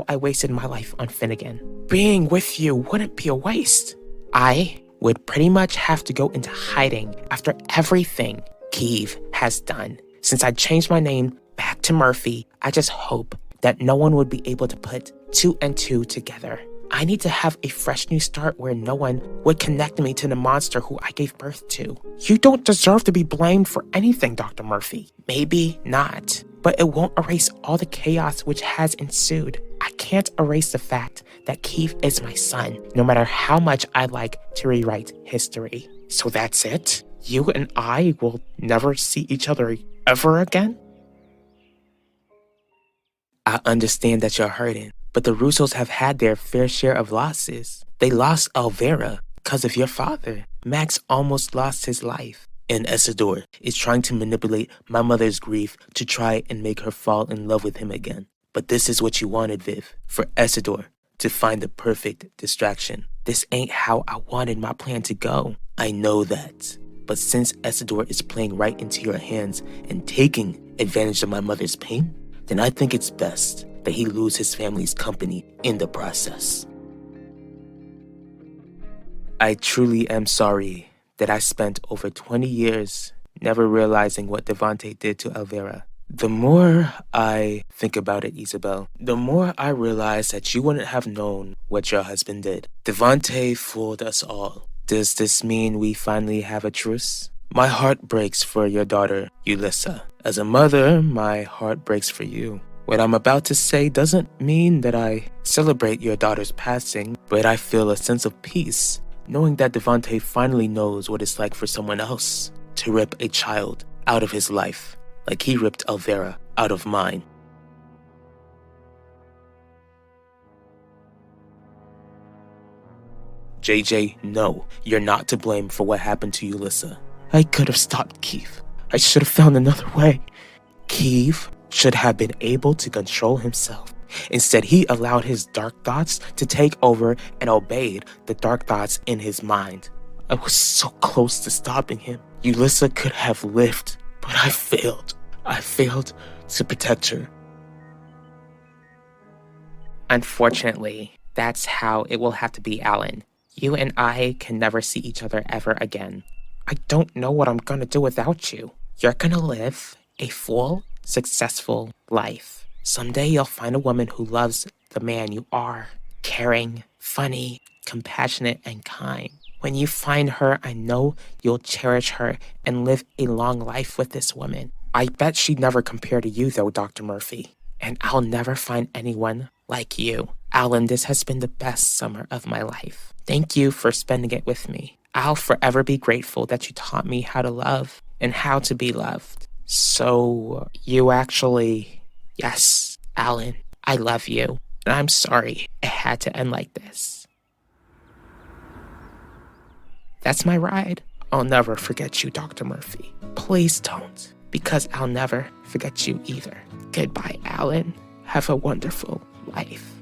I wasted my life on Finnegan. Being with you wouldn't be a waste. I would pretty much have to go into hiding after everything Keeve has done. Since I changed my name back to Murphy, I just hope that no one would be able to put 2 and 2 together. I need to have a fresh new start where no one would connect me to the monster who I gave birth to. You don't deserve to be blamed for anything, Dr. Murphy. Maybe not, but it won't erase all the chaos which has ensued. I can't erase the fact that Keith is my son, no matter how much I like to rewrite history. So that's it? You and I will never see each other ever again? I understand that you're hurting, but the Russos have had their fair share of losses. They lost Elvira because of your father. Max almost lost his life. And Isidore is trying to manipulate my mother's grief to try and make her fall in love with him again. But this is what you wanted, Viv, for Isidore to find the perfect distraction. This ain't how I wanted my plan to go. I know that. But since Isidore is playing right into your hands and taking advantage of my mother's pain, then I think it's best that he lose his family's company in the process. I truly am sorry that I spent over 20 years never realizing what Devante did to Elvira. The more I think about it, Isabel, the more I realize that you wouldn't have known what your husband did. Devante fooled us all. Does this mean we finally have a truce? My heart breaks for your daughter, Ulissa. As a mother, my heart breaks for you. What I'm about to say doesn't mean that I celebrate your daughter's passing, but I feel a sense of peace knowing that Devante finally knows what it's like for someone else to rip a child out of his life, like he ripped Elvira out of mine. JJ, no, you're not to blame for what happened to Ulissa. I could have stopped Keith. I should have found another way. Keith should have been able to control himself. Instead, he allowed his dark thoughts to take over and obeyed the dark thoughts in his mind. I was so close to stopping him. Ulissa could have lived, but I failed. I failed to protect her. Unfortunately, that's how it will have to be, Alan. You and I can never see each other ever again. I don't know what I'm gonna do without you. You're gonna live a full, successful life. Someday you'll find a woman who loves the man you are. Caring, funny, compassionate, and kind. When you find her, I know you'll cherish her and live a long life with this woman. I bet she'd never compare to you though, Dr. Murphy. And I'll never find anyone like you. Alan, this has been the best summer of my life. Thank you for spending it with me. I'll forever be grateful that you taught me how to love and how to be loved. So, you actually... Yes, Alan, I love you. And I'm sorry it had to end like this. That's my ride. I'll never forget you, Dr. Murphy. Please don't, because I'll never forget you either. Goodbye, Alan. Have a wonderful life.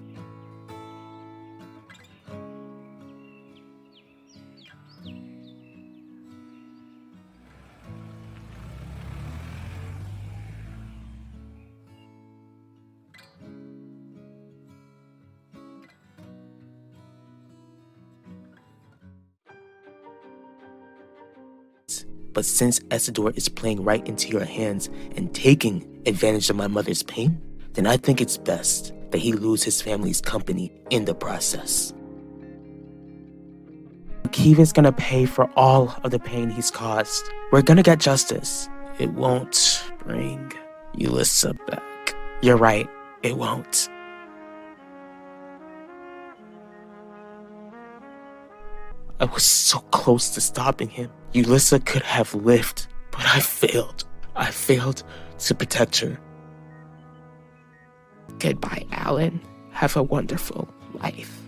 But since Isidore is playing right into your hands and taking advantage of my mother's pain, then I think it's best that he lose his family's company in the process. Keith is gonna pay for all of the pain he's caused. We're gonna get justice. It won't bring Ulissa back. You're right, it won't. I was so close to stopping him. Ulissa could have lived, but I failed. I failed to protect her. Goodbye, Alan. Have a wonderful life.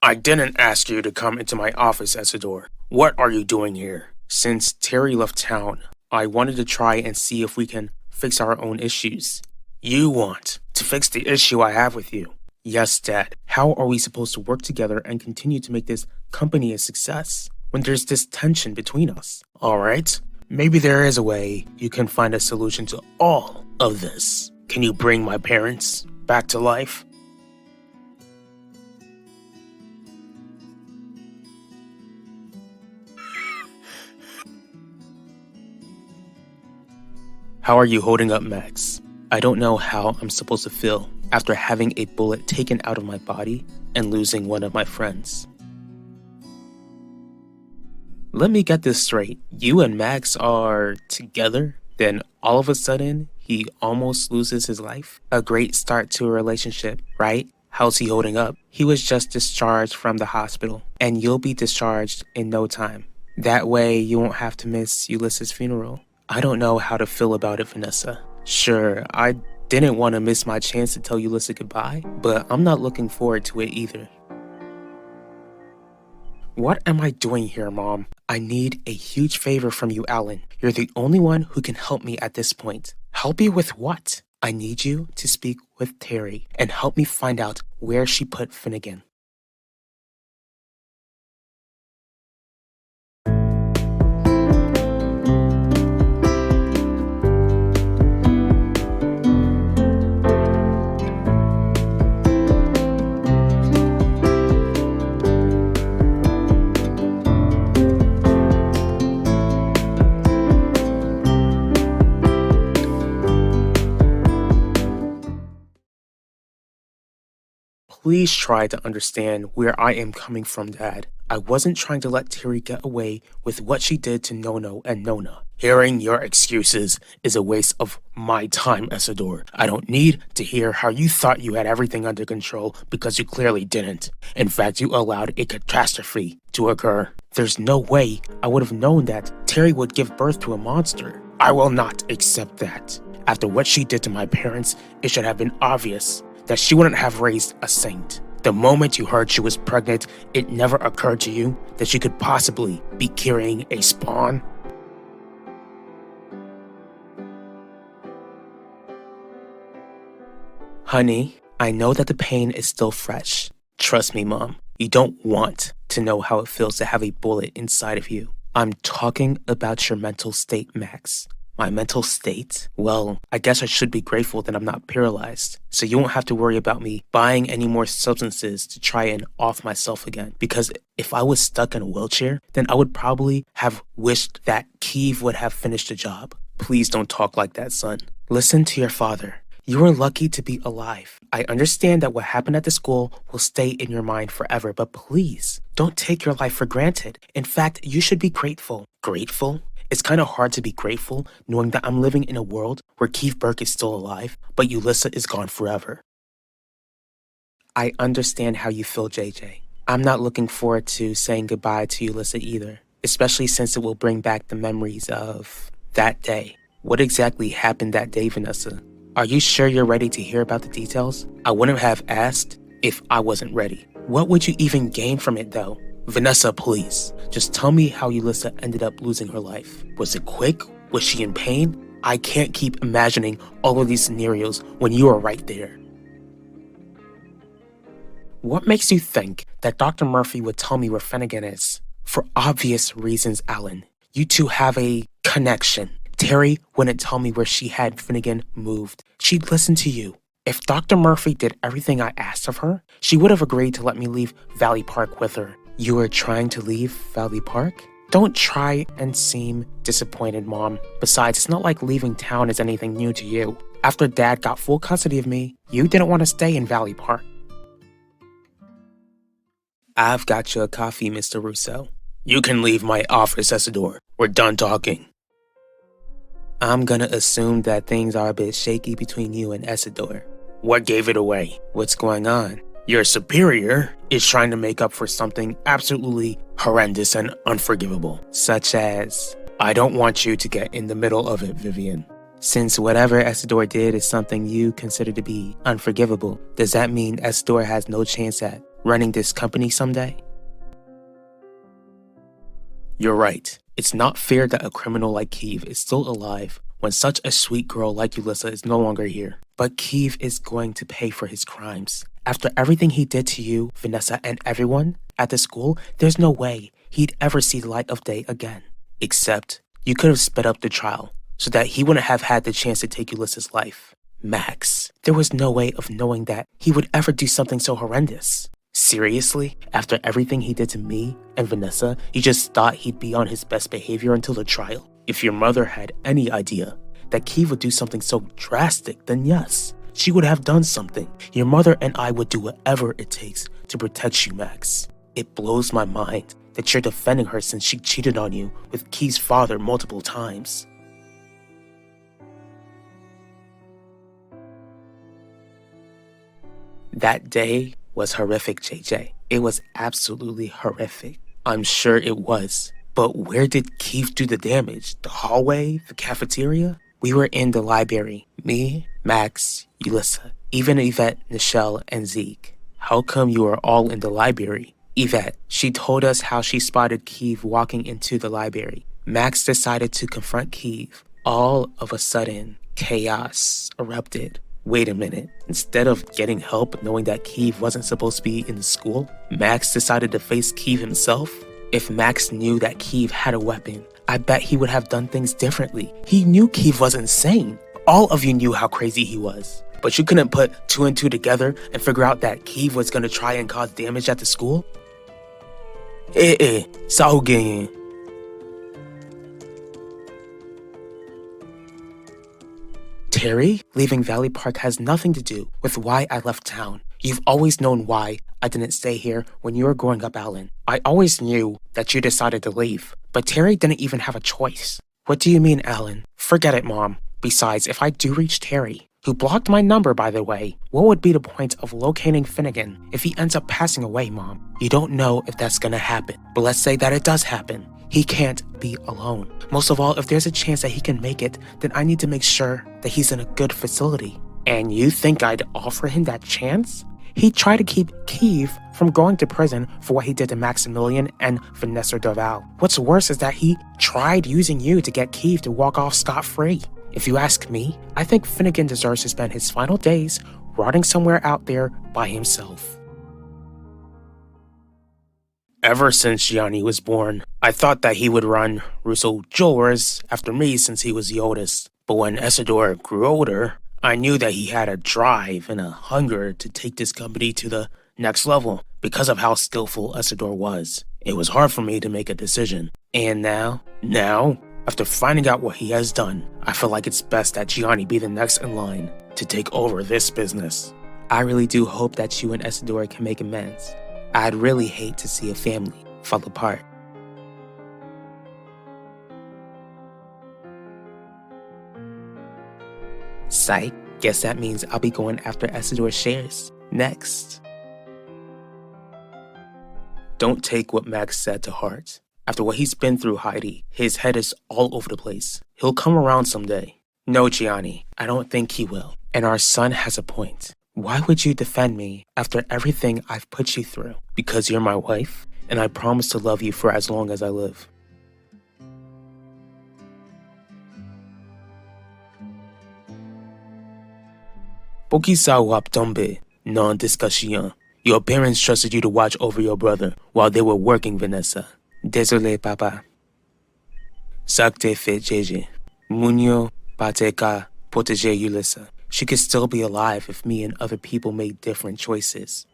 I didn't ask you to come into my office, Isidore. What are you doing here? Since Terry left town, I wanted to try and see if we can fix our own issues. You want to fix the issue I have with you? Yes, Dad. How are we supposed to work together and continue to make this company a success when there's this tension between us? Alright, maybe there is a way you can find a solution to all of this. Can you bring my parents back to life? How are you holding up, Max? I don't know how I'm supposed to feel after having a bullet taken out of my body and losing one of my friends. Let me get this straight. You and Max are together? Then all of a sudden, he almost loses his life? A great start to a relationship, right? How's he holding up? He was just discharged from the hospital, and you'll be discharged in no time. That way, you won't have to miss Ulysses' funeral. I don't know how to feel about it, Vanessa. Sure, I didn't want to miss my chance to tell Ulysses goodbye, but I'm not looking forward to it either. What am I doing here, Mom? I need a huge favor from you, Alan. You're the only one who can help me at this point. Help you with what? I need you to speak with Terry and help me find out where she put Finnegan. Please try to understand where I am coming from, Dad. I wasn't trying to let Terry get away with what she did to Nono and Nona. Hearing your excuses is a waste of my time, Isidore. I don't need to hear how you thought you had everything under control because you clearly didn't. In fact, you allowed a catastrophe to occur. There's no way I would have known that Terry would give birth to a monster. I will not accept that. After what she did to my parents, it should have been obvious that she wouldn't have raised a saint. The moment you heard she was pregnant, it never occurred to you that she could possibly be carrying a spawn. Honey, I know that the pain is still fresh. Trust me, Mom. You don't want to know how it feels to have a bullet inside of you. I'm talking about your mental state, Max. My mental state? Well, I guess I should be grateful that I'm not paralyzed, so you won't have to worry about me buying any more substances to try and off myself again. Because if I was stuck in a wheelchair, then I would probably have wished that Kiev would have finished the job. Please don't talk like that, son. Listen to your father. You are lucky to be alive. I understand that what happened at the school will stay in your mind forever, but please, don't take your life for granted. In fact, you should be grateful. Grateful? It's kind of hard to be grateful knowing that I'm living in a world where Keith Burke is still alive, but Ulissa is gone forever. I understand how you feel, JJ. I'm not looking forward to saying goodbye to Ulissa either, especially since it will bring back the memories of that day. What exactly happened that day, Vanessa? Are you sure you're ready to hear about the details? I wouldn't have asked if I wasn't ready. What would you even gain from it, though? Vanessa, please, just tell me how Ulissa ended up losing her life. Was it quick? Was she in pain? I can't keep imagining all of these scenarios when you are right there. What makes you think that Dr. Murphy would tell me where Finnegan is? For obvious reasons, Alan. You two have a connection. Terry wouldn't tell me where she had Finnegan moved. She'd listen to you. If Dr. Murphy did everything I asked of her, she would have agreed to let me leave Valley Park with her. You are trying to leave Valley Park? Don't try and seem disappointed, Mom. Besides, it's not like leaving town is anything new to you. After Dad got full custody of me, you didn't want to stay in Valley Park. I've got you a coffee, Mr. Russo. You can leave my office, Isidore. We're done talking. I'm gonna assume that things are a bit shaky between you and Isidore. What gave it away? What's going on? Your superior is trying to make up for something absolutely horrendous and unforgivable. Such as, I don't want you to get in the middle of it, Vivian. since whatever Isidore did is something you consider to be unforgivable, does that mean Isidore has no chance at running this company someday? You're right. It's not fair that a criminal like Keeve is still alive when such a sweet girl like Ulissa is no longer here. But Keeve is going to pay for his crimes. After everything he did to you, Vanessa, and everyone at the school, there's no way he'd ever see the light of day again. Except, you could have sped up the trial so that he wouldn't have had the chance to take Ulissa's life. Max, there was no way of knowing that he would ever do something so horrendous. Seriously? After everything he did to me and Vanessa, you just thought he'd be on his best behavior until the trial? If your mother had any idea that Keeve would do something so drastic, then yes, she would have done something. Your mother and I would do whatever it takes to protect you, Max. It blows my mind that you're defending her since she cheated on you with Keeve's father multiple times. That day was horrific, JJ. It was absolutely horrific. I'm sure it was. But where did Keeve do the damage? The hallway? The cafeteria? We were in the library. Me, Max, Ulissa, even Yvette, Nichelle, and Zeke. How come you were all in the library? Yvette, she told us how she spotted Keeve walking into the library. Max decided to confront Keeve. All of a sudden, chaos erupted. Wait a minute. Instead of getting help knowing that Keeve wasn't supposed to be in the school, Max decided to face Keeve himself? If Max knew that Keeve had a weapon, I bet he would have done things differently. He knew Keeve was insane. All of you knew how crazy he was. But you couldn't put two and two together and figure out that Keeve was gonna try and cause damage at the school? Sao ganyan. Terry, leaving Valley Park has nothing to do with why I left town. You've always known why I didn't stay here when you were growing up, Alan. I always knew that you decided to leave, but Terry didn't even have a choice. What do you mean, Alan? Forget it, Mom. Besides, if I do reach Terry, who blocked my number, by the way, what would be the point of locating Finnegan if he ends up passing away, Mom? You don't know if that's gonna happen, but let's say that it does happen. He can't be alone. Most of all, if there's a chance that he can make it, then I need to make sure that he's in a good facility. And you think I'd offer him that chance? He tried to keep Keeve from going to prison for what he did to Maximilian and Vanessa Dorval. What's worse is that he tried using you to get Keeve to walk off scot-free. If you ask me, I think Finnegan deserves to spend his final days rotting somewhere out there by himself. Ever since Gianni was born, I thought that he would run Russo Jewelers after me since he was the oldest. But when Isidore grew older, I knew that he had a drive and a hunger to take this company to the next level because of how skillful Isidore was. It was hard for me to make a decision. And now, after finding out what he has done, I feel like it's best that Gianni be the next in line to take over this business. I really do hope that you and Isidore can make amends. I'd really hate to see a family fall apart. Psych, guess that means I'll be going after Isidore's shares next. Don't take what Max said to heart. After what he's been through, Heidi, his head is all over the place. He'll come around someday. No, Gianni, I don't think he will. And our son has a point. Why would you defend me after everything I've put you through? Because you're my wife, and I promise to love you for as long as I live. Pokisawap tombe, non-discussion. Your parents trusted you to watch over your brother while they were working, Vanessa. Désolé, papa. Sakte fait Jeje. Munyo pateka protege Ulissa. She could still be alive if me and other people made different choices.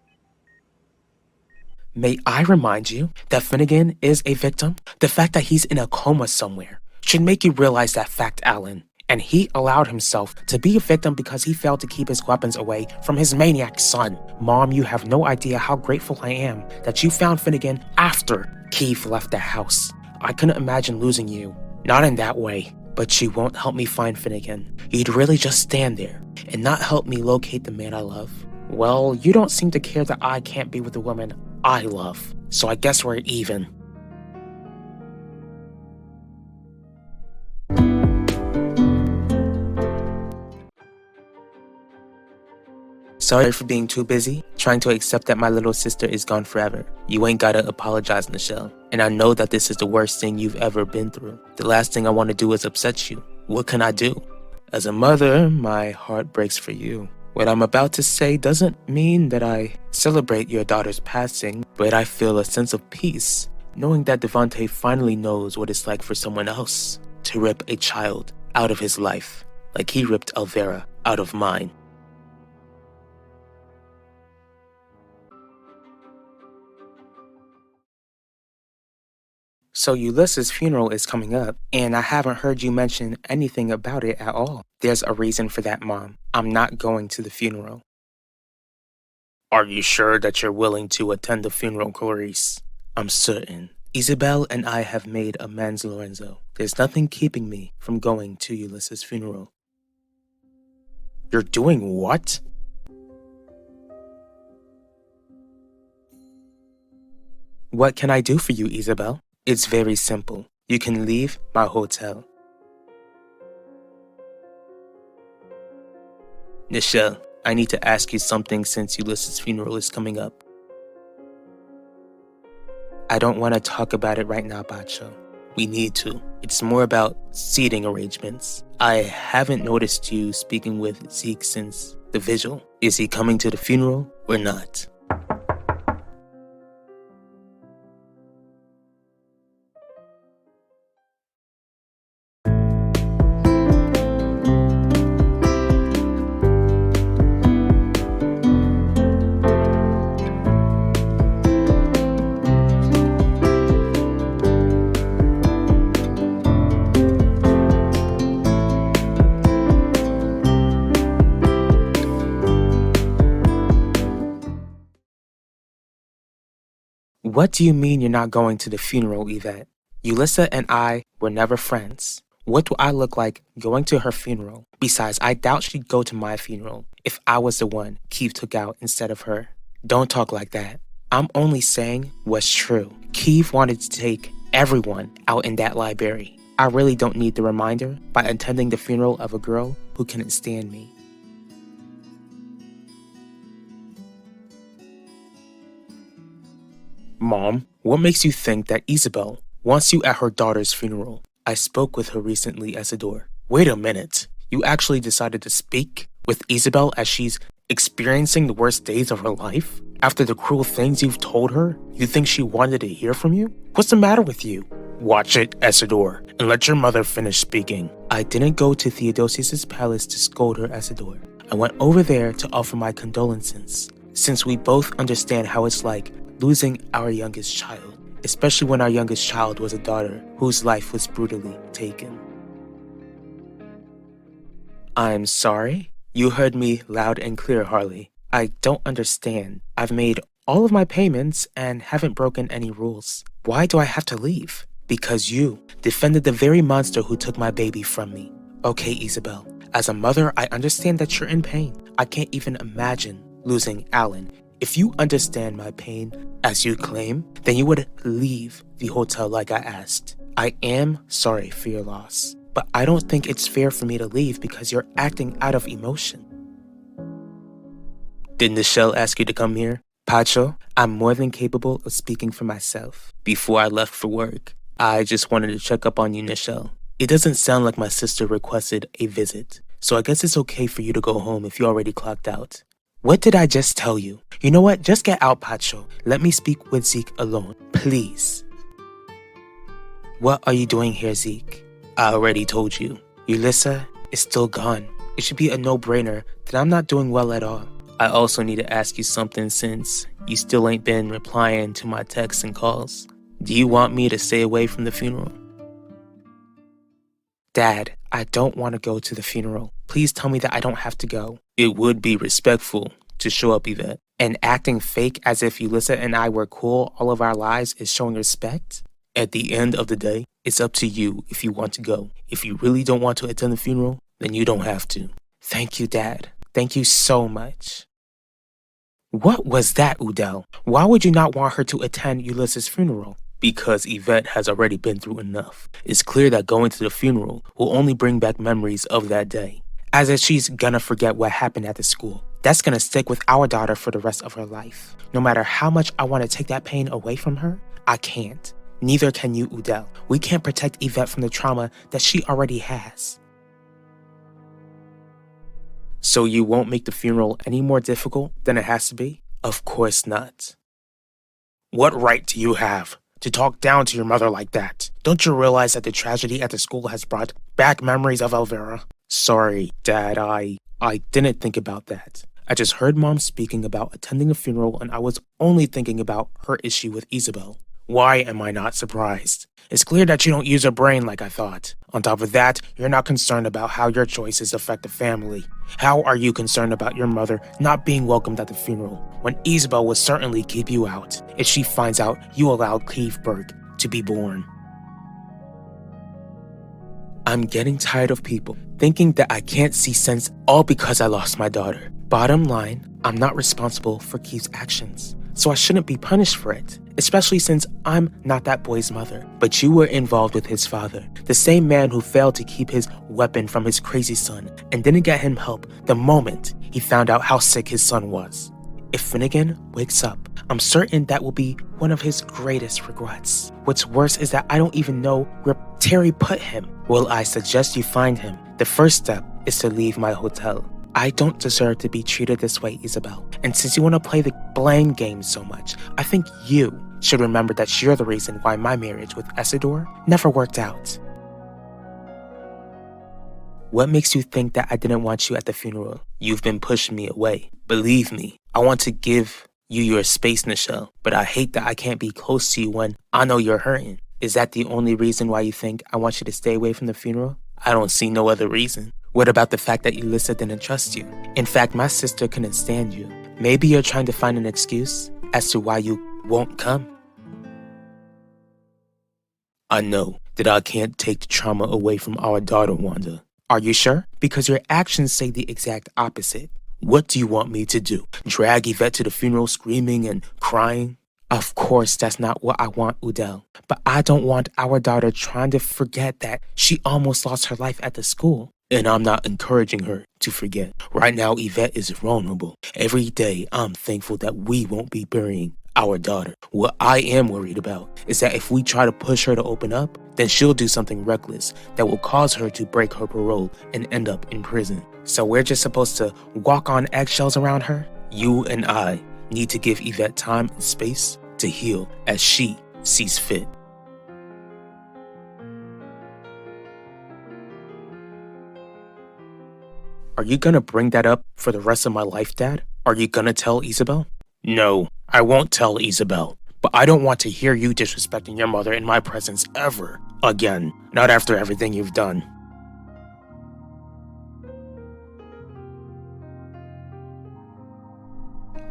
May I remind you that Finnegan is a victim? The fact that he's in a coma somewhere should make you realize that fact, Alan. and he allowed himself to be a victim because he failed to keep his weapons away from his maniac son. Mom, you have no idea how grateful I am that you found Finnegan after Keith left the house. I couldn't imagine losing you. Not in that way. But you won't help me find Finnegan. You'd really just stand there and not help me locate the man I love. Well, you don't seem to care that I can't be with the woman I love. So I guess we're even. Sorry for being too busy, trying to accept that my little sister is gone forever. You ain't gotta apologize, Nichelle. And I know that this is the worst thing you've ever been through. The last thing I want to do is upset you. What can I do? As a mother, my heart breaks for you. What I'm about to say doesn't mean that I celebrate your daughter's passing, but I feel a sense of peace, knowing that Devontae finally knows what it's like for someone else to rip a child out of his life, like he ripped Elvira out of mine. So Ulysses' funeral is coming up, and I haven't heard you mention anything about it at all. There's a reason for that, Mom. I'm not going to the funeral. Are you sure that you're willing to attend the funeral, Clarice? I'm certain. Isabel and I have made amends, Lorenzo. There's nothing keeping me from going to Ulysses' funeral. You're doing what? What can I do for you, Isabel? It's very simple. You can leave my hotel. Nichelle, I need to ask you something since Ulysses' funeral is coming up. I don't want to talk about it right now, Bacho. We need to. It's more about seating arrangements. I haven't noticed you speaking with Zeke since the vigil. Is he coming to the funeral or not? What do you mean you're not going to the funeral, Yvette? Ulyssa and I were never friends. What do I look like going to her funeral? Besides, I doubt she'd go to my funeral if I was the one Keith took out instead of her. Don't talk like that. I'm only saying what's true. Keith wanted to take everyone out in that library. I really don't need the reminder by attending the funeral of a girl who couldn't stand me. Mom, what makes you think that Isabel wants you at her daughter's funeral? I spoke with her recently, Isidore. Wait a minute. You actually decided to speak with Isabel as she's experiencing the worst days of her life? After the cruel things you've told her, you think she wanted to hear from you? What's the matter with you? Watch it, Isidore, and let your mother finish speaking. I didn't go to Theodosius' palace to scold her, Isidore. I went over there to offer my condolences, since we both understand how it's like losing our youngest child, especially when our youngest child was a daughter whose life was brutally taken. I'm sorry? You heard me loud and clear, Harley. I don't understand. I've made all of my payments and haven't broken any rules. Why do I have to leave? Because you defended the very monster who took my baby from me. Okay, Isabel. As a mother, I understand that you're in pain. I can't even imagine losing Alan. If you understand my pain, as you claim, then you would leave the hotel like I asked. I am sorry for your loss, but I don't think it's fair for me to leave because you're acting out of emotion. Did Nichelle ask you to come here? Pacho, I'm more than capable of speaking for myself. Before I left for work, I just wanted to check up on you, Nichelle. It doesn't sound like my sister requested a visit, so I guess it's okay for you to go home if you already clocked out. What did I just tell you? You know what? Just get out, Pacho. Let me speak with Zeke alone, please. What are you doing here, Zeke? I already told you. Ulyssa is still gone. It should be a no-brainer that I'm not doing well at all. I also need to ask you something since you still ain't been replying to my texts and calls. Do you want me to stay away from the funeral? Dad, I don't want to go to the funeral. Please tell me that I don't have to go. It would be respectful to show up, Yvette. And acting fake as if Ulissa and I were cool all of our lives is showing respect? At the end of the day, it's up to you if you want to go. If you really don't want to attend the funeral, then you don't have to. Thank you, Dad. Thank you so much. What was that, Udell? Why would you not want her to attend Ulissa's funeral? Because Yvette has already been through enough. It's clear that going to the funeral will only bring back memories of that day. As if she's gonna forget what happened at the school. That's gonna stick with our daughter for the rest of her life. No matter how much I want to take that pain away from her, I can't. Neither can you, Udell. We can't protect Yvette from the trauma that she already has. So you won't make the funeral any more difficult than it has to be? Of course not. What right do you have to talk down to your mother like that? Don't you realize that the tragedy at the school has brought back memories of Elvira? Sorry, Dad, I didn't think about that. I just heard Mom speaking about attending a funeral and I was only thinking about her issue with Isabel. Why am I not surprised? It's clear that you don't use your brain like I thought. On top of that, you're not concerned about how your choices affect the family. How are you concerned about your mother not being welcomed at the funeral when Isabel will certainly keep you out if she finds out you allowed Cleve Burke to be born? I'm getting tired of people thinking that I can't see sense all because I lost my daughter. Bottom line, I'm not responsible for Keith's actions, so I shouldn't be punished for it, especially since I'm not that boy's mother. But you were involved with his father, the same man who failed to keep his weapon from his crazy son and didn't get him help the moment he found out how sick his son was. If Finnegan wakes up, I'm certain that will be one of his greatest regrets. What's worse is that I don't even know where Terry put him. Well, I suggest you find him. The first step is to leave my hotel. I don't deserve to be treated this way, Isabel. And since you want to play the blame game so much, I think you should remember that you're the reason why my marriage with Isidore never worked out. What makes you think that I didn't want you at the funeral? You've been pushing me away. Believe me, I want to give you your space, Nichelle, but I hate that I can't be close to you when I know you're hurting. Is that the only reason why you think I want you to stay away from the funeral? I don't see no other reason. What about the fact that Elissa didn't trust you? In fact, my sister couldn't stand you. Maybe you're trying to find an excuse as to why you won't come. I know that I can't take the trauma away from our daughter, Wanda. Are you sure? Because your actions say the exact opposite. What do you want me to do? Drag Yvette to the funeral screaming and crying? Of course, that's not what I want, Udell. But I don't want our daughter trying to forget that she almost lost her life at the school. And I'm not encouraging her to forget. Right now, Yvette is vulnerable. Every day, I'm thankful that we won't be burying our daughter. What I am worried about is that if we try to push her to open up, then she'll do something reckless that will cause her to break her parole and end up in prison. So we're just supposed to walk on eggshells around her? You and I need to give Yvette time and space to heal as she sees fit. Are you gonna bring that up for the rest of my life, Dad? Are you gonna tell Isabel? No, I won't tell Isabel. But I don't want to hear you disrespecting your mother in my presence ever again. Not after everything you've done.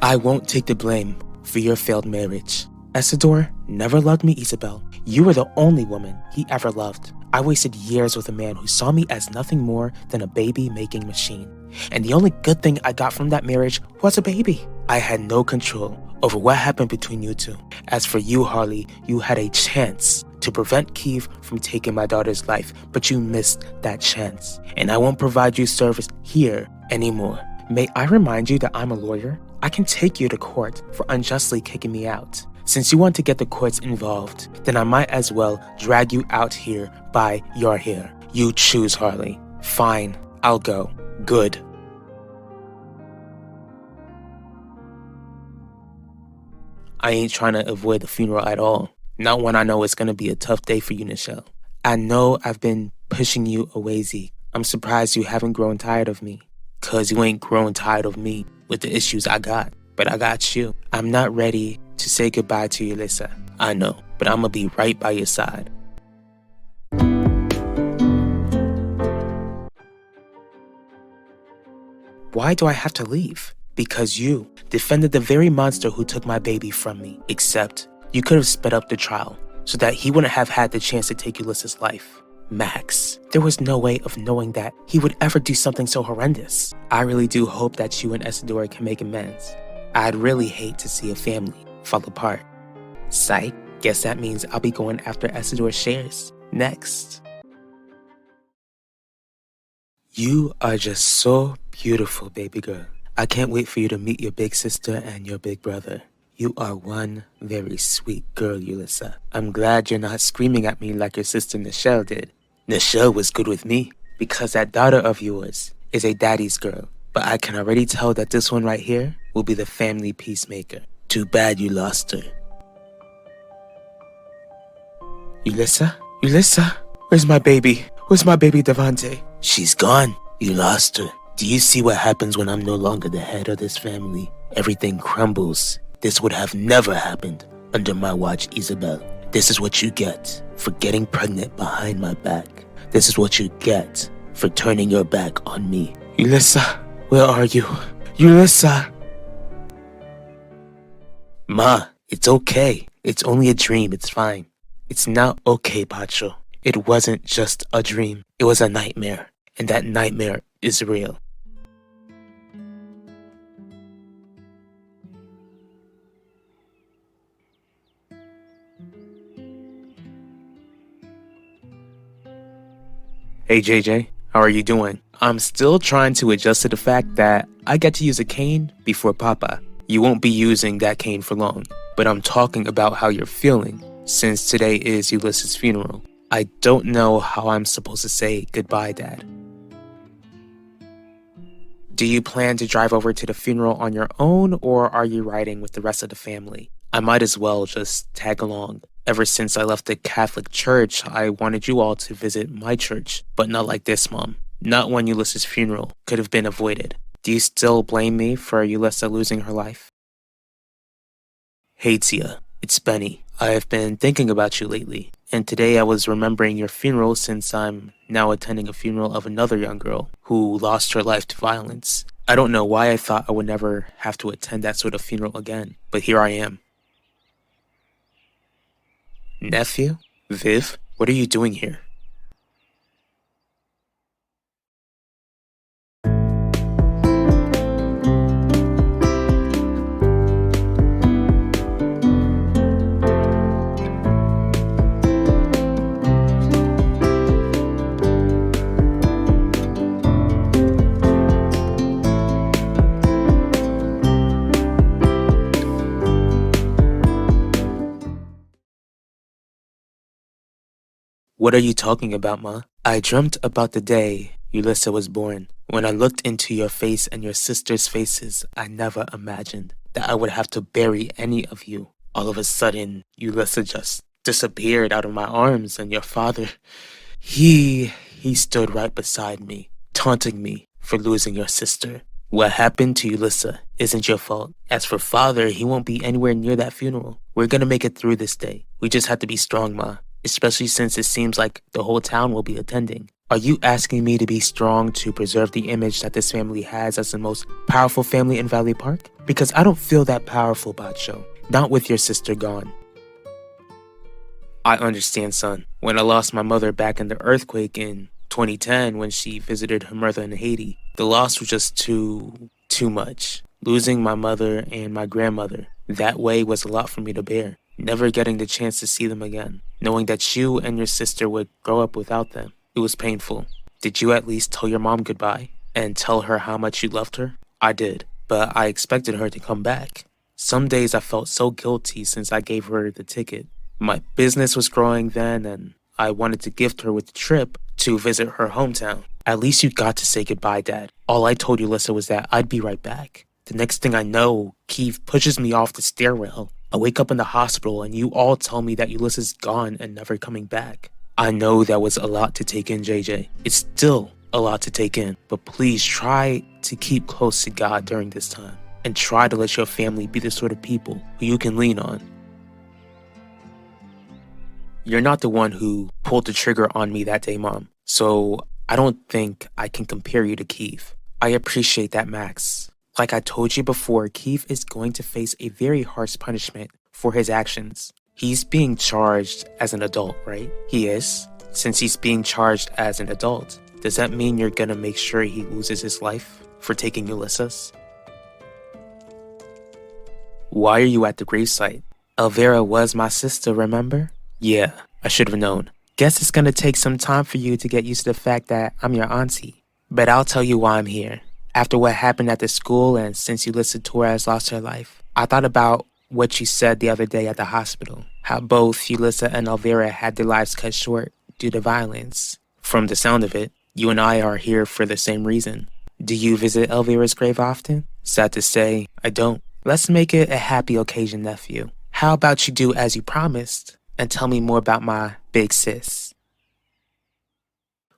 I won't take the blame for your failed marriage. Isidore never loved me, Isabel. You were the only woman he ever loved. I wasted years with a man who saw me as nothing more than a baby-making machine. And the only good thing I got from that marriage was a baby. I had no control over what happened between you two. As for you, Harley, you had a chance to prevent Keith from taking my daughter's life, but you missed that chance. And I won't provide you service here anymore. May I remind you that I'm a lawyer? I can take you to court for unjustly kicking me out. Since you want to get the courts involved, then I might as well drag you out here by your hair. You choose, Harley. Fine, I'll go. Good. I ain't trying to avoid the funeral at all. Not when I know it's gonna be a tough day for you, Nichelle. I know I've been pushing you away, Zeke. I'm surprised you haven't grown tired of me. 'Cause you ain't grown tired of me with the issues I got. But I got you. I'm not ready to say goodbye to you, Lisa. I know, but I'm gonna be right by your side. Why do I have to leave? Because you defended the very monster who took my baby from me. Except, you could have sped up the trial so that he wouldn't have had the chance to take Ulysses' life. Max, there was no way of knowing that he would ever do something so horrendous. I really do hope that you and Isidore can make amends. I'd really hate to see a family fall apart. Psych, guess that means I'll be going after Isidore's shares next. You are just so beautiful, baby girl. I can't wait for you to meet your big sister and your big brother. You are one very sweet girl, Ulysses. I'm glad you're not screaming at me like your sister Nichelle did. Nichelle was good with me because that daughter of yours is a daddy's girl. But I can already tell that this one right here will be the family peacemaker. Too bad you lost her. Ulysses? Where's my baby? Where's my baby Devante? She's gone. You lost her. Do you see what happens when I'm no longer the head of this family? Everything crumbles. This would have never happened under my watch, Isabel. This is what you get for getting pregnant behind my back. This is what you get for turning your back on me. Ulysses, where are you? Ulysses! Ma, it's okay. It's only a dream. It's fine. It's not okay, Pacho. It wasn't just a dream. It was a nightmare. And that nightmare is real. Hey JJ, how are you doing? I'm still trying to adjust to the fact that I get to use a cane before Papa. You won't be using that cane for long, but I'm talking about how you're feeling since today is Ulysses' funeral. I don't know how I'm supposed to say goodbye, Dad. Do you plan to drive over to the funeral on your own, or are you riding with the rest of the family? I might as well just tag along. Ever since I left the Catholic Church, I wanted you all to visit my church, but not like this, Mom. Not when Ulysses' funeral could have been avoided. Do you still blame me for Ulysses losing her life? Hey Tia, it's Benny. I have been thinking about you lately, and today I was remembering your funeral since I'm now attending a funeral of another young girl who lost her life to violence. I don't know why I thought I would never have to attend that sort of funeral again, but here I am. Nephew? Viv? What are you doing here? What are you talking about, Ma? I dreamt about the day Ulysses was born. When I looked into your face and your sister's faces, I never imagined that I would have to bury any of you. All of a sudden, Ulysses just disappeared out of my arms, and your father, he stood right beside me, taunting me for losing your sister. What happened to Ulysses isn't your fault. As for Father, he won't be anywhere near that funeral. We're gonna make it through this day. We just have to be strong, Ma. Especially since it seems like the whole town will be attending. Are you asking me to be strong to preserve the image that this family has as the most powerful family in Valley Park? Because I don't feel that powerful, Bacho. Not with your sister gone. I understand, son. When I lost my mother back in the earthquake in 2010 when she visited her mother in Haiti, the loss was just too much. Losing my mother and my grandmother that way was a lot for me to bear. Never getting the chance to see them again. Knowing that you and your sister would grow up without them. It was painful. Did you at least tell your mom goodbye? And tell her how much you loved her? I did, but I expected her to come back. Some days I felt so guilty since I gave her the ticket. My business was growing then, and I wanted to gift her with the trip to visit her hometown. At least you got to say goodbye, Dad. All I told Ulysses was that I'd be right back. The next thing I know, Keith pushes me off the stairwell. I wake up in the hospital and you all tell me that Ulysses is gone and never coming back. I know that was a lot to take in, JJ. It's still a lot to take in, but please try to keep close to God during this time and try to let your family be the sort of people who you can lean on. You're not the one who pulled the trigger on me that day, Mom, so I don't think I can compare you to Keith. I appreciate that, Max. Like I told you before, Keith is going to face a very harsh punishment for his actions. He's being charged as an adult, right? He is. Since he's being charged as an adult, does that mean you're gonna make sure he loses his life for taking Ulysses? Why are you at the gravesite? Elvira was my sister, remember? Yeah, I should have known. Guess it's gonna take some time for you to get used to the fact that I'm your auntie. But I'll tell you why I'm here. After what happened at the school and since Ulysses Torres lost her life, I thought about what you said the other day at the hospital. How both Ulysses and Elvira had their lives cut short due to violence. From the sound of it, you and I are here for the same reason. Do you visit Elvira's grave often? Sad to say, I don't. Let's make it a happy occasion, nephew. How about you do as you promised and tell me more about my big sis?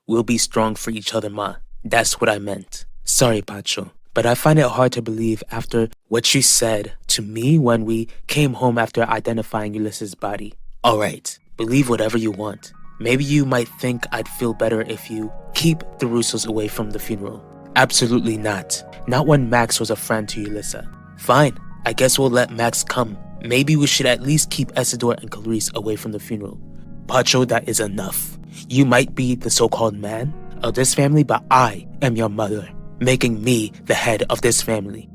We'll be strong for each other, Ma. That's what I meant. Sorry, Pacho, but I find it hard to believe after what you said to me when we came home after identifying Ulysses' body. Alright, believe whatever you want. Maybe you might think I'd feel better if you keep the Russos away from the funeral. Absolutely not. Not when Max was a friend to Ulysses. Fine, I guess we'll let Max come. Maybe we should at least keep Isidore and Clarice away from the funeral. Pacho, that is enough. You might be the so-called man of this family, but I am your mother, making me the head of this family.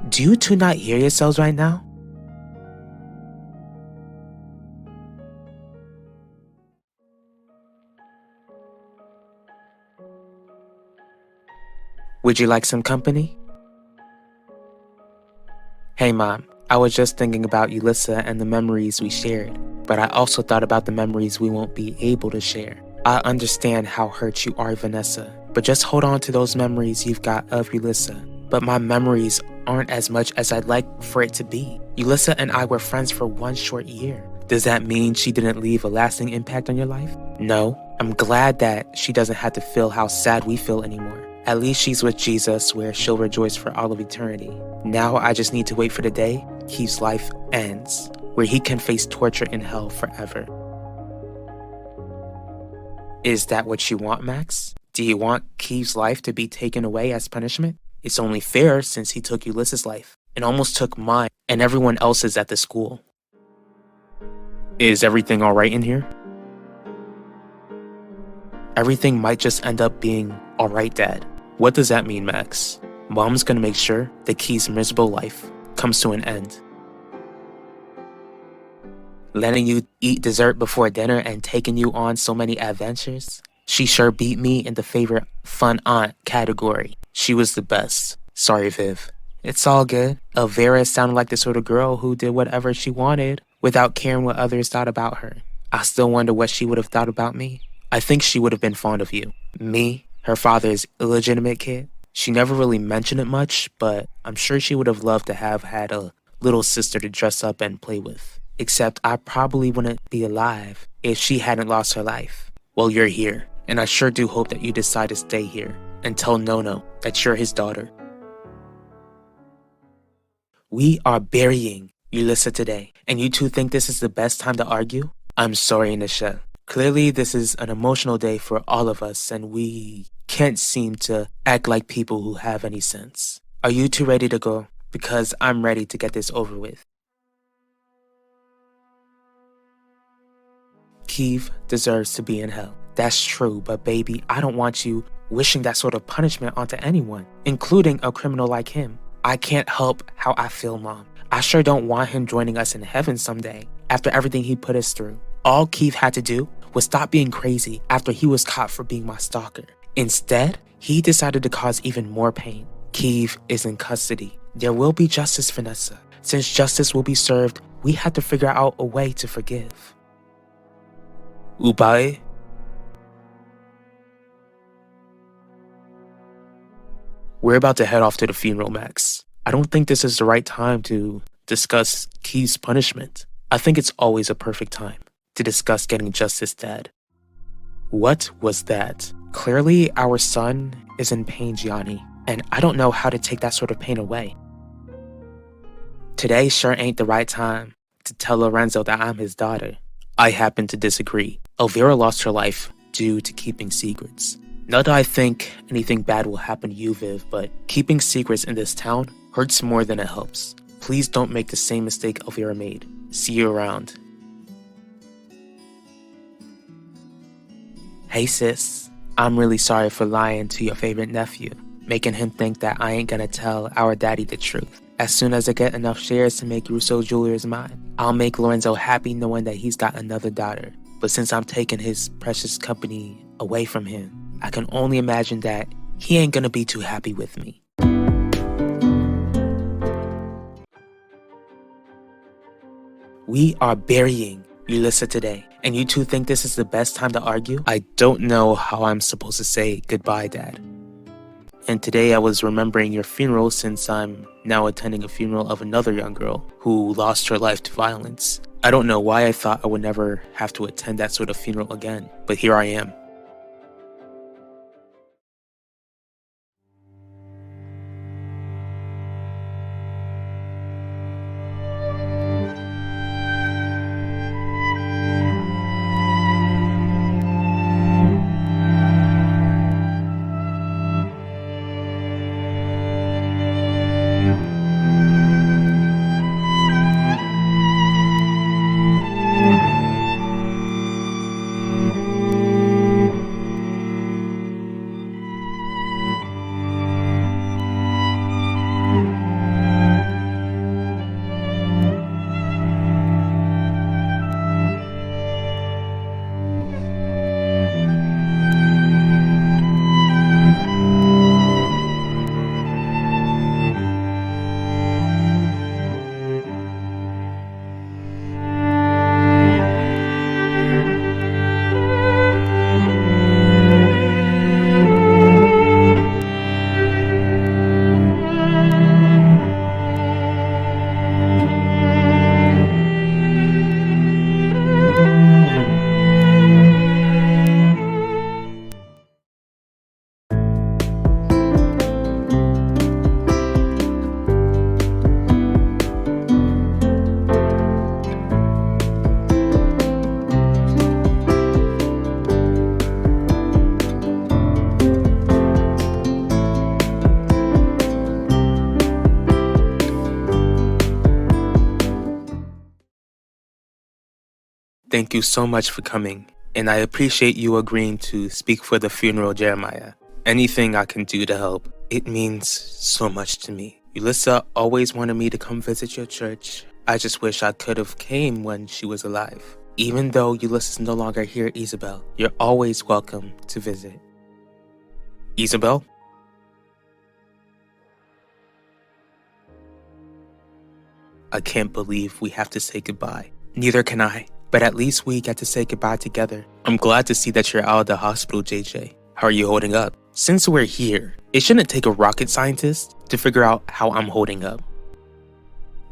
Do you two not hear yourselves right now? Would you like some company? Hey Mom, I was just thinking about Ulysses and the memories we shared, but I also thought about the memories we won't be able to share. I understand how hurt you are, Vanessa, but just hold on to those memories you've got of Ulysses. But my memories aren't as much as I'd like for it to be. Ulysses and I were friends for 1 short year. Does that mean she didn't leave a lasting impact on your life? No, I'm glad that she doesn't have to feel how sad we feel anymore. At least she's with Jesus, where she'll rejoice for all of eternity. Now I just need to wait for the day Keith's life ends, where he can face torture in hell forever. Is that what you want, Max? Do you want Keith's life to be taken away as punishment? It's only fair since he took Ulysses' life and almost took mine and everyone else's at the school. Is everything alright in here? Everything might just end up being alright, Dad. What does that mean, Max? Mom's gonna make sure that Keith's miserable life comes to an end. Letting you eat dessert before dinner and taking you on so many adventures? She sure beat me in the favorite fun aunt category. She was the best. Sorry, Viv. It's all good. Elvira sounded like the sort of girl who did whatever she wanted without caring what others thought about her. I still wonder what she would have thought about me. I think she would have been fond of you. Me, her father's illegitimate kid. She never really mentioned it much, but I'm sure she would have loved to have had a little sister to dress up and play with. Except I probably wouldn't be alive if she hadn't lost her life. Well, you're here, and I sure do hope that you decide to stay here and tell Nono that you're his daughter. We are burying Ulysses today, and you two think this is the best time to argue? I'm sorry, Nisha. Clearly, this is an emotional day for all of us, and we can't seem to act like people who have any sense. Are you two ready to go? Because I'm ready to get this over with. Keith deserves to be in hell. That's true, but baby, I don't want you wishing that sort of punishment onto anyone, including a criminal like him. I can't help how I feel, Mom. I sure don't want him joining us in heaven someday, after everything he put us through. All Keith had to do was stop being crazy after he was caught for being my stalker. Instead, he decided to cause even more pain. Keith is in custody. There will be justice, Vanessa. Since justice will be served, we have to figure out a way to forgive. Ubae? We're about to head off to the funeral, Max. I don't think this is the right time to discuss Keith's punishment. I think it's always a perfect time to discuss getting justice, Dad. What was that? Clearly, our son is in pain, Gianni, and I don't know how to take that sort of pain away. Today sure ain't the right time to tell Lorenzo that I'm his daughter. I happen to disagree. Elvira lost her life due to keeping secrets, Not that I think anything bad will happen to you, Viv, but keeping secrets in this town hurts more than it helps. Please don't make the same mistake Elvira made. See you around. Hey sis, I'm really sorry for lying to your favorite nephew, making him think that I ain't gonna tell our daddy the truth. As soon as I get enough shares to make Russo Jewelers mine, I'll make Lorenzo happy knowing that he's got another daughter. But since I'm taking his precious company away from him, I can only imagine that he ain't gonna be too happy with me. We are burying Ulissa today, and you two think this is the best time to argue? I don't know how I'm supposed to say goodbye, Dad. And today I was remembering your funeral since I'm now attending a funeral of another young girl who lost her life to violence. I don't know why I thought I would never have to attend that sort of funeral again, but here I am. Thank you so much for coming, and I appreciate you agreeing to speak for the funeral, Jeremiah. Anything I can do to help, it means so much to me. Ulissa always wanted me to come visit your church. I just wish I could have came when she was alive. Even though Ulissa's no longer here, Isabel, you're always welcome to visit. Isabel? I can't believe we have to say goodbye. Neither can I. But at least we get to say goodbye together. I'm glad to see that you're out of the hospital, JJ. How are you holding up? Since we're here, it shouldn't take a rocket scientist to figure out how I'm holding up.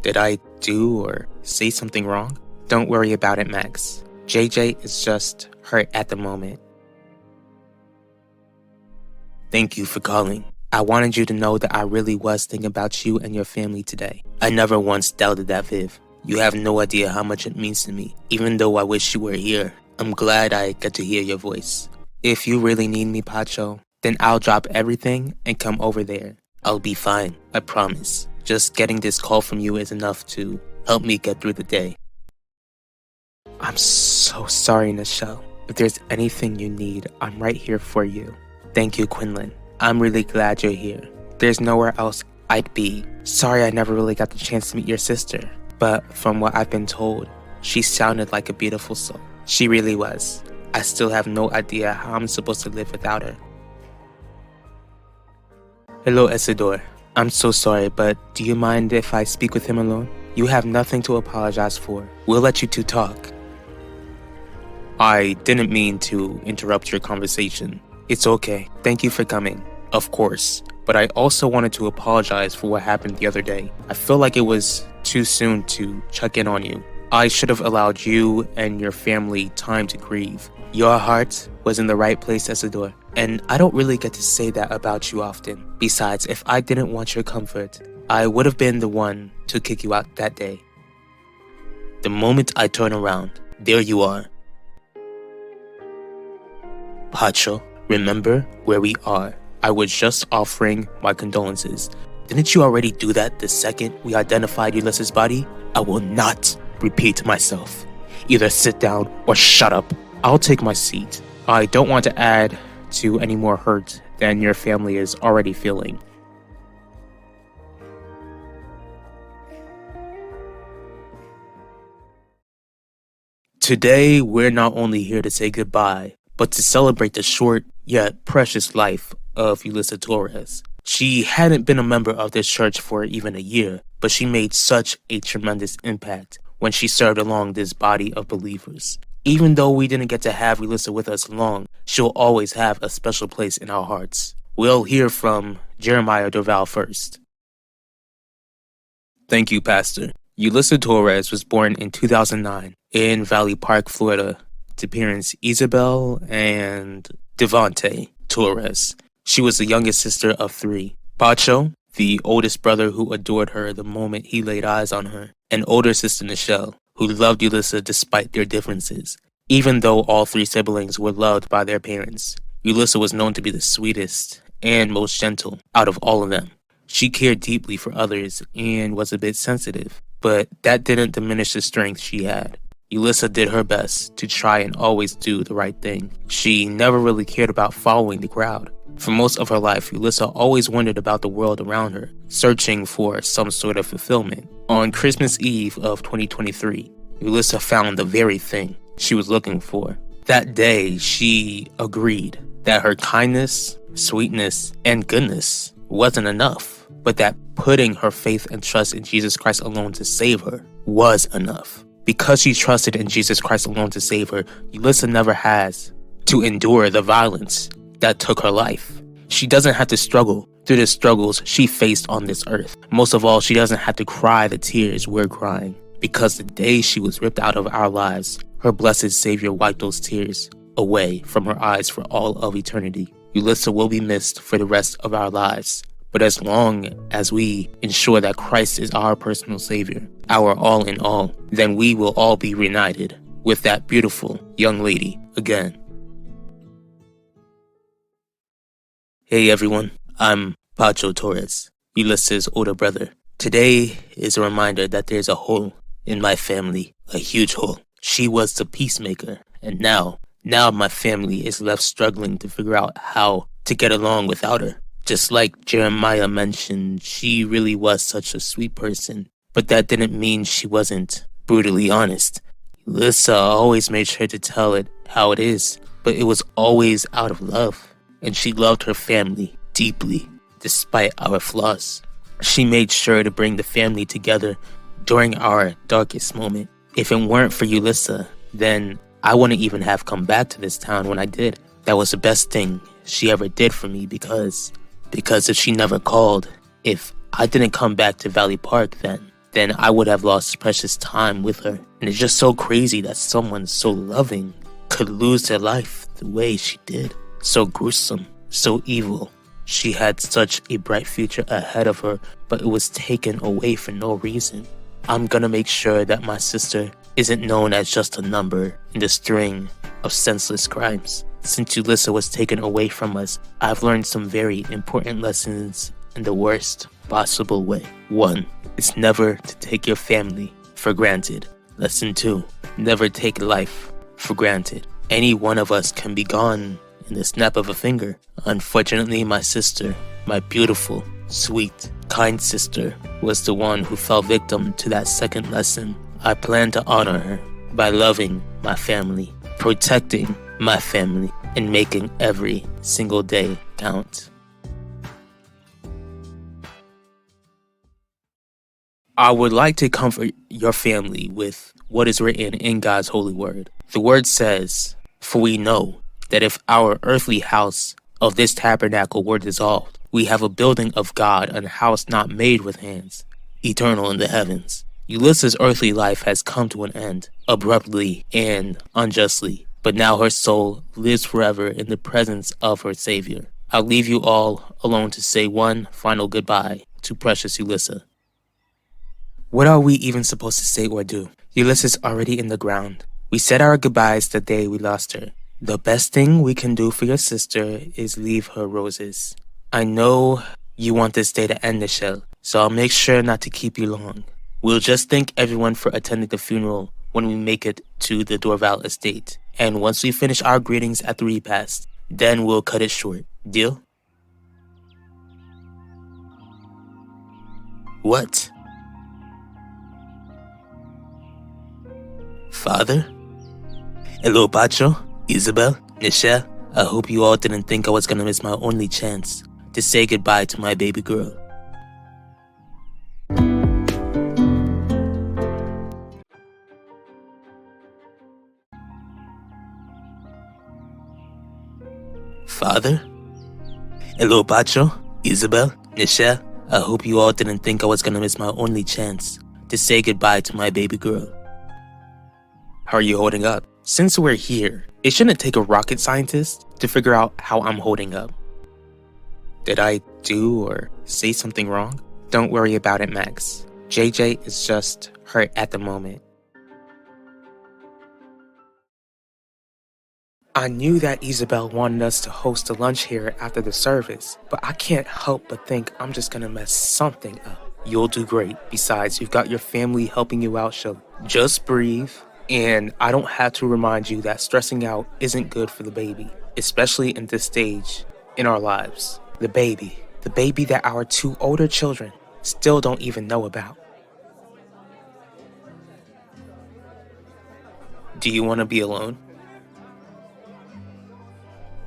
Did I do or say something wrong? Don't worry about it, Max. JJ is just hurt at the moment. Thank you for calling. I wanted you to know that I really was thinking about you and your family today. I never once doubted that, Viv. You have no idea how much it means to me, even though I wish you were here. I'm glad I get to hear your voice. If you really need me, Pacho, then I'll drop everything and come over there. I'll be fine, I promise. Just getting this call from you is enough to help me get through the day. I'm so sorry, Nichelle. If there's anything you need, I'm right here for you. Thank you, Quinlan. I'm really glad you're here. There's nowhere else I'd be. Sorry I never really got the chance to meet your sister. But from what I've been told, she sounded like a beautiful soul. She really was. I still have no idea how I'm supposed to live without her. Hello, Isidore. I'm so sorry, but do you mind if I speak with him alone? You have nothing to apologize for. We'll let you two talk. I didn't mean to interrupt your conversation. It's okay. Thank you for coming. Of course. But I also wanted to apologize for what happened the other day. I feel like it was too soon to check in on you. I should have allowed you and your family time to grieve. Your heart was in the right place, Isidore, and I don't really get to say that about you often. Besides, if I didn't want your comfort, I would have been the one to kick you out that day. The moment I turn around, there you are. Pacho, Remember where we are. I was just offering my condolences. Didn't you already do that the second we identified Ulysses' body? I will not repeat myself. Either sit down or shut up. I'll take my seat. I don't want to add to any more hurt than your family is already feeling. Today, we're not only here to say goodbye, but to celebrate the short yet precious life of Ulysses Torres. She hadn't been a member of this church for even a year, but she made such a tremendous impact when she served along this body of believers. Even though we didn't get to have Ulysses with us long, she'll always have a special place in our hearts. We'll hear from Jeremiah Dorval first. Thank you, Pastor. Ulysses Torres was born in 2009 in Valley Park, Florida, to parents Isabel and Devontae Torres. She was the youngest sister of 3. Pacho, the oldest brother who adored her the moment he laid eyes on her, and older sister Nichelle, who loved Ulysses despite their differences. Even though all 3 siblings were loved by their parents, Ulysses was known to be the sweetest and most gentle out of all of them. She cared deeply for others and was a bit sensitive, but that didn't diminish the strength she had. Ulysses did her best to try and always do the right thing. She never really cared about following the crowd. For most of her life, Ulysses always wondered about the world around her, searching for some sort of fulfillment. On Christmas Eve of 2023, Ulysses found the very thing she was looking for. That day, she agreed that her kindness, sweetness, and goodness wasn't enough, but that putting her faith and trust in Jesus Christ alone to save her was enough. Because she trusted in Jesus Christ alone to save her, Ulysses never has to endure the violence that took her life. She doesn't have to struggle through the struggles she faced on this earth. Most of all, she doesn't have to cry the tears we're crying. Because the day she was ripped out of our lives, her blessed Savior wiped those tears away from her eyes for all of eternity. Ulysses will be missed for the rest of our lives. But as long as we ensure that Christ is our personal Savior, our all in all, then we will all be reunited with that beautiful young lady again. Hey everyone, I'm Pacho Torres, Ulysses' older brother. Today is a reminder that there's a hole in my family, a huge hole. She was the peacemaker, and now my family is left struggling to figure out how to get along without her. Just like Jeremiah mentioned, she really was such a sweet person, but that didn't mean she wasn't brutally honest. Ulysses always made sure to tell it how it is, but it was always out of love, and she loved her family deeply, despite our flaws. She made sure to bring the family together during our darkest moment. If it weren't for Ulysses, then I wouldn't even have come back to this town when I did. That was the best thing she ever did for me because if she never called, if I didn't come back to Valley Park then I would have lost precious time with her. And it's just so crazy that someone so loving could lose their life the way she did. So gruesome, so evil. She had such a bright future ahead of her, but it was taken away for no reason. I'm gonna make sure that my sister isn't known as just a number in the string of senseless crimes. Since Ulysses was taken away from us, I've learned some very important lessons in the worst possible way. 1. It's never to take your family for granted. Lesson 2. Never take life for granted. Any one of us can be gone in the snap of a finger. Unfortunately, my sister, my beautiful, sweet, kind sister, was the one who fell victim to that second lesson. I plan to honor her by loving my family, protecting my family, and making every single day count. I would like to comfort your family with what is written in God's holy word. The word says, "For we know that if our earthly house of this tabernacle were dissolved, we have a building of God, a house not made with hands, eternal in the heavens." Ulysses' earthly life has come to an end, abruptly and unjustly, but now her soul lives forever in the presence of her Savior. I'll leave you all alone to say one final goodbye to precious Ulysses. What are we even supposed to say or do? Ulysses already in the ground. We said our goodbyes the day we lost her. The best thing we can do for your sister is leave her roses. I know you want this day to end, Nichelle, so I'll make sure not to keep you long. We'll just thank everyone for attending the funeral when we make it to the Dorval estate. And once we finish our greetings at the repast, then we'll cut it short. Deal? What? Father? Hello, Pacho, Isabel, Nichelle. I hope you all didn't think I was gonna miss my only chance to say goodbye to my baby girl. Father? Hello, Pacho, Isabel, Nichelle. I hope you all didn't think I was gonna miss my only chance to say goodbye to my baby girl. How are you holding up? Since we're here, it shouldn't take a rocket scientist to figure out how I'm holding up. Did I do or say something wrong? Don't worry about it, Max. JJ is just hurt at the moment. I knew that Isabel wanted us to host a lunch here after the service, but I can't help but think I'm just gonna mess something up. You'll do great. Besides, you've got your family helping you out, Shelly. Just breathe. And I don't have to remind you that stressing out isn't good for the baby, especially in this stage in our lives. The baby that our two older children still don't even know about. Do you want to be alone?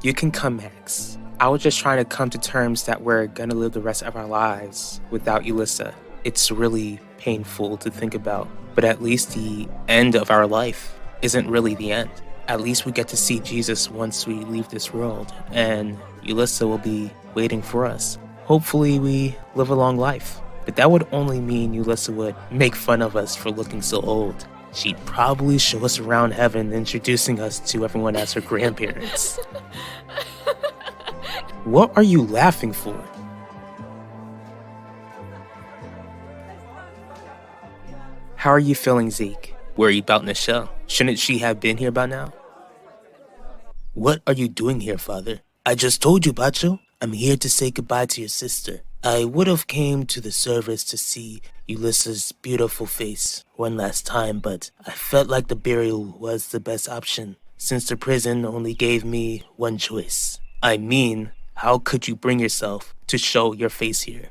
You can come, Max. I was just trying to come to terms that we're gonna live the rest of our lives without Ulissa. It's really painful to think about, but at least the end of our life isn't really the end. At least we get to see Jesus once we leave this world, and Ulissa will be waiting for us. Hopefully we live a long life, but that would only mean Ulissa would make fun of us for looking so old. She'd probably show us around heaven, introducing us to everyone as her grandparents. What are you laughing for? How are you feeling, Zeke? Worried about Nichelle? Shouldn't she have been here by now? What are you doing here, Father? I just told you, Pacho. I'm here to say goodbye to your sister. I would have came to the service to see Ulissa's beautiful face one last time, but I felt like the burial was the best option, since the prison only gave me one choice. I mean, how could you bring yourself to show your face here?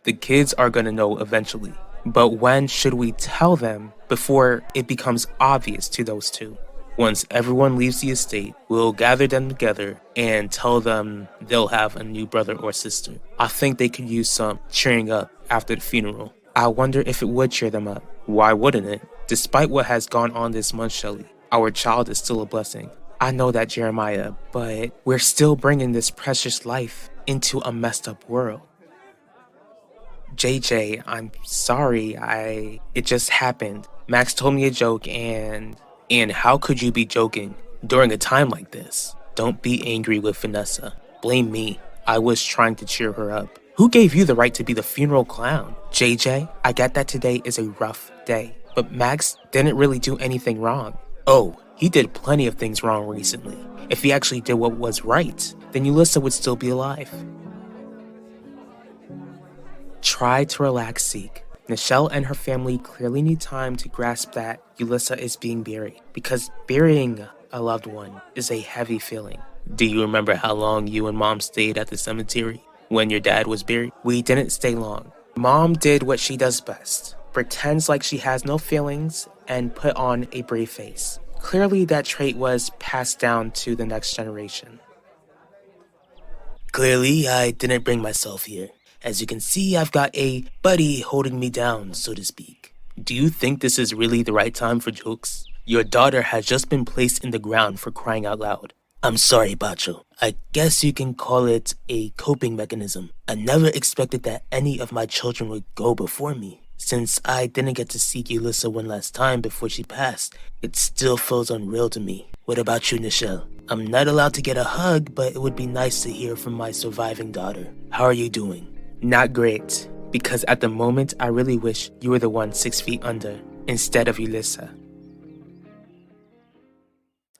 The kids are gonna know eventually, but when should we tell them before it becomes obvious to those two? Once everyone leaves the estate, we'll gather them together and tell them they'll have a new brother or sister. I think they could use some cheering up after the funeral. I wonder if it would cheer them up. Why wouldn't it? Despite what has gone on this month, Shelly, our child is still a blessing. I know that, Jeremiah, but we're still bringing this precious life into a messed up world. JJ, I'm sorry, it just happened. Max told me a joke and how could you be joking during a time like this? Don't be angry with Vanessa. Blame me. I was trying to cheer her up. Who gave you the right to be the funeral clown? JJ, I get that today is a rough day, but Max didn't really do anything wrong. Oh, he did plenty of things wrong recently. If he actually did what was right, then Ulissa would still be alive. Try to relax, Zeke. Nichelle and her family clearly need time to grasp that Ulissa is being buried, because burying a loved one is a heavy feeling. Do you remember how long you and Mom stayed at the cemetery when your dad was buried? We didn't stay long. Mom did what she does best, pretends like she has no feelings and put on a brave face. Clearly that trait was passed down to the next generation. Clearly, I didn't bring myself here. As you can see, I've got a buddy holding me down, so to speak. Do you think this is really the right time for jokes? Your daughter has just been placed in the ground for crying out loud. I'm sorry, Bacho. I guess you can call it a coping mechanism. I never expected that any of my children would go before me. Since I didn't get to see Ulissa one last time before she passed, it still feels unreal to me. What about you, Nichelle? I'm not allowed to get a hug, but it would be nice to hear from my surviving daughter. How are you doing? Not great, because at the moment I really wish you were the one 6 feet under, instead of Ulissa.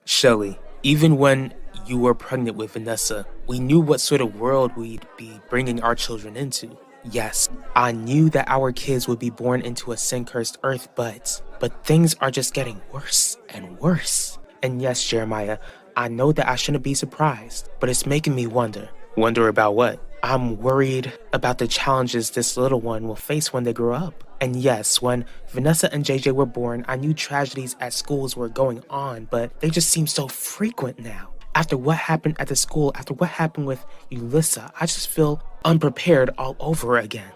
Shelly, even when you were pregnant with Vanessa, we knew what sort of world we'd be bringing our children into. Yes, I knew that our kids would be born into a sin-cursed earth, but things are just getting worse and worse. And yes, Jeremiah, I know that I shouldn't be surprised, but it's making me wonder. Wonder about what? I'm worried about the challenges this little one will face when they grow up. And yes, when Vanessa and JJ were born, I knew tragedies at schools were going on, but they just seem so frequent now. After what happened at the school, after what happened with Ulissa, I just feel unprepared all over again.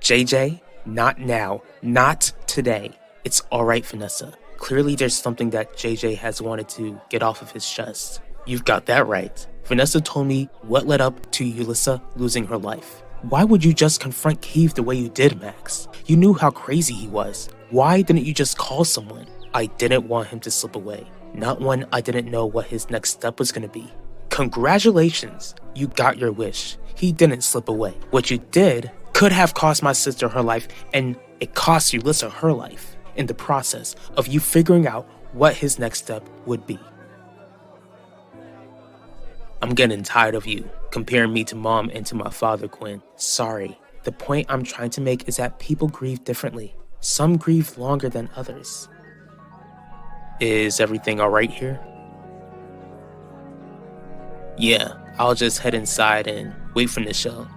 JJ, not now. Not today. It's alright, Vanessa. Clearly there's something that JJ has wanted to get off of his chest. You've got that right. Vanessa told me what led up to Ulissa losing her life. Why would you just confront Keith the way you did, Max? You knew how crazy he was. Why didn't you just call someone? I didn't want him to slip away. Not when I didn't know what his next step was going to be. Congratulations, you got your wish. He didn't slip away. What you did could have cost my sister her life, and it cost Ulissa her life in the process of you figuring out what his next step would be. I'm getting tired of you comparing me to Mom and to my father, Quinn. Sorry. The point I'm trying to make is that people grieve differently. Some grieve longer than others. Is everything alright here? Yeah, I'll just head inside and wait for Nichelle.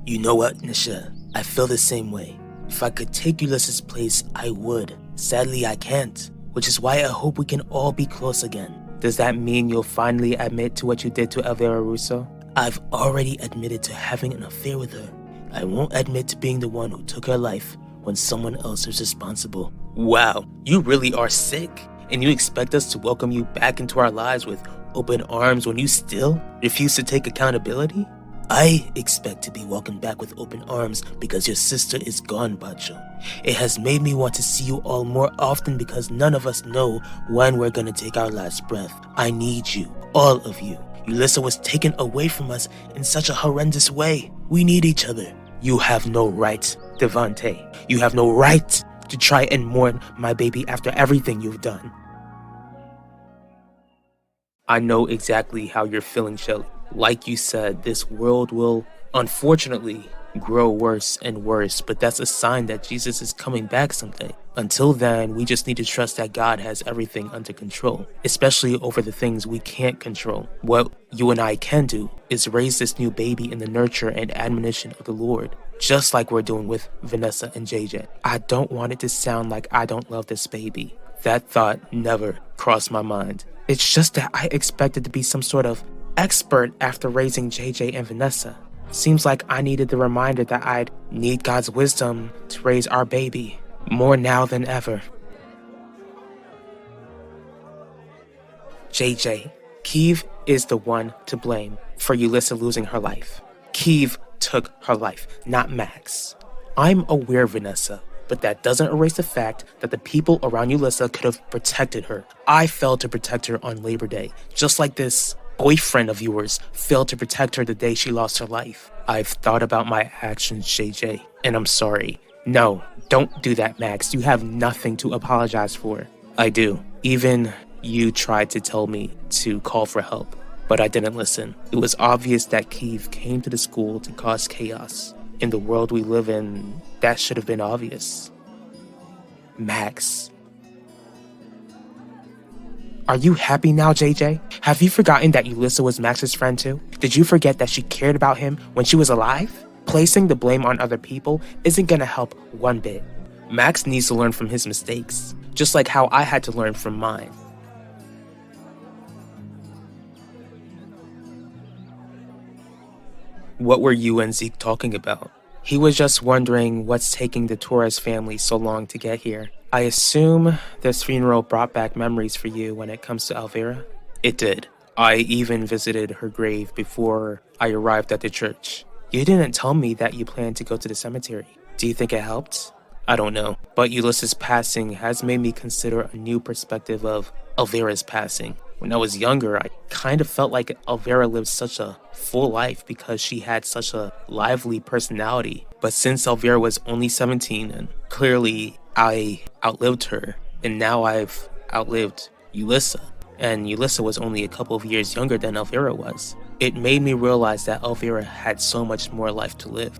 You know what, Nichelle? I feel the same way. If I could take Ulissa's place, I would. Sadly, I can't, which is why I hope we can all be close again. Does that mean you'll finally admit to what you did to Elvira Russo? I've already admitted to having an affair with her. I won't admit to being the one who took her life when someone else is responsible. Wow, you really are sick, and you expect us to welcome you back into our lives with open arms when you still refuse to take accountability? I expect to be welcomed back with open arms because your sister is gone, Bacho. It has made me want to see you all more often because none of us know when we're gonna take our last breath. I need you, all of you. Ulissa was taken away from us in such a horrendous way. We need each other. You have no right, Devante. You have no right to try and mourn my baby after everything you've done. I know exactly how you're feeling, Shelly. Like you said, this world will, unfortunately, grow worse and worse, but that's a sign that Jesus is coming back someday. Until then, we just need to trust that God has everything under control, especially over the things we can't control. What you and I can do is raise this new baby in the nurture and admonition of the Lord, just like we're doing with Vanessa and JJ. I don't want it to sound like I don't love this baby. That thought never crossed my mind. It's just that I expected to be some sort of expert after raising JJ and Vanessa. Seems like I needed the reminder that I'd need God's wisdom to raise our baby, more now than ever. JJ, Keeve is the one to blame for Ulissa losing her life. Keeve took her life, not Max. I'm aware, Vanessa, but that doesn't erase the fact that the people around Ulissa could have protected her. I failed to protect her on Labor Day, just like this boyfriend of yours failed to protect her the day she lost her life. I've thought about my actions, JJ, and I'm sorry. No, don't do that, Max. You have nothing to apologize for. I do. Even you tried to tell me to call for help, but I didn't listen. It was obvious that Keeve came to the school to cause chaos. In the world we live in, that should have been obvious. Max. Are you happy now, JJ? Have you forgotten that Ulissa was Max's friend too? Did you forget that she cared about him when she was alive? Placing the blame on other people isn't gonna help one bit. Max needs to learn from his mistakes, just like how I had to learn from mine. What were you and Zeke talking about? He was just wondering what's taking the Torres family so long to get here. I assume this funeral brought back memories for you when it comes to Elvira? It did. I even visited her grave before I arrived at the church. You didn't tell me that you planned to go to the cemetery. Do you think it helped? I don't know, but Ulysses' passing has made me consider a new perspective of Elvira's passing. When I was younger, I kind of felt like Elvira lived such a full life because she had such a lively personality. But since Elvira was only 17 and clearly I outlived her, and now I've outlived Ulysses, and Ulysses was only a couple of years younger than Elvira was, it made me realize that Elvira had so much more life to live.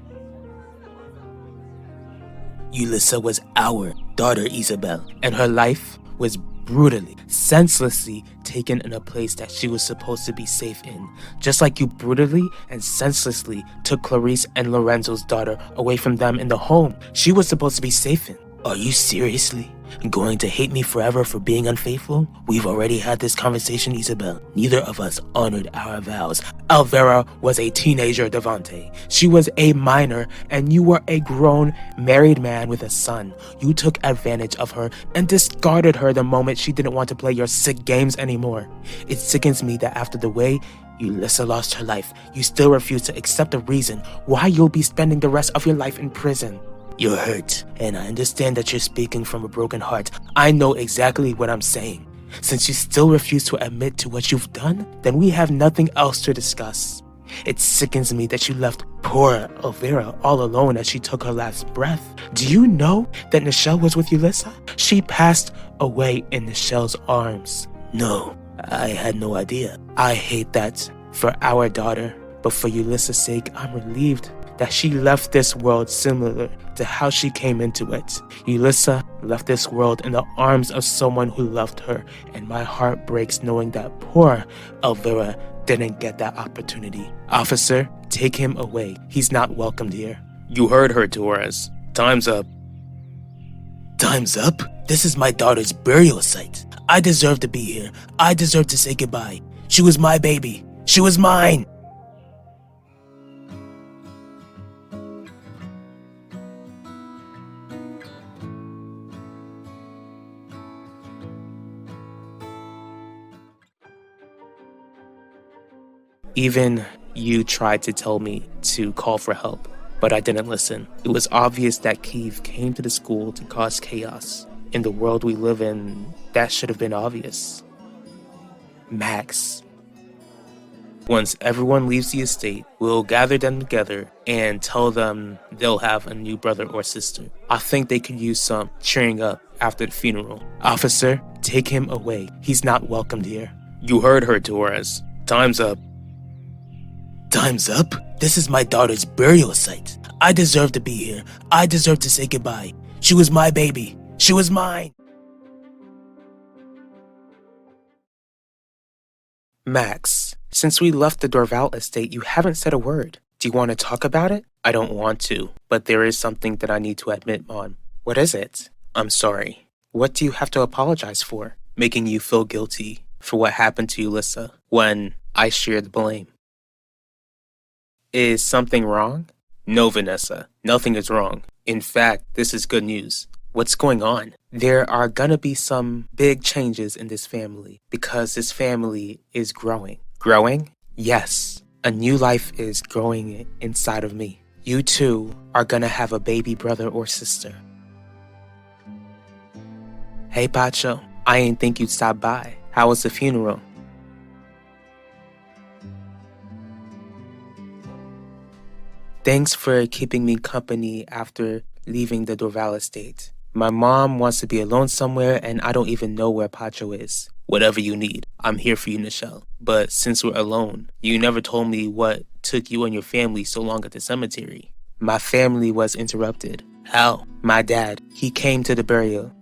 Ulysses was our daughter Isabel, and her life was brutally, senselessly taken in a place that she was supposed to be safe in, just like you brutally and senselessly took Clarice and Lorenzo's daughter away from them in the home she was supposed to be safe in. Are you seriously going to hate me forever for being unfaithful? We've already had this conversation, Isabel. Neither of us honored our vows. Elvira was a teenager, Devante. She was a minor, and you were a grown, married man with a son. You took advantage of her and discarded her the moment she didn't want to play your sick games anymore. It sickens me that after the way Ulysses lost her life, you still refuse to accept the reason why you'll be spending the rest of your life in prison. You're hurt, and I understand that you're speaking from a broken heart. I know exactly what I'm saying. Since you still refuse to admit to what you've done, then we have nothing else to discuss. It sickens me that you left poor Elvira all alone as she took her last breath. Do you know that Nichelle was with Ulysses? She passed away in Nichelle's arms. No, I had no idea. I hate that for our daughter, but for Ulysses' sake, I'm relieved that she left this world similar to how she came into it. Ulysses left this world in the arms of someone who loved her, and my heart breaks knowing that poor Elvira didn't get that opportunity. Officer, take him away. He's not welcomed here. You heard her, Torres. Time's up. Time's up? This is my daughter's burial site. I deserve to be here. I deserve to say goodbye. She was my baby. She was mine. Even you tried to tell me to call for help, but I didn't listen. It was obvious that Keith came to the school to cause chaos. In the world we live in, that should have been obvious. Max. Once everyone leaves the estate, we'll gather them together and tell them they'll have a new brother or sister. I think they could use some cheering up after the funeral. Officer, take him away. He's not welcomed here. You heard her, Torres. Time's up. Time's up? This is my daughter's burial site. I deserve to be here. I deserve to say goodbye. She was my baby. She was mine. Max, since we left the Dorval estate, you haven't said a word. Do you want to talk about it? I don't want to, but there is something that I need to admit on. What is it? I'm sorry. What do you have to apologize for? Making you feel guilty for what happened to Ulysses when I shared the blame. Is something wrong? No, Vanessa. Nothing is wrong. In fact, this is good news. What's going on? There are gonna be some big changes in this family because this family is growing. Growing? Yes. A new life is growing inside of me. You two are gonna have a baby brother or sister. Hey, Pacho. I ain't think you'd stop by. How was the funeral? Thanks for keeping me company after leaving the Dorval estate. My mom wants to be alone somewhere and I don't even know where Pacho is. Whatever you need, I'm here for you, Nichelle. But since we're alone, you never told me what took you and your family so long at the cemetery. My family was interrupted. How? My dad, he came to the burial.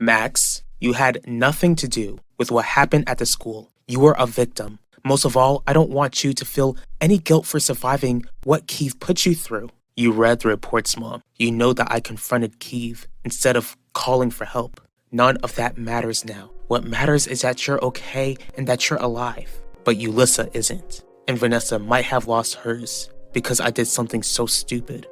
Max, you had nothing to do with what happened at the school. You were a victim. Most of all, I don't want you to feel any guilt for surviving what Keith put you through. You read the reports, Mom. You know that I confronted Keith instead of calling for help. None of that matters now. What matters is that you're okay and that you're alive. But Yulissa isn't. And Vanessa might have lost hers because I did something so stupid.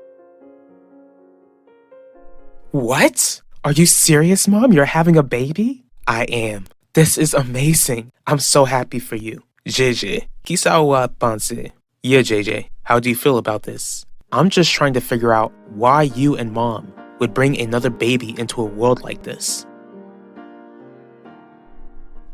What? Are you serious, Mom? You're having a baby? I am. This is amazing. I'm so happy for you. JJ, kisa wa panse? Yeah, JJ, how do you feel about this? I'm just trying to figure out why you and Mom would bring another baby into a world like this.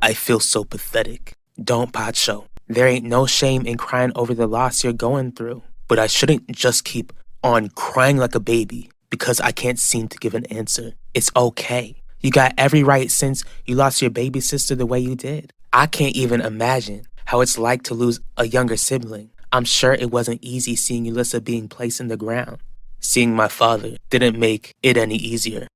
I feel so pathetic. Don't, Pacho. There ain't no shame in crying over the loss you're going through. But I shouldn't just keep on crying like a baby because I can't seem to give an answer. It's okay. You got every right since you lost your baby sister the way you did. I can't even imagine how it's like to lose a younger sibling. I'm sure it wasn't easy seeing Yulissa being placed in the ground. Seeing my father didn't make it any easier.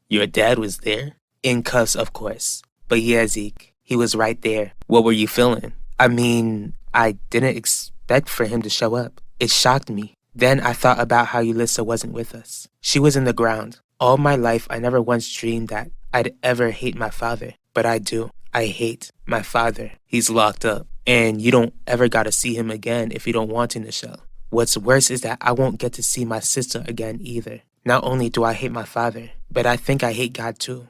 Your dad was there? In cuffs, of course. But yeah, Zeke, he was right there. What were you feeling? I mean, I didn't expect for him to show up. It shocked me. Then I thought about how Yulissa wasn't with us. She was in the ground. All my life, I never once dreamed that I'd ever hate my father. But I do. I hate my father. He's locked up. And you don't ever gotta see him again if you don't want to, Nichelle. What's worse is that I won't get to see my sister again either. Not only do I hate my father, but I think I hate God too.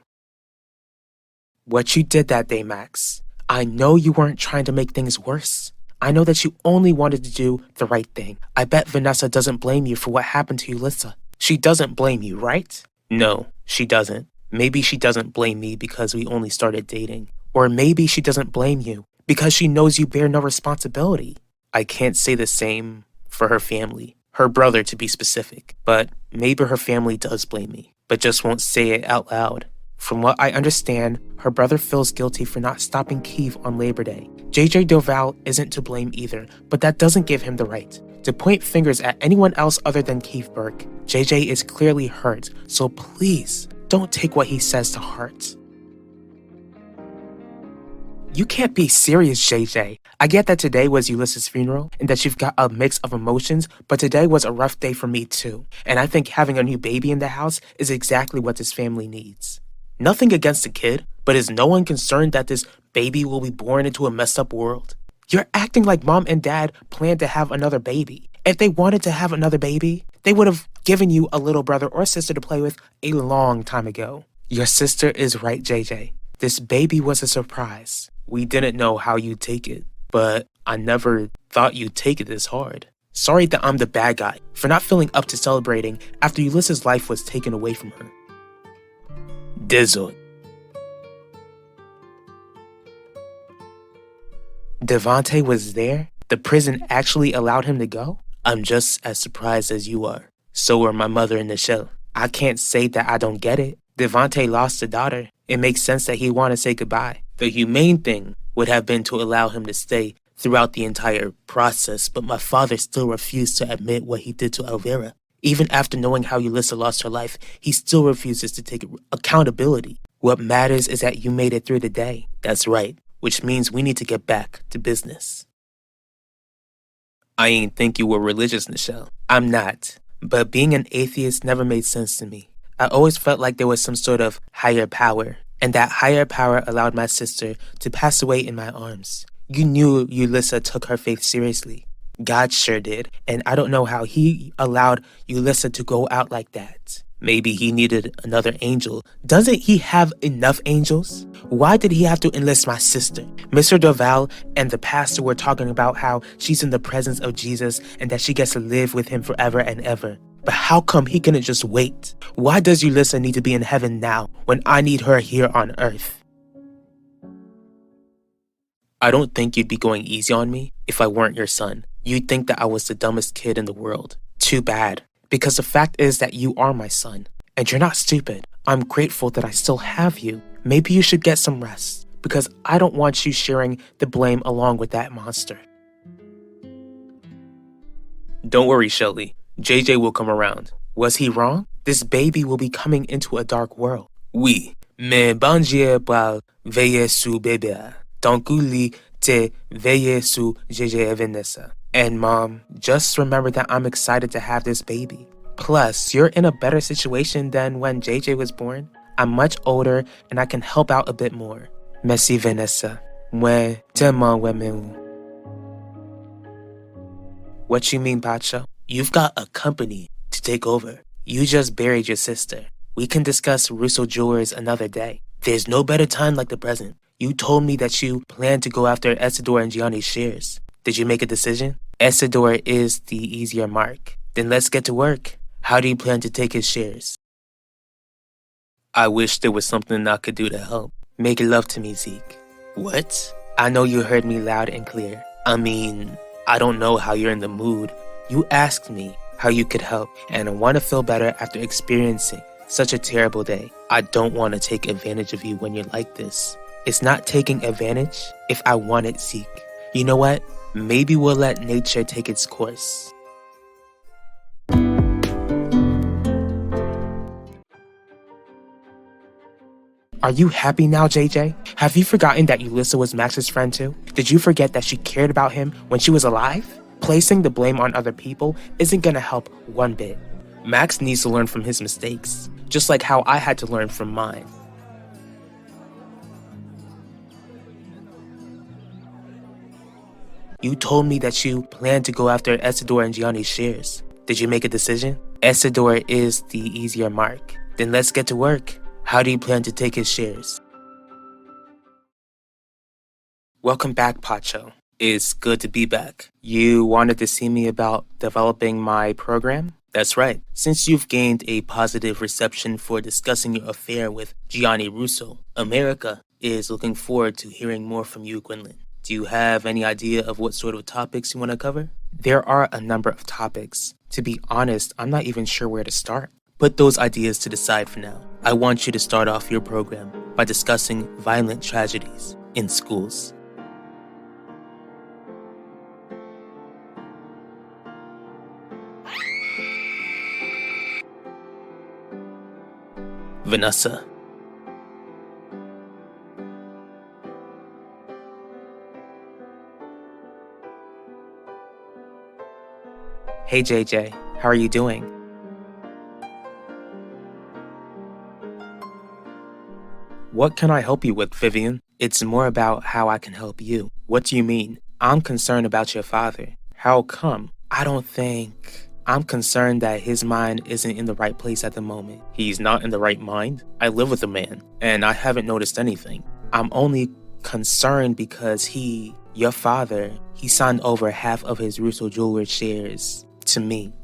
What you did that day, Max, I know you weren't trying to make things worse. I know that you only wanted to do the right thing. I bet Vanessa doesn't blame you for what happened to Yulissa. She doesn't blame you, right? No, she doesn't. Maybe she doesn't blame me because we only started dating. Or maybe she doesn't blame you because she knows you bear no responsibility. I can't say the same for her family. Her brother, to be specific. But maybe her family does blame me, but just won't say it out loud. From what I understand, her brother feels guilty for not stopping Keith on Labor Day. JJ Doval isn't to blame either, but that doesn't give him the right to point fingers at anyone else other than Keith Burke. JJ is clearly hurt, so please don't take what he says to heart. You can't be serious, JJ. I get that today was Ulissa's funeral and that you've got a mix of emotions, but today was a rough day for me too. And I think having a new baby in the house is exactly what this family needs. Nothing against the kid, but is no one concerned that this baby will be born into a messed up world? You're acting like Mom and Dad planned to have another baby. If they wanted to have another baby, they would have given you a little brother or sister to play with a long time ago. Your sister is right, JJ. This baby was a surprise. We didn't know how you'd take it, but I never thought you'd take it this hard. Sorry that I'm the bad guy for not feeling up to celebrating after Ulissa's life was taken away from her. Dizzle. Devante was there? The prison actually allowed him to go? I'm just as surprised as you are. So were my mother and Nichelle. I can't say that I don't get it. Devante lost a daughter. It makes sense that he wanted to say goodbye. The humane thing would have been to allow him to stay throughout the entire process, but my father still refused to admit what he did to Elvira. Even after knowing how Yulissa lost her life, he still refuses to take accountability. What matters is that you made it through the day. That's right, which means we need to get back to business. I ain't think you were religious, Nichelle. I'm not. But being an atheist never made sense to me. I always felt like there was some sort of higher power, and that higher power allowed my sister to pass away in my arms. You knew Yulissa took her faith seriously. God sure did, and I don't know how he allowed Yulissa to go out like that. Maybe he needed another angel. Doesn't he have enough angels? Why did he have to enlist my sister? Mr. Doval and the pastor were talking about how she's in the presence of Jesus and that she gets to live with him forever and ever. But how come he couldn't just wait? Why does Yulissa need to be in heaven now when I need her here on earth? I don't think you'd be going easy on me if I weren't your son. You'd think that I was the dumbest kid in the world. Too bad. Because the fact is that you are my son. And you're not stupid. I'm grateful that I still have you. Maybe you should get some rest. Because I don't want you sharing the blame along with that monster. Don't worry, Shelly. JJ will come around. Was he wrong? This baby will be coming into a dark world. Oui, mais bon Dieu va veiller sur bébé. Donc lui te veiller sur JJ et Vanessa. And Mom, just remember that I'm excited to have this baby. Plus, you're in a better situation than when JJ was born. I'm much older and I can help out a bit more. Merci Vanessa. Moi, tellement aimé. What you mean, Pacho? You've got a company to take over. You just buried your sister. We can discuss Russo Jewelers another day. There's no better time like the present. You told me that you plan to go after Isidore and Gianni's shares. Did you make a decision? Isidore is the easier mark. Then let's get to work. How do you plan to take his shares? I wish there was something I could do to help. Make love to me, Zeke. What? I know you heard me loud and clear. I mean, I don't know how you're in the mood. You asked me how you could help, and I want to feel better after experiencing such a terrible day. I don't want to take advantage of you when you're like this. It's not taking advantage if I want it, Zeke. You know what? Maybe we'll let nature take its course. Are you happy now, JJ? Have you forgotten that Ulissa was Max's friend too? Did you forget that she cared about him when she was alive? Placing the blame on other people isn't gonna help one bit. Max needs to learn from his mistakes, just like how I had to learn from mine. You told me that you plan to go after Isidore and Gianni's shares. Did you make a decision? Isidore is the easier mark. Then let's get to work. How do you plan to take his shares? Welcome back, Pacho. It's good to be back. You wanted to see me about developing my program? That's right. Since you've gained a positive reception for discussing your affair with Gianni Russo, America is looking forward to hearing more from you, Gwendolyn. Do you have any idea of what sort of topics you want to cover? There are a number of topics. To be honest, I'm not even sure where to start. Put those ideas to the side for now. I want you to start off your program by discussing violent tragedies in schools. Vanessa. Hey JJ, how are you doing? What can I help you with, Vivian? It's more about how I can help you. What do you mean? I'm concerned about your father. How come? I'm concerned that his mind isn't in the right place at the moment. He's not in the right mind? I live with a man, and I haven't noticed anything. I'm only concerned because your father, he signed over half of his Russo Jewelers shares to me.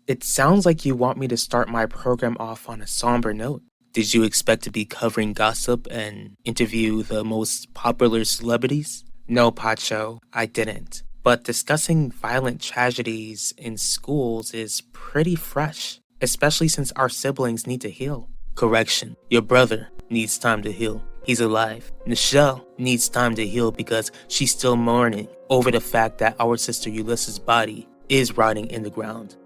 It sounds like you want me to start my program off on a somber note. Did you expect to be covering gossip and interview the most popular celebrities? No, Pacho, I didn't. But discussing violent tragedies in schools is pretty fresh, especially since our siblings need to heal. Correction, your brother needs time to heal. He's alive. Nichelle needs time to heal because she's still mourning over the fact that our sister Ulysses' body is rotting in the ground.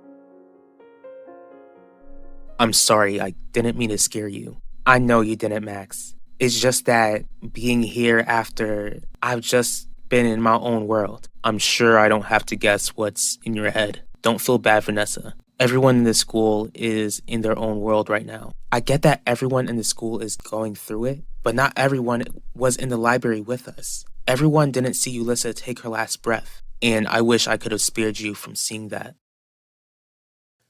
I'm sorry, I didn't mean to scare you. I know you didn't, Max. It's just that being here after I've just been in my own world, I'm sure I don't have to guess what's in your head. Don't feel bad, Vanessa. Everyone in this school is in their own world right now. I get that everyone in the school is going through it, but not everyone was in the library with us. Everyone didn't see Ulissa take her last breath, and I wish I could have spared you from seeing that.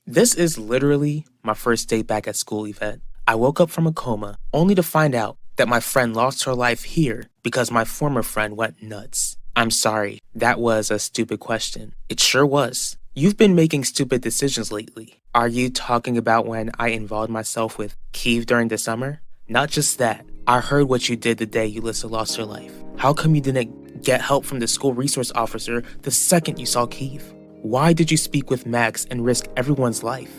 This is literally my first day back at school, Yvette. I woke up from a coma only to find out that my friend lost her life here because my former friend went nuts. I'm sorry, that was a stupid question. It sure was. You've been making stupid decisions lately. Are you talking about when I involved myself with Keeve during the summer? Not just that, I heard what you did the day Ulissa lost her life. How come you didn't get help from the school resource officer the second you saw Keith? Why did you speak with Max and risk everyone's life?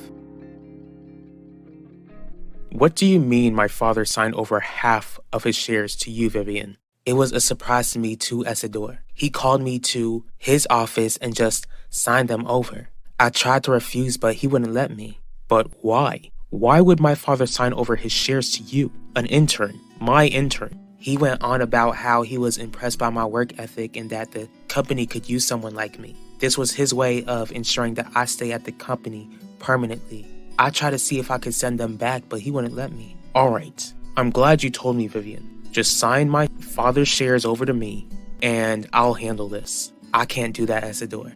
What do you mean my father signed over half of his shares to you, Vivian? It was a surprise to me too, Isidore. He called me to his office and just signed them over. I tried to refuse, but he wouldn't let me. But why? Why would my father sign over his shares to you, an intern, my intern? He went on about how he was impressed by my work ethic and that the company could use someone like me. This was his way of ensuring that I stay at the company permanently. I tried to see if I could send them back, but he wouldn't let me. Alright, I'm glad you told me, Vivian. Just sign my father's shares over to me, and I'll handle this. I can't do that, Isidore.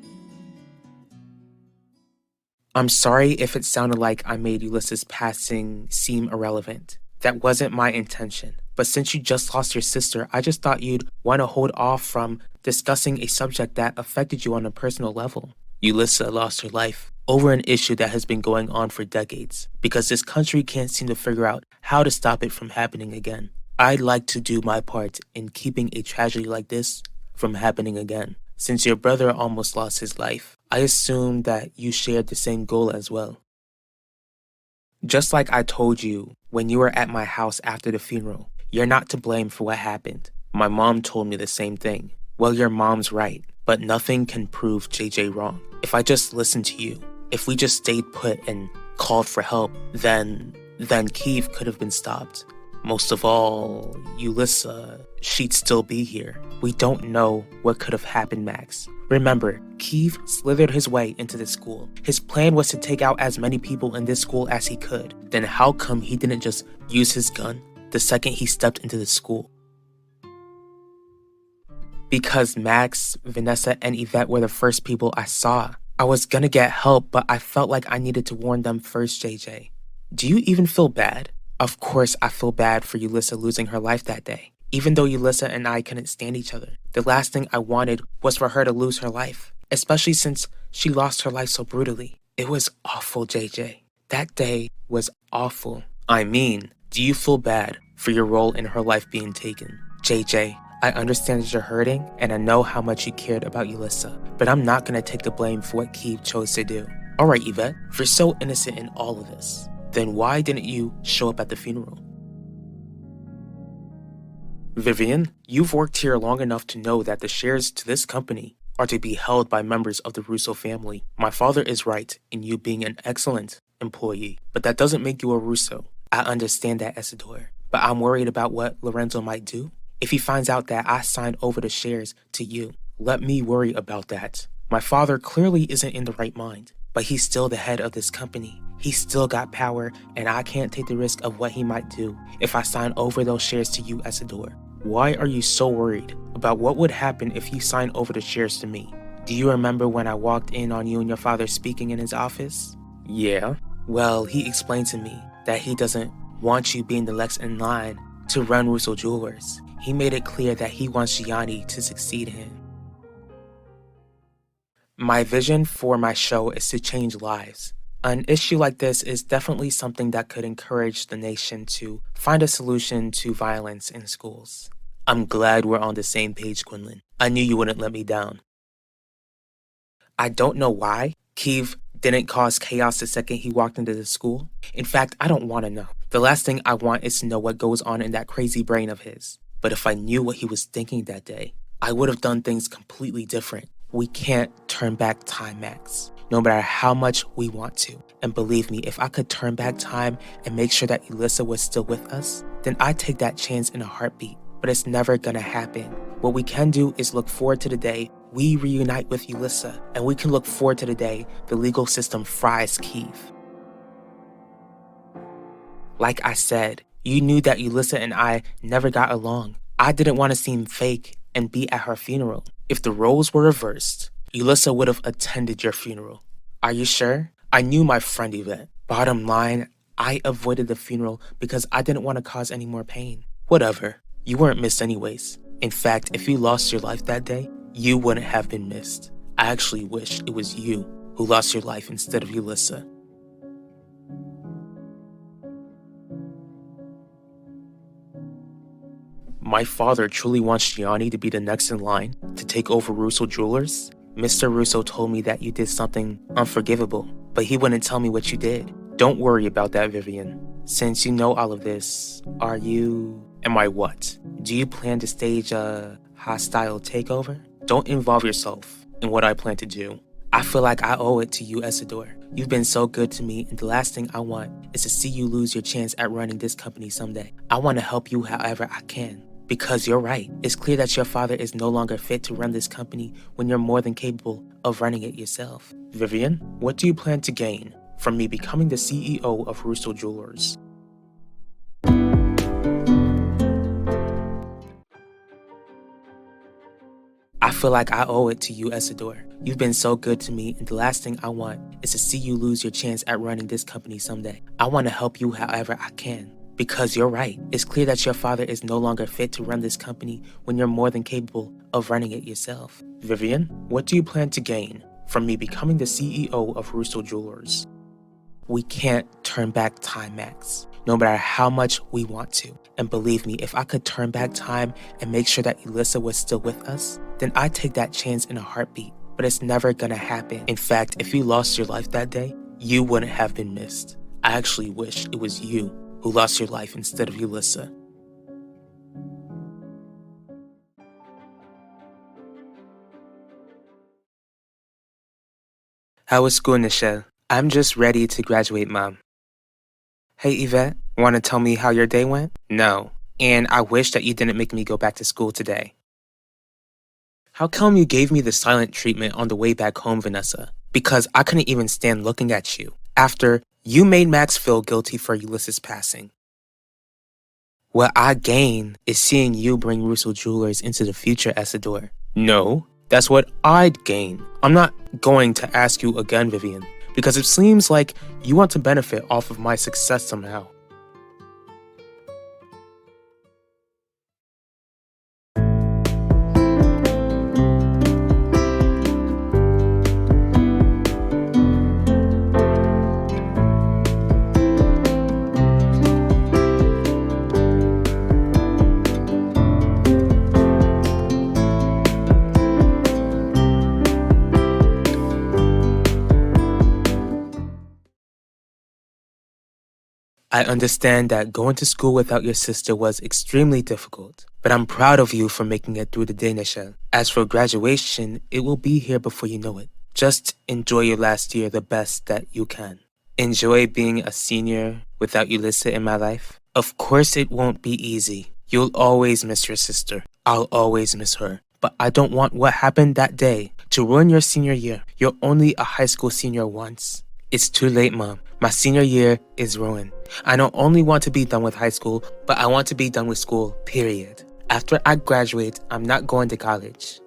I'm sorry if it sounded like I made Ulissa's passing seem irrelevant. That wasn't my intention. But since you just lost your sister, I just thought you'd want to hold off from discussing a subject that affected you on a personal level. Ulissa lost her life over an issue that has been going on for decades, because this country can't seem to figure out how to stop it from happening again. I'd like to do my part in keeping a tragedy like this from happening again. Since your brother almost lost his life, I assume that you shared the same goal as well. Just like I told you when you were at my house after the funeral, you're not to blame for what happened. My mom told me the same thing. Well, your mom's right, but nothing can prove JJ wrong. If I just listened to you, if we just stayed put and called for help, then Keith could have been stopped. Most of all, Ulissa, she'd still be here. We don't know what could have happened, Max. Remember, Keith slithered his way into the school. His plan was to take out as many people in this school as he could. Then how come he didn't just use his gun the second he stepped into the school? Because Max, Vanessa, and Yvette were the first people I saw. I was gonna get help, but I felt like I needed to warn them first, JJ. Do you even feel bad? Of course I feel bad for Ulissa losing her life that day. Even though Ulissa and I couldn't stand each other, the last thing I wanted was for her to lose her life, especially since she lost her life so brutally. It was awful, JJ. That day was awful. I mean, do you feel bad for your role in her life being taken? JJ, I understand that you're hurting, and I know how much you cared about Ulissa, but I'm not gonna take the blame for what Keith chose to do. Alright, Yvette, if you're so innocent in all of this, then why didn't you show up at the funeral? Vivian, you've worked here long enough to know that the shares to this company are to be held by members of the Russo family. My father is right in you being an excellent employee, but that doesn't make you a Russo. I understand that, Isidore, but I'm worried about what Lorenzo might do. If he finds out that I signed over the shares to you, let me worry about that. My father clearly isn't in the right mind, but he's still the head of this company. He's still got power, and I can't take the risk of what he might do if I sign over those shares to you, Isidore. Why are you so worried about what would happen if you sign over the shares to me? Do you remember when I walked in on you and your father speaking in his office? Yeah. Well, he explained to me that he doesn't want you being the next in line to run Russo Jewelers. He made it clear that he wants Gianni to succeed him. My vision for my show is to change lives. An issue like this is definitely something that could encourage the nation to find a solution to violence in schools. I'm glad we're on the same page, Quinlan. I knew you wouldn't let me down. I don't know why Keith didn't cause chaos the second he walked into the school. In fact, I don't want to know. The last thing I want is to know what goes on in that crazy brain of his. But if I knew what he was thinking that day, I would have done things completely different. We can't turn back time, Max, no matter how much we want to. And believe me, if I could turn back time and make sure that Ulissa was still with us, then I'd take that chance in a heartbeat. But it's never gonna happen. What we can do is look forward to the day we reunite with Ulissa, and we can look forward to the day the legal system fries Keith. Like I said, you knew that Ulissa and I never got along. I didn't want to seem fake and be at her funeral. If the roles were reversed, Ulissa would have attended your funeral. Are you sure? I knew my friend Yvette. Bottom line, I avoided the funeral because I didn't want to cause any more pain. Whatever. You weren't missed anyways. In fact, if you lost your life that day, you wouldn't have been missed. I actually wish it was you who lost your life instead of Ulissa. My father truly wants Gianni to be the next in line to take over Russo Jewelers? Mr. Russo told me that you did something unforgivable, but he wouldn't tell me what you did. Don't worry about that, Vivian. Since you know all of this, Am I what? Do you plan to stage a hostile takeover? Don't involve yourself in what I plan to do. I feel like I owe it to you, Isidore. You've been so good to me, and the last thing I want is to see you lose your chance at running this company someday. I want to help you however I can. Because you're right. It's clear that your father is no longer fit to run this company when you're more than capable of running it yourself. Vivian, what do you plan to gain from me becoming the CEO of Russo Jewelers? I feel like I owe it to you, Isidore. You've been so good to me, and the last thing I want is to see you lose your chance at running this company someday. I want to help you however I can. Because you're right. It's clear that your father is no longer fit to run this company when you're more than capable of running it yourself. Vivian, what do you plan to gain from me becoming the CEO of Russo Jewelers? We can't turn back time, Max, no matter how much we want to. And believe me, if I could turn back time and make sure that Elissa was still with us, then I'd take that chance in a heartbeat. But it's never gonna happen. In fact, if you lost your life that day, you wouldn't have been missed. I actually wish it was you who lost your life instead of Elissa. How was school, Nichelle? I'm just ready to graduate, Mom. Hey, Yvette, want to tell me how your day went? No, and I wish that you didn't make me go back to school today. How come you gave me the silent treatment on the way back home, Vanessa? Because I couldn't even stand looking at you after you made Max feel guilty for Ulysses' passing. What I gain is seeing you bring Russo Jewelers into the future, Isidore. No, that's what I'd gain. I'm not going to ask you again, Vivian, because it seems like you want to benefit off of my success somehow. I understand that going to school without your sister was extremely difficult, but I'm proud of you for making it through the day, Nichelle. As for graduation, it will be here before you know it. Just enjoy your last year the best that you can. Enjoy being a senior without Ulissa in my life? Of course it won't be easy. You'll always miss your sister. I'll always miss her. But I don't want what happened that day to ruin your senior year. You're only a high school senior once. It's too late, Mom. My senior year is ruined. I don't only want to be done with high school, but I want to be done with school, period. After I graduate, I'm not going to college.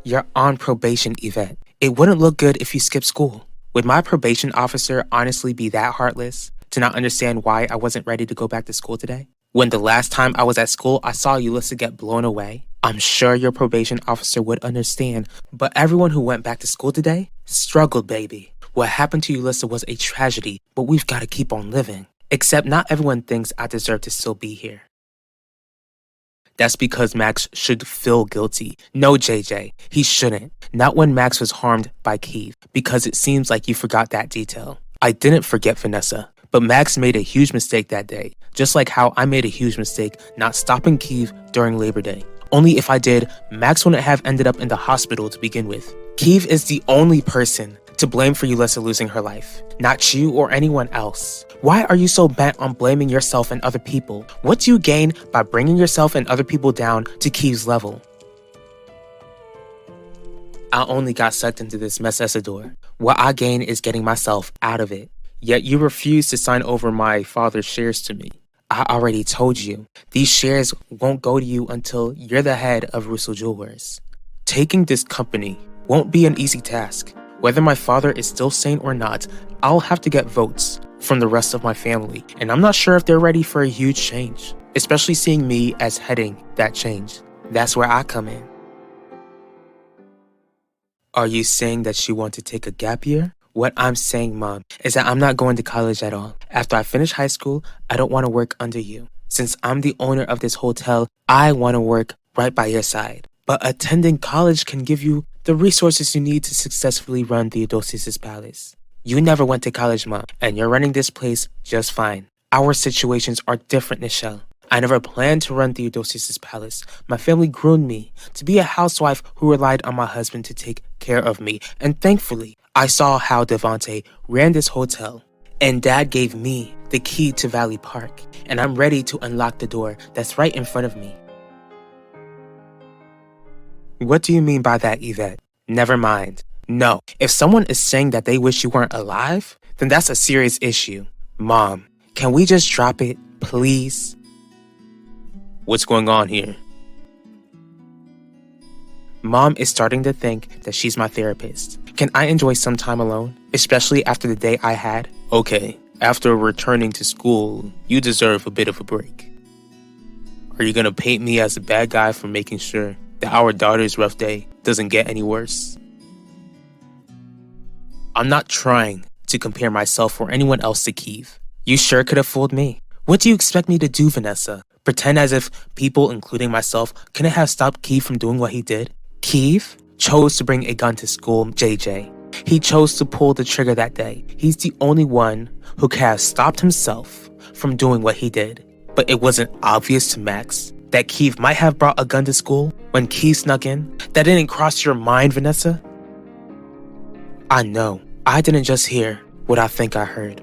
You're on probation, Yvette. It wouldn't look good if you skipped school. Would my probation officer honestly be that heartless to not understand why I wasn't ready to go back to school today? When the last time I was at school, I saw Ulissa get blown away. I'm sure your probation officer would understand, but everyone who went back to school today struggled, baby. What happened to Ulissa was a tragedy, but we've got to keep on living. Except not everyone thinks I deserve to still be here. That's because Max should feel guilty. No, JJ, he shouldn't. Not when Max was harmed by Keith, because it seems like you forgot that detail. I didn't forget, Vanessa, but Max made a huge mistake that day, just like how I made a huge mistake not stopping Keith during Labor Day. Only if I did, Max wouldn't have ended up in the hospital to begin with. Keith is the only person to blame for Ulissa losing her life, not you or anyone else. Why are you so bent on blaming yourself and other people? What do you gain by bringing yourself and other people down to Keith's level? I only got sucked into this mess, Isidore. What I gain is getting myself out of it. Yet you refuse to sign over my father's shares to me. I already told you, these shares won't go to you until you're the head of Russo Jewelers. Taking this company won't be an easy task. Whether my father is still sane or not, I'll have to get votes from the rest of my family, and I'm not sure if they're ready for a huge change, especially seeing me as heading that change. That's where I come in. Are you saying that you want to take a gap year? What I'm saying, Mom, is that I'm not going to college at all. After I finish high school, I don't want to work under you. Since I'm the owner of this hotel, I want to work right by your side. But attending college can give you the resources you need to successfully run Theodosius' palace. You never went to college, Mom, and you're running this place just fine. Our situations are different, Nichelle. I never planned to run Theodosius' palace. My family groomed me to be a housewife who relied on my husband to take care of me. And thankfully, I saw how Devante ran this hotel. And Dad gave me the key to Valley Park. And I'm ready to unlock the door that's right in front of me. What do you mean by that, Yvette? Never mind. No, if someone is saying that they wish you weren't alive, then that's a serious issue. Mom, can we just drop it, please? What's going on here? Mom is starting to think that she's my therapist. Can I enjoy some time alone, especially after the day I had? Okay, after returning to school, you deserve a bit of a break. Are you gonna paint me as a bad guy for making sure that our daughter's rough day doesn't get any worse? I'm not trying to compare myself or anyone else to Keith. You sure could have fooled me. What do you expect me to do, Vanessa? Pretend as if people, including myself, couldn't have stopped Keith from doing what he did? Keith chose to bring a gun to school, JJ. He chose to pull the trigger that day. He's the only one who could have stopped himself from doing what he did. But it wasn't obvious to Max that Keith might have brought a gun to school when Keith snuck in? That didn't cross your mind, Vanessa? I know. I didn't just hear what I think I heard.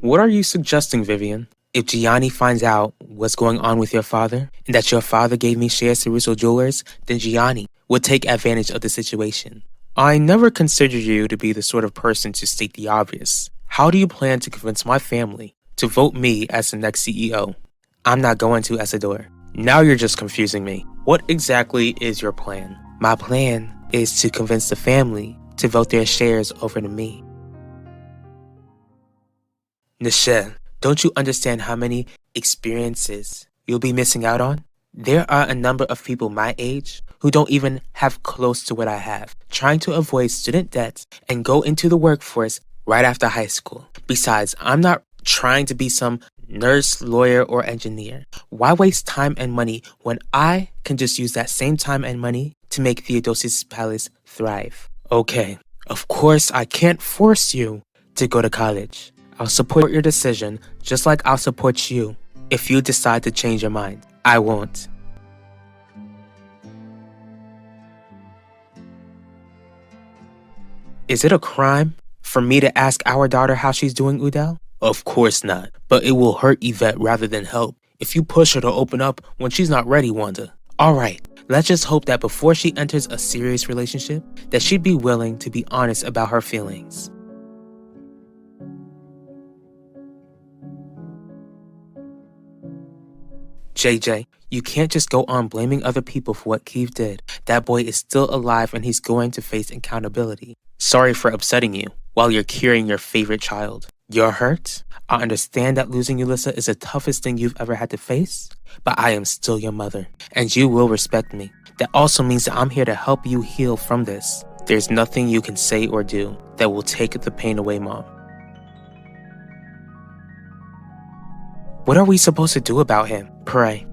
What are you suggesting, Vivian? If Gianni finds out what's going on with your father and that your father gave me shares to Russo Jewelers, then Gianni would take advantage of the situation. I never considered you to be the sort of person to state the obvious. How do you plan to convince my family to vote me as the next CEO? I'm not going to, Isidore. Now you're just confusing me. What exactly is your plan? My plan is to convince the family to vote their shares over to me. Nichelle, don't you understand how many experiences you'll be missing out on? There are a number of people my age who don't even have close to what I have, trying to avoid student debts and go into the workforce right after high school. Besides, I'm not trying to be some nurse, lawyer, or engineer. Why waste time and money when I can just use that same time and money to make Theodosius' palace thrive? Okay, of course I can't force you to go to college. I'll support your decision just like I'll support you if you decide to change your mind. I won't. Is it a crime for me to ask our daughter how she's doing, Udell? Of course not, but it will hurt Yvette rather than help if you push her to open up when she's not ready, Wanda. Alright, let's just hope that before she enters a serious relationship, that she'd be willing to be honest about her feelings. JJ, you can't just go on blaming other people for what Keith did. That boy is still alive and he's going to face accountability. Sorry for upsetting you while you're curing your favorite child. You're hurt? I understand that losing Ulissa is the toughest thing you've ever had to face, but I am still your mother, and you will respect me. That also means that I'm here to help you heal from this. There's nothing you can say or do that will take the pain away, Mom. What are we supposed to do about him? Pray.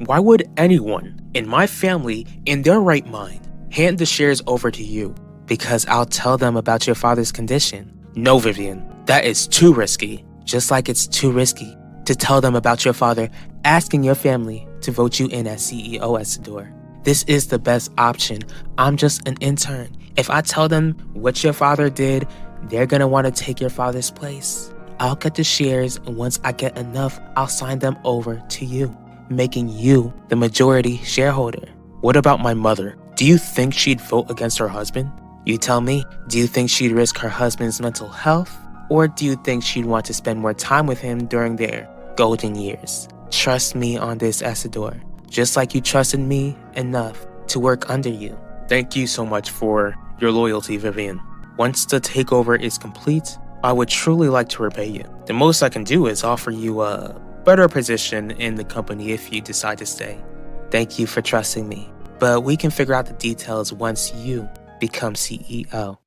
Why would anyone in my family, in their right mind, hand the shares over to you? Because I'll tell them about your father's condition. No, Vivian, that is too risky. Just like it's too risky to tell them about your father asking your family to vote you in as CEO, Isidore. This is the best option. I'm just an intern. If I tell them what your father did, they're gonna want to take your father's place. I'll get the shares, and once I get enough, I'll sign them over to you, making you the majority shareholder. What about my mother? Do you think she'd vote against her husband? You tell me, do you think she'd risk her husband's mental health? Or do you think she'd want to spend more time with him during their golden years? Trust me on this, Isidore, just like you trusted me enough to work under you. Thank you so much for your loyalty, Vivian. Once the takeover is complete, I would truly like to repay you. The most I can do is offer you a better position in the company if you decide to stay. Thank you for trusting me, but we can figure out the details once you become CEO.